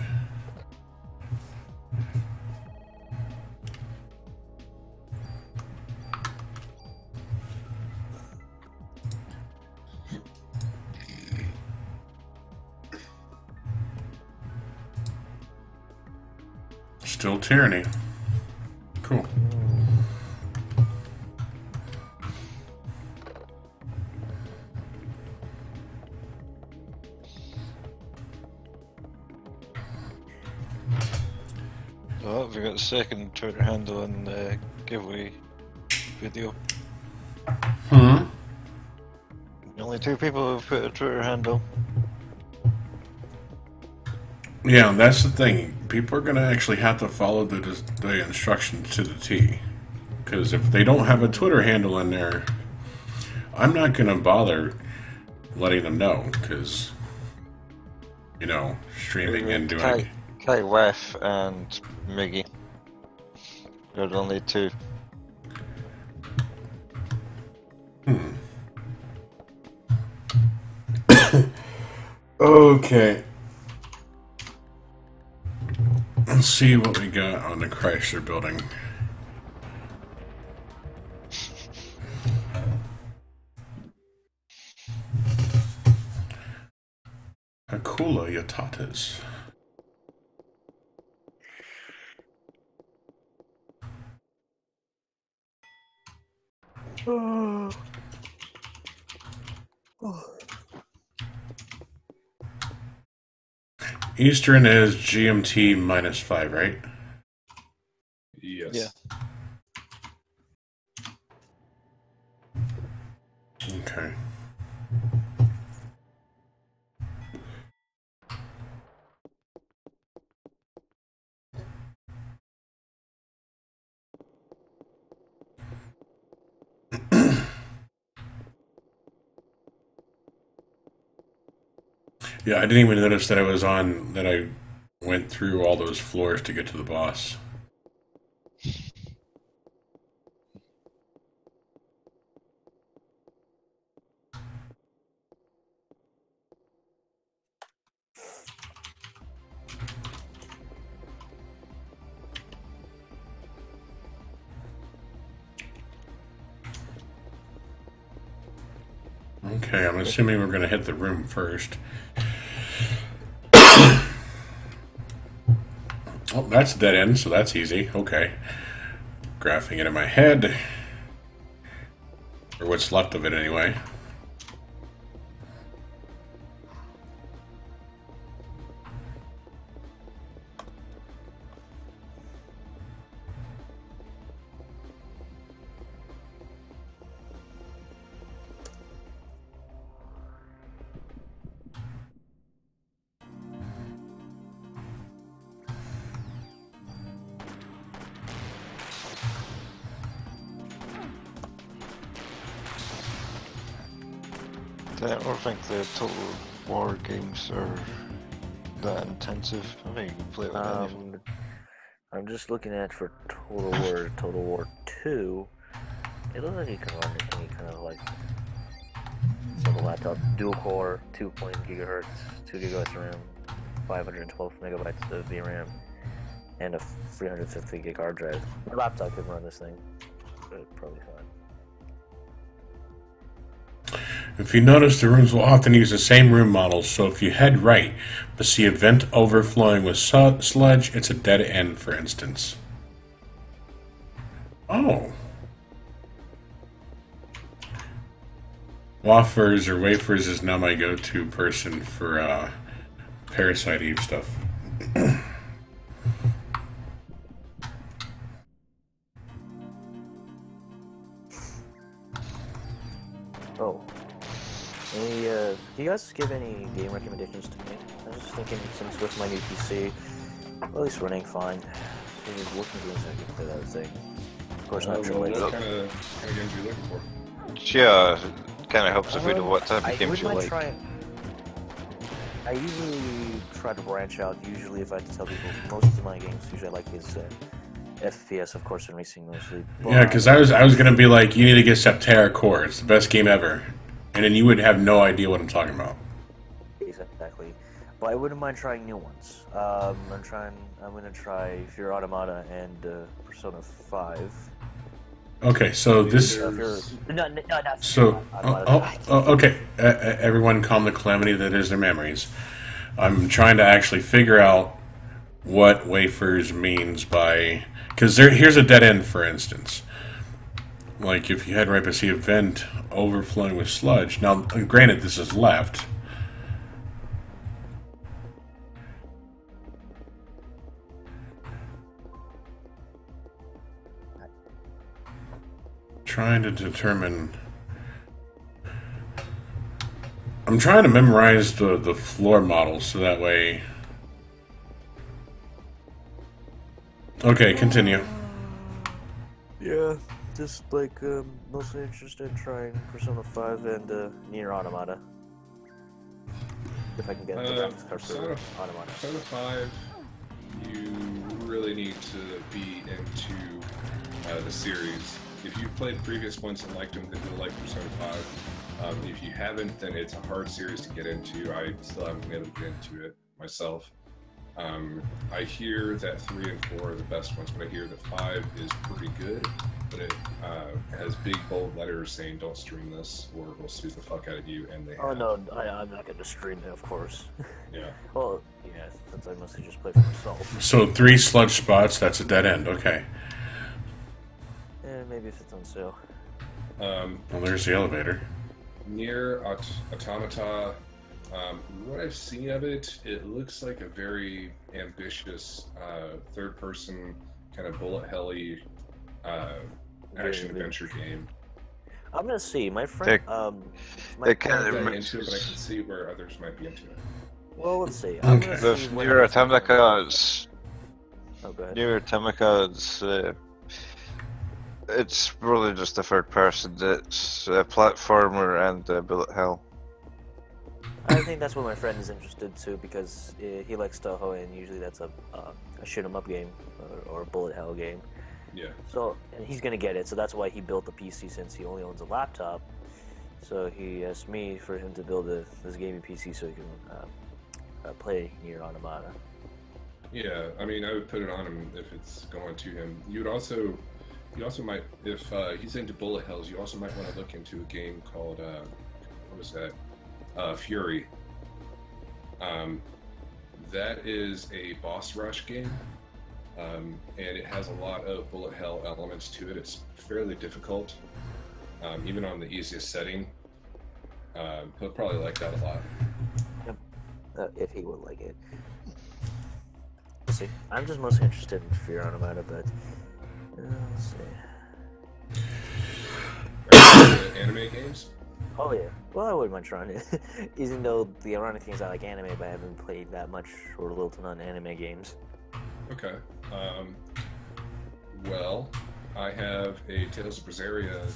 Still Tyranny. Cool. Oh, we got the second Twitter handle in the giveaway video. Hmm. Only 2 people have put a Twitter handle. Yeah, that's the thing. People are going to actually have to follow the instructions to the T. Because if they don't have a Twitter handle in there, I'm not going to bother letting them know. Because, you know, streaming and doing... Kai Wef and Miggy. They're the only 2. Okay. Let's see what we got on the Chrysler building. Hakula Yatatas. Eastern is GMT -5, right? Yes. Yeah. Okay. Yeah, I didn't even notice that I went through all those floors to get to the boss. Okay, I'm assuming we're going to hit the room first. Oh, that's dead end, so that's easy. Okay. Graphing it in my head. Or what's left of it, anyway. I don't think the Total War games are that intensive. I think you can play it with anything. I'm just looking at for Total War 2. It looks like you can run any kind of like sort of laptop, dual core, 2.0 gigahertz, 2 gigabytes RAM, 512 megabytes of VRAM, and a 350 gig hard drive. My laptop could run this thing, but probably fine. If you notice, the rooms will often use the same room models, so if you head right but see a vent overflowing with sludge, it's a dead end, for instance. Oh. Wafers or Wafers is now my go-to person for Parasite Eve stuff. Oh. Do you guys give any game recommendations to me? I was just thinking, since with my new PC, at least running fine, maybe looking games I can play that thing. Of course, not sure What later. kind of games are you looking for? Yeah, it kind of helps if we know what type of games you like. I usually try to branch out. Usually, if I have to tell people, most of my games usually I like is FPS, of course, and racing mostly. Yeah, because I was gonna be like, you need to get Septerra Core. It's the best game ever. and then you would have no idea what I'm talking about. Exactly. But I wouldn't mind trying new ones. I'm gonna try Fear Automata and Persona 5. Okay, so this. Not So, Automata. okay. Everyone calm the calamity that is their memories. I'm trying to actually figure out what wafers means by... Because here's a dead end, for instance. Like, if you had right to see a vent overflowing with sludge. Now, granted, this is left. Trying to determine... I'm trying to memorize the floor models so that way... Okay, continue. Yeah, just like mostly interested in trying Persona 5 and Nier Automata. If I can get the graphics card for Automata. Persona 5, you really need to be into the series. If you've played previous ones and liked them, then you'll like Persona 5. If you haven't, then it's a hard series to get into. I still haven't been able to get into it myself. I hear that 3 and 4 are the best ones, but I hear that 5 is pretty good, but it has big bold letters saying don't stream this or we'll sue the fuck out of you, and they Oh no, I'm not going to stream it, of course. Yeah. Well, yeah, since I mostly just play for myself. So 3 sludge spots, that's a dead end, okay. Maybe if it's on sale. Well, there's the elevator. Nier Automata, what I've seen of it, it looks like a very ambitious third-person kind of bullet helly action-adventure game. I'm gonna see. My friend, I'm not into it, but I can see where others might be into it. Well, let's see. Okay. With Nier Automata, Nier Automata, it's really just a third person. It's a platformer and a bullet hell. I think that's what my friend is interested to because he likes Toho, and usually that's a shoot 'em up game or a bullet hell game. Yeah. So and he's gonna get it. So that's why he built the PC since he only owns a laptop. So he asked me for him to build this gaming PC so he can play Nier Automata. Yeah, I mean, I would put it on him if it's going to him. You also might, if he's into bullet hells, you also might want to look into a game called, what was that? Fury. That is a boss rush game, and it has a lot of bullet hell elements to it. It's fairly difficult, even on the easiest setting. He'll probably like that a lot. Yep. If he would like it. Let's see. I'm just mostly interested in Fear Automata, but let's see. Anime games? Oh yeah. Well, I wouldn't mind trying it. Even though the ironic thing is I like anime, but I haven't played that much or little to none anime games. Okay. Well, I have a Tales of Berseria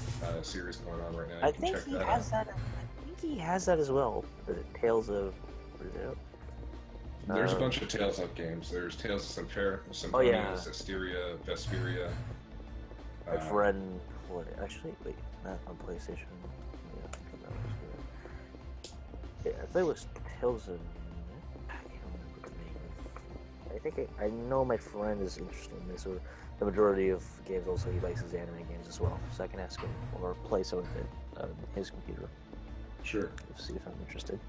series going on right now. I think he has that. I think he has that as well. The Tales of Berseria. There's a bunch of Tales of games. There's Tales of Symphonia, Oh, yeah. Asteria, Vesperia. My friend, actually, wait, not on PlayStation. Yeah, I thought it was Tales of. I can't remember the name. I think I know my friend is interested in this, or the majority of games also he likes his anime games as well. So I can ask him or play some of it on his computer. Sure. See if I'm interested.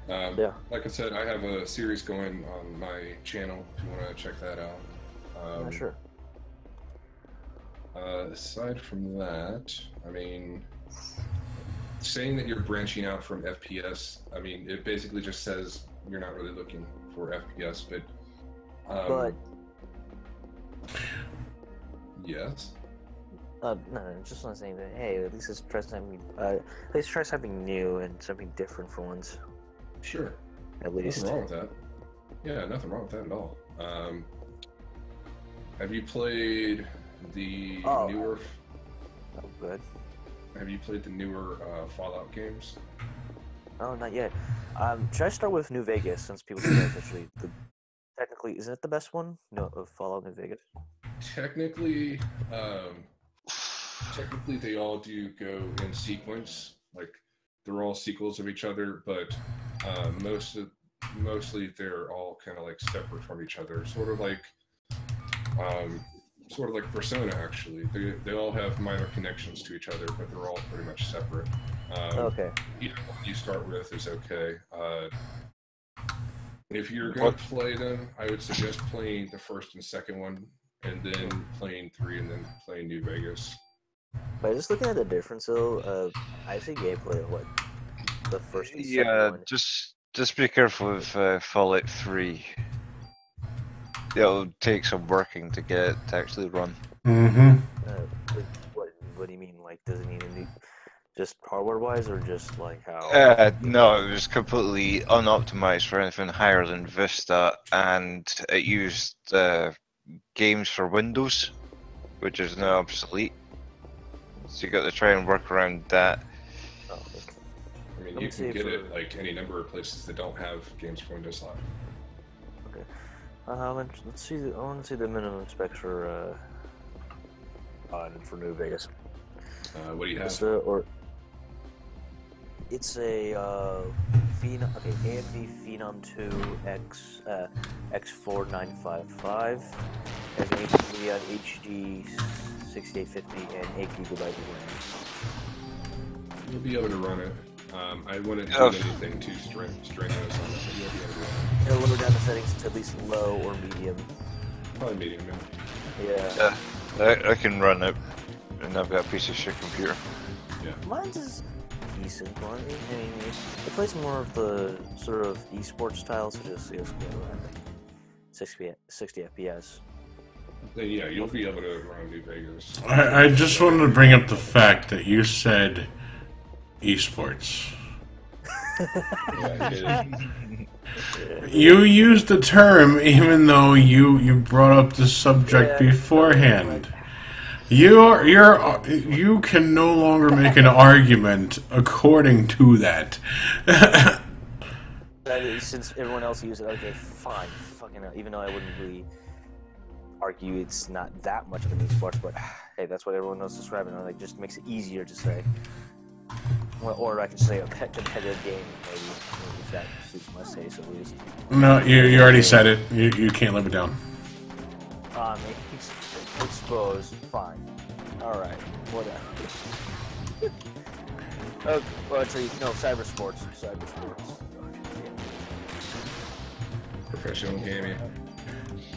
Yeah. Like I said, I have a series going on my channel if you want to check that out. Sure. Aside from that, I mean, saying that you're branching out from FPS, I mean, it basically just says you're not really looking for FPS, but yes. No, just not saying that. Hey, at least let's try something new and something different for once. Sure. At least. Nothing wrong with that. Yeah, nothing wrong with that at all. Have you played the newer? Oh, good. Have you played the newer Fallout games? Oh, not yet. Should I start with New Vegas since people say that's actually technically is it the best one? No, of Fallout New Vegas. Technically, they all do go in sequence. Like they're all sequels of each other, but mostly they're all kind of like separate from each other, sort of like Persona. Actually, they all have minor connections to each other, but they're all pretty much separate. Okay. Either one you start with is okay. If you're going to play them, I would suggest playing the first and second one, and then playing 3, and then playing New Vegas. By just looking at the difference, though, I see gameplay of what the first and second Yeah, one. just be careful with Fallout 3. It'll take some working to get it to actually run. Mm-hmm. What do you mean? Like, does it need a new, just hardware-wise, or just like how? No, it was completely unoptimized for anything higher than Vista, and it used games for Windows, which is now obsolete. So you got to try and work around that. Oh, okay. I mean, you can get it like any number of places that don't have games for Windows Live. Okay. Let's see. I want to see the minimum specs for New Vegas. What do you have? It's a Phenom. Okay, AMD Phenom 2 X4955. Has an Radeon HD 6850 and 8 GB of RAM. You'll be able to run it. I wouldn't do anything too strenuous on it, but you'll be able to run it. It'll lower down the settings to at least low or medium. Probably medium, Yeah. I can run it, and I've got a piece of shit computer. Yeah. Mine's is decent. I mean, it plays more of the sort of esports style, so just CS:GO around like 60 FPS. Then yeah, you'll be able to run New Vegas. I just wanted to bring up the fact that you said esports. Yeah, You used the term even though you brought up the subject beforehand. You can no longer make an argument according to that. Since everyone else uses it, okay, fine, fucking hell. Even though I wouldn't really argue it's not that much of an esports, but hey, that's what everyone else is describing. It just makes it easier to say. Or I could say a competitive game, maybe, if that suits my taste at least. No, you already said it. You can't live it down. Exposed, fine. Alright, whatever. Okay, well, actually, no, cybersports. Professional gaming.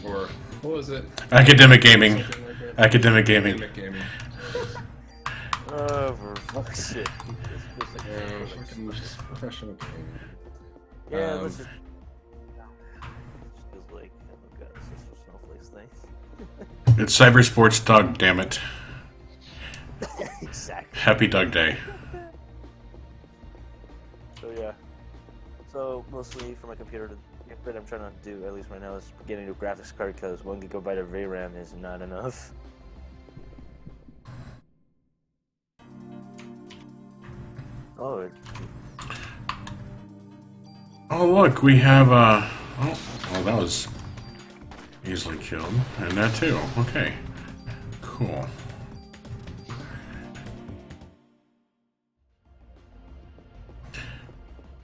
Or, what was it? Academic gaming. Something like that? Academic gaming. Academic gaming. Oh, for fuck's sake. Professional gaming. Yeah, let's just... feels like, oh god, this is Snowflake's thing. It's cybersports, Doug, damn it. Exactly. Happy Doug Day. So yeah. So mostly for my computer, what I'm trying to do, at least right now, is get a new graphics card because 1 GB of VRAM is not enough. Oh. Oh look, we have oh, that was easily killed, and that too. Okay, cool.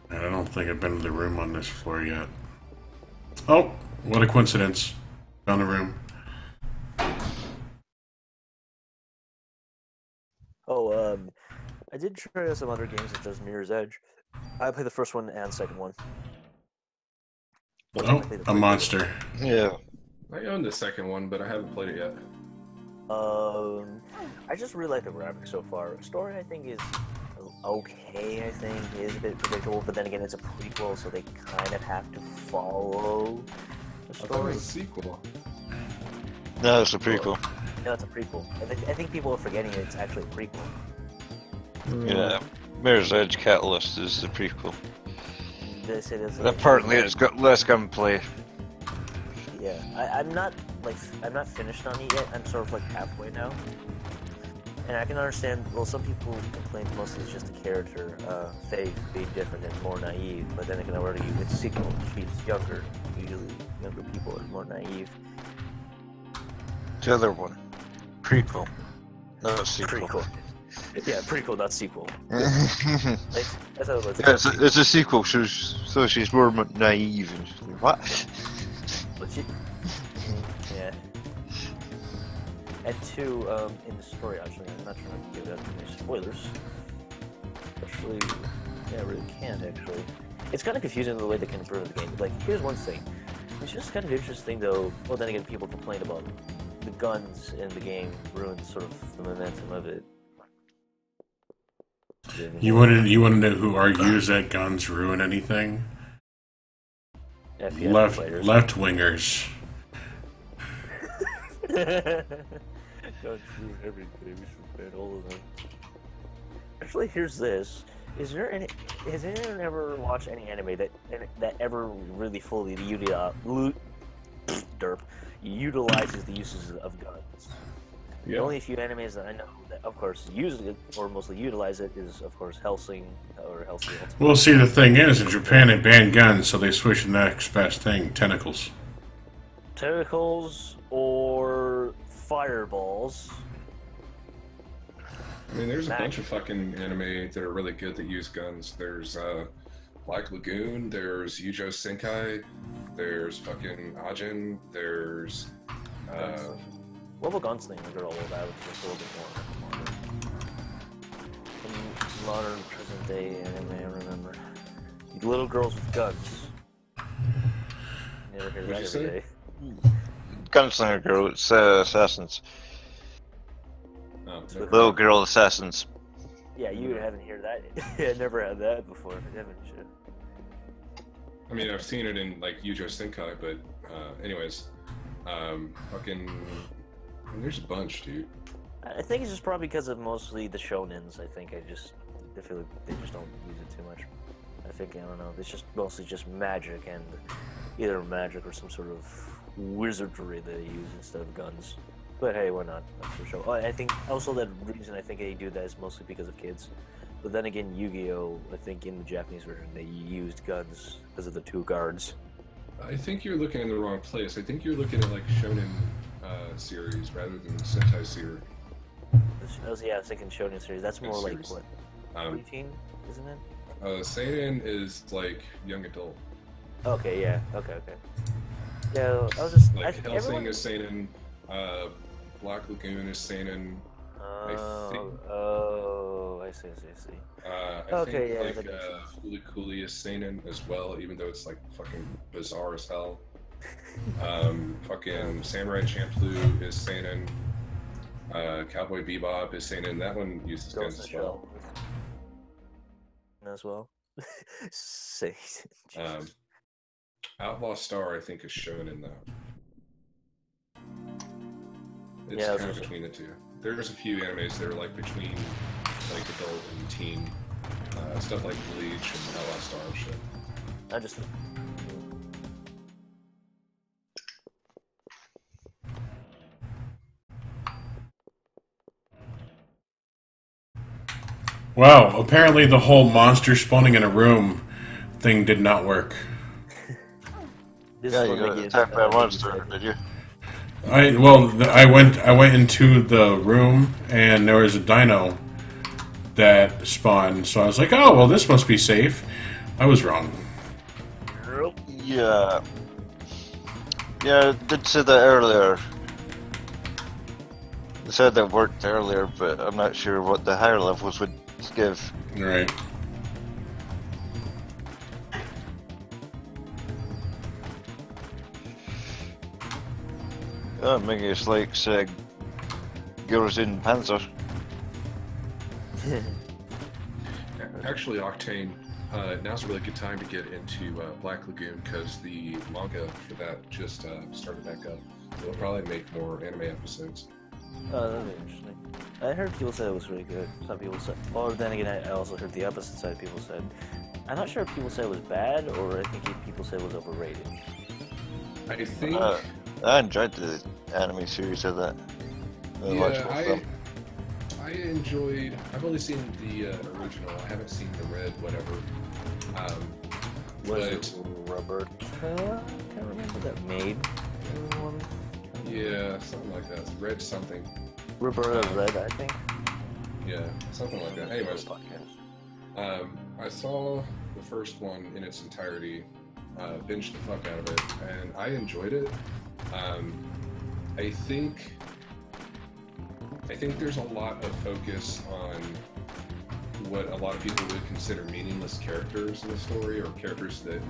And I don't think I've been to the room on this floor yet. Oh, what a coincidence! Found the room. Oh, I did try out some other games such as Mirror's Edge. I played the first one and second one. Oh, a monster. Yeah. I own the second one, but I haven't played it yet. I just really like the graphics so far. Story, I think, is okay. I think it is a bit predictable, but then again, it's a prequel, so they kind of have to follow the I thought it story. was a sequel. No, it's a prequel. No, it's a prequel. I think people are forgetting it's actually a prequel. Yeah. Mirror's Edge Catalyst is the prequel. They say there's And apparently it's got less gunplay. Yeah, I'm not finished on it yet. I'm sort of like halfway now, and I can understand. Well, some people complain mostly it's just the character, Faye, being different and more naive. But then I can argue it's a sequel. She's younger. Usually, younger people are more naive. The other one. Prequel. Not a sequel. Prequel. Yeah, prequel, not sequel. It's a sequel, so she's more naive and she's like, what? Legit. Yeah. And two, in the story, actually, I'm not trying to give out too many spoilers. Actually, yeah, I really can't, actually. It's kind of confusing the way they convert the game. Like, here's one thing. It's just kind of interesting, though. Well, then again, people complain about the guns in the game ruin sort of the momentum of it. You want to know who argues that guns ruin anything? FPS left wingers. Guns ruin everything. We should ban all of them. Actually, here's this. Has anyone ever watched any anime that ever really fully utilizes the uses of guns? Yeah. The only few animes that I know that, of course, use it or mostly utilize it is, of course, Hellsing or Hellsing. Well, see, the thing is, in Japan they banned guns, so they switched to the next best thing: tentacles. Tentacles or fireballs. I mean, there's a bunch of fucking anime that are really good that use guns. There's Black Lagoon, there's Yujo Senkai, there's fucking Ajin, there's Level Gunslinger are all about just a little bit more modern present day anime, I remember. Little girls with guns. You never hear that every day. Gunslinger girl, it's assassins. Oh, Little girl assassins. Yeah, you haven't heard that. I never had that before, haven't you? I mean, I've seen it in like Yujo Senkai, but anyways, fucking, I mean, there's a bunch, dude. I think it's just probably because of mostly the shonens. I feel like they just don't use it too much. I don't know, it's just mostly just magic, and either magic or some sort of wizardry they use instead of guns. But hey, why not? That's for sure. I think also the reason I think they do that is mostly because of kids. But then again, Yu-Gi-Oh! I think in the Japanese version they used guns because of the two guards. I think you're looking in the wrong place. I think you're looking at like shonen series rather than Sentai series. Yeah, I was thinking shonen series. That's more like what? Preteen, isn't it? Seinen is like young adult. Okay, yeah. Okay. Yeah, I was just like Hellsing is seinen. Black Lagoon is seinen. I see. I think like Fooly Cooly is seinen as well, even though it's like fucking bizarre as hell. Fucking Samurai Champloo is seinen. Cowboy Bebop is seinen. That one uses guns as well. As well. Say. Outlaw Star, I think, is shonen though. It's kind of between the two. There's a few animes that are like between like adult and teen, stuff like Bleach and Outlaw Star and shit. I just. Well, apparently the whole monster spawning in a room thing did not work. Yeah, you got attacked by a monster, did you? I went into the room and there was a dino that spawned, so I was like, oh well, this must be safe. I was wrong. Yeah, I did say that earlier. They said that worked earlier, but I'm not sure what the higher levels would give. Right. Maybe it's like girls in Panzer. Actually, Octane, now's a really good time to get into Black Lagoon because the manga for that just started back up. They'll probably make more anime episodes. Oh, that'd be interesting. I heard people say it was really good. Some people said, or then again, I also heard the opposite side. People said, I'm not sure if people said it was bad, or I think people said it was overrated. I think. I enjoyed the anime series of that. I enjoyed. I've only seen the original. I haven't seen the red whatever. Was it Roberta? I can't remember that maid one. Yeah, something like that. Red something. Roberta Red, I think. Yeah, something like that. Anyways, Podcast. I saw the first one in its entirety, binged the fuck out of it, and I enjoyed it. I think there's a lot of focus on what a lot of people would consider meaningless characters in the story, or characters that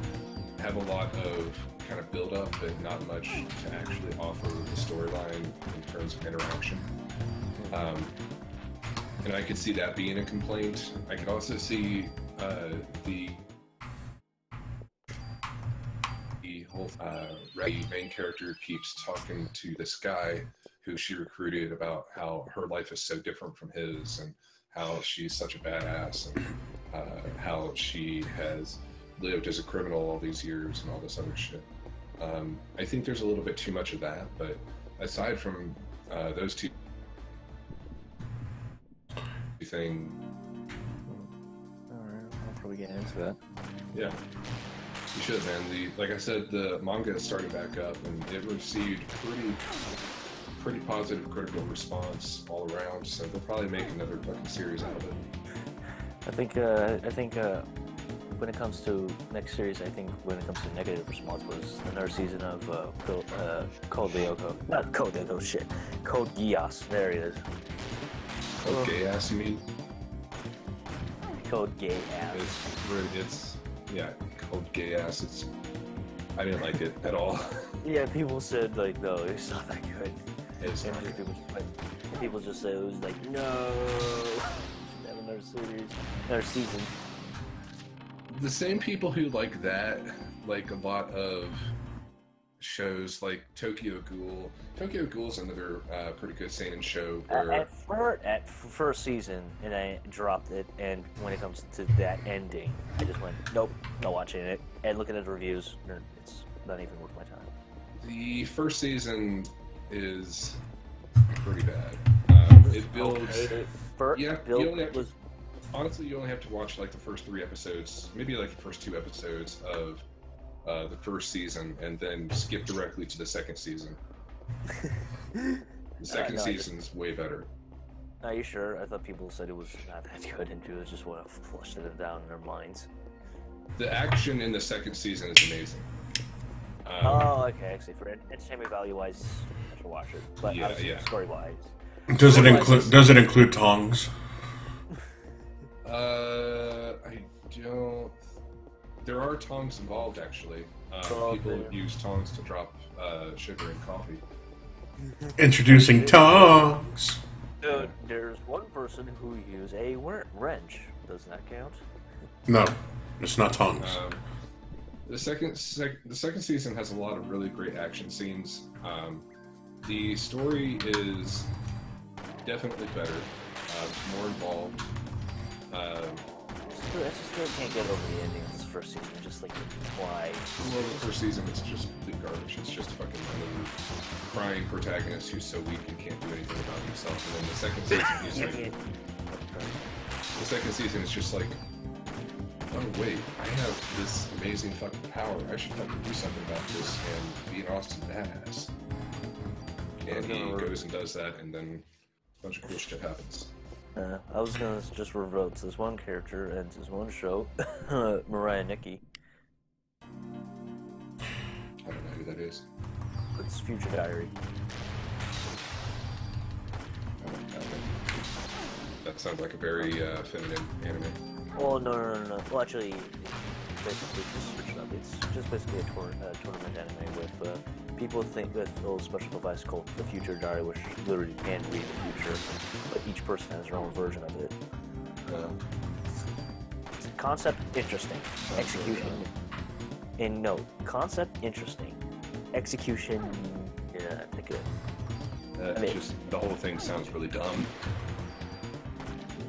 have a lot of kind of build up but not much to actually offer the storyline in terms of interaction. And I could see that being a complaint. I could also see the whole the main character keeps talking to this guy who she recruited about how her life is so different from his, and how she's such a badass, and how she has lived as a criminal all these years and all this other shit. I think there's a little bit too much of that, but aside from those two things, Alright, I'll probably get into that. yeah, you should, man. Like I said, the manga is starting back up, and it received pretty positive critical response all around. So they'll probably make another fucking series out of it. I think when it comes to next series, I think when it comes to negative response was another season of Code Lyoko. Not Code Lyoko, shit. Code Geass. There it is. Code gay ass, you mean? Code Gay Ass. It's yeah, Code gay ass. I didn't like it at all. Yeah, people said like, no, it's not that good. It's And not just good. people just said it was like, no, should have another series, another season. The same people who like that, like a lot of shows like Tokyo Ghoul. Tokyo Ghoul's another pretty good seinen show where At first season, and I dropped it, and when it comes to that ending, I just went, nope, not watching it. And looking at the reviews, it's not even worth my time. the first season is pretty bad. It builds. Okay, Yeah, build you only have to, was honestly, you only have to watch like the first 3 episodes, maybe like the first 2 episodes of the first season, and then skip directly to the second season. The second season's way better. Are you sure? I thought people said it was not that good, and it was just want to flush it down in their minds. The action in the second season is amazing. Oh, okay. Actually, for entertainment value-wise, I should watch it. But Yeah, obviously, yeah. story-wise, Does it include tongs? I don't. There are tongs involved, actually. People use tongs to drop sugar in coffee. Introducing tongs. there's one person who used a wrench. Does that count? No, it's not tongs. The second season has a lot of really great action scenes. The story is definitely better. It's more involved. I just still can't get over the ending of this first season. Just like why? Well, the first season it's just complete garbage. It's just fucking another crying protagonist who's so weak and can't do anything about himself. And then the second season, he's like, the second season is just like, oh wait, I have this amazing fucking power. I should fucking do something about this and be an awesome badass. And he goes and does that, and then a bunch of cool shit happens. I was gonna just revert to this one character and this one show, Mariah Nikki. I don't know who that is. It's Future Diary. I don't know. That sounds like a very feminine anime. Oh no. Well, actually, basically just switch it up. It's just basically a tournament anime with people think with a little special device called the Future Diary, which literally can read the future, but each person has their own version of it. Concept interesting, execution. And no, concept interesting, execution. Yeah, I think it. Just the whole thing sounds really dumb.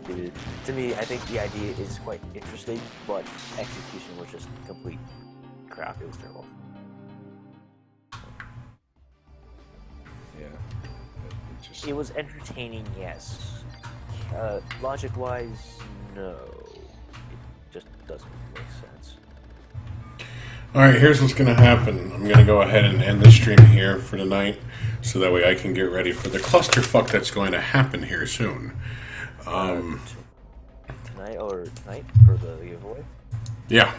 To me, I think the idea is quite interesting, but execution was just complete crap. It was terrible. Yeah. It was entertaining, yes. Logic-wise, no. It just doesn't make sense. Alright, here's what's going to happen. I'm going to go ahead and end the stream here for tonight, so that way I can get ready for the clusterfuck that's going to happen here soon. Tonight for the giveaway. Yeah.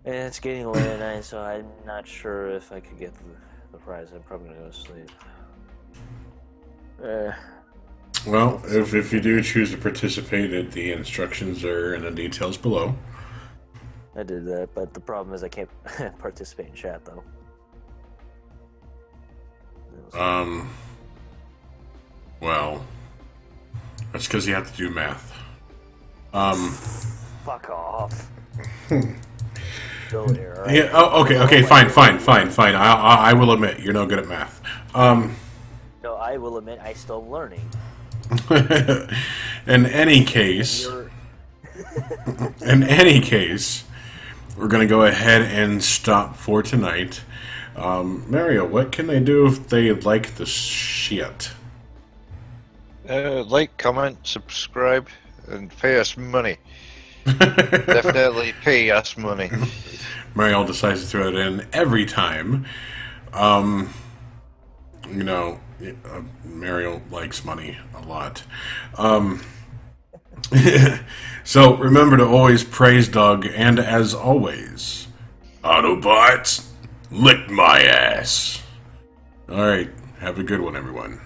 And it's getting late at night, so I'm not sure if I could get the prize. I'm probably gonna go to sleep. Well, if you do choose to participate, the instructions are in the details below. I did that, but the problem is I can't participate in chat though. Well, that's because you have to do math. Fuck off. Still here, right? Yeah. Oh, okay. Fine. I will admit you're no good at math. No, I will admit I'm still learning. In any case, we're gonna go ahead and stop for tonight. Mario, what can they do if they like the shit? Like, comment, subscribe, and pay us money. Definitely pay us money. Mario decides to throw it in every time. You know, Mario likes money a lot. So remember to always praise Doug, and as always, Autobots, lick my ass. Alright, have a good one, everyone.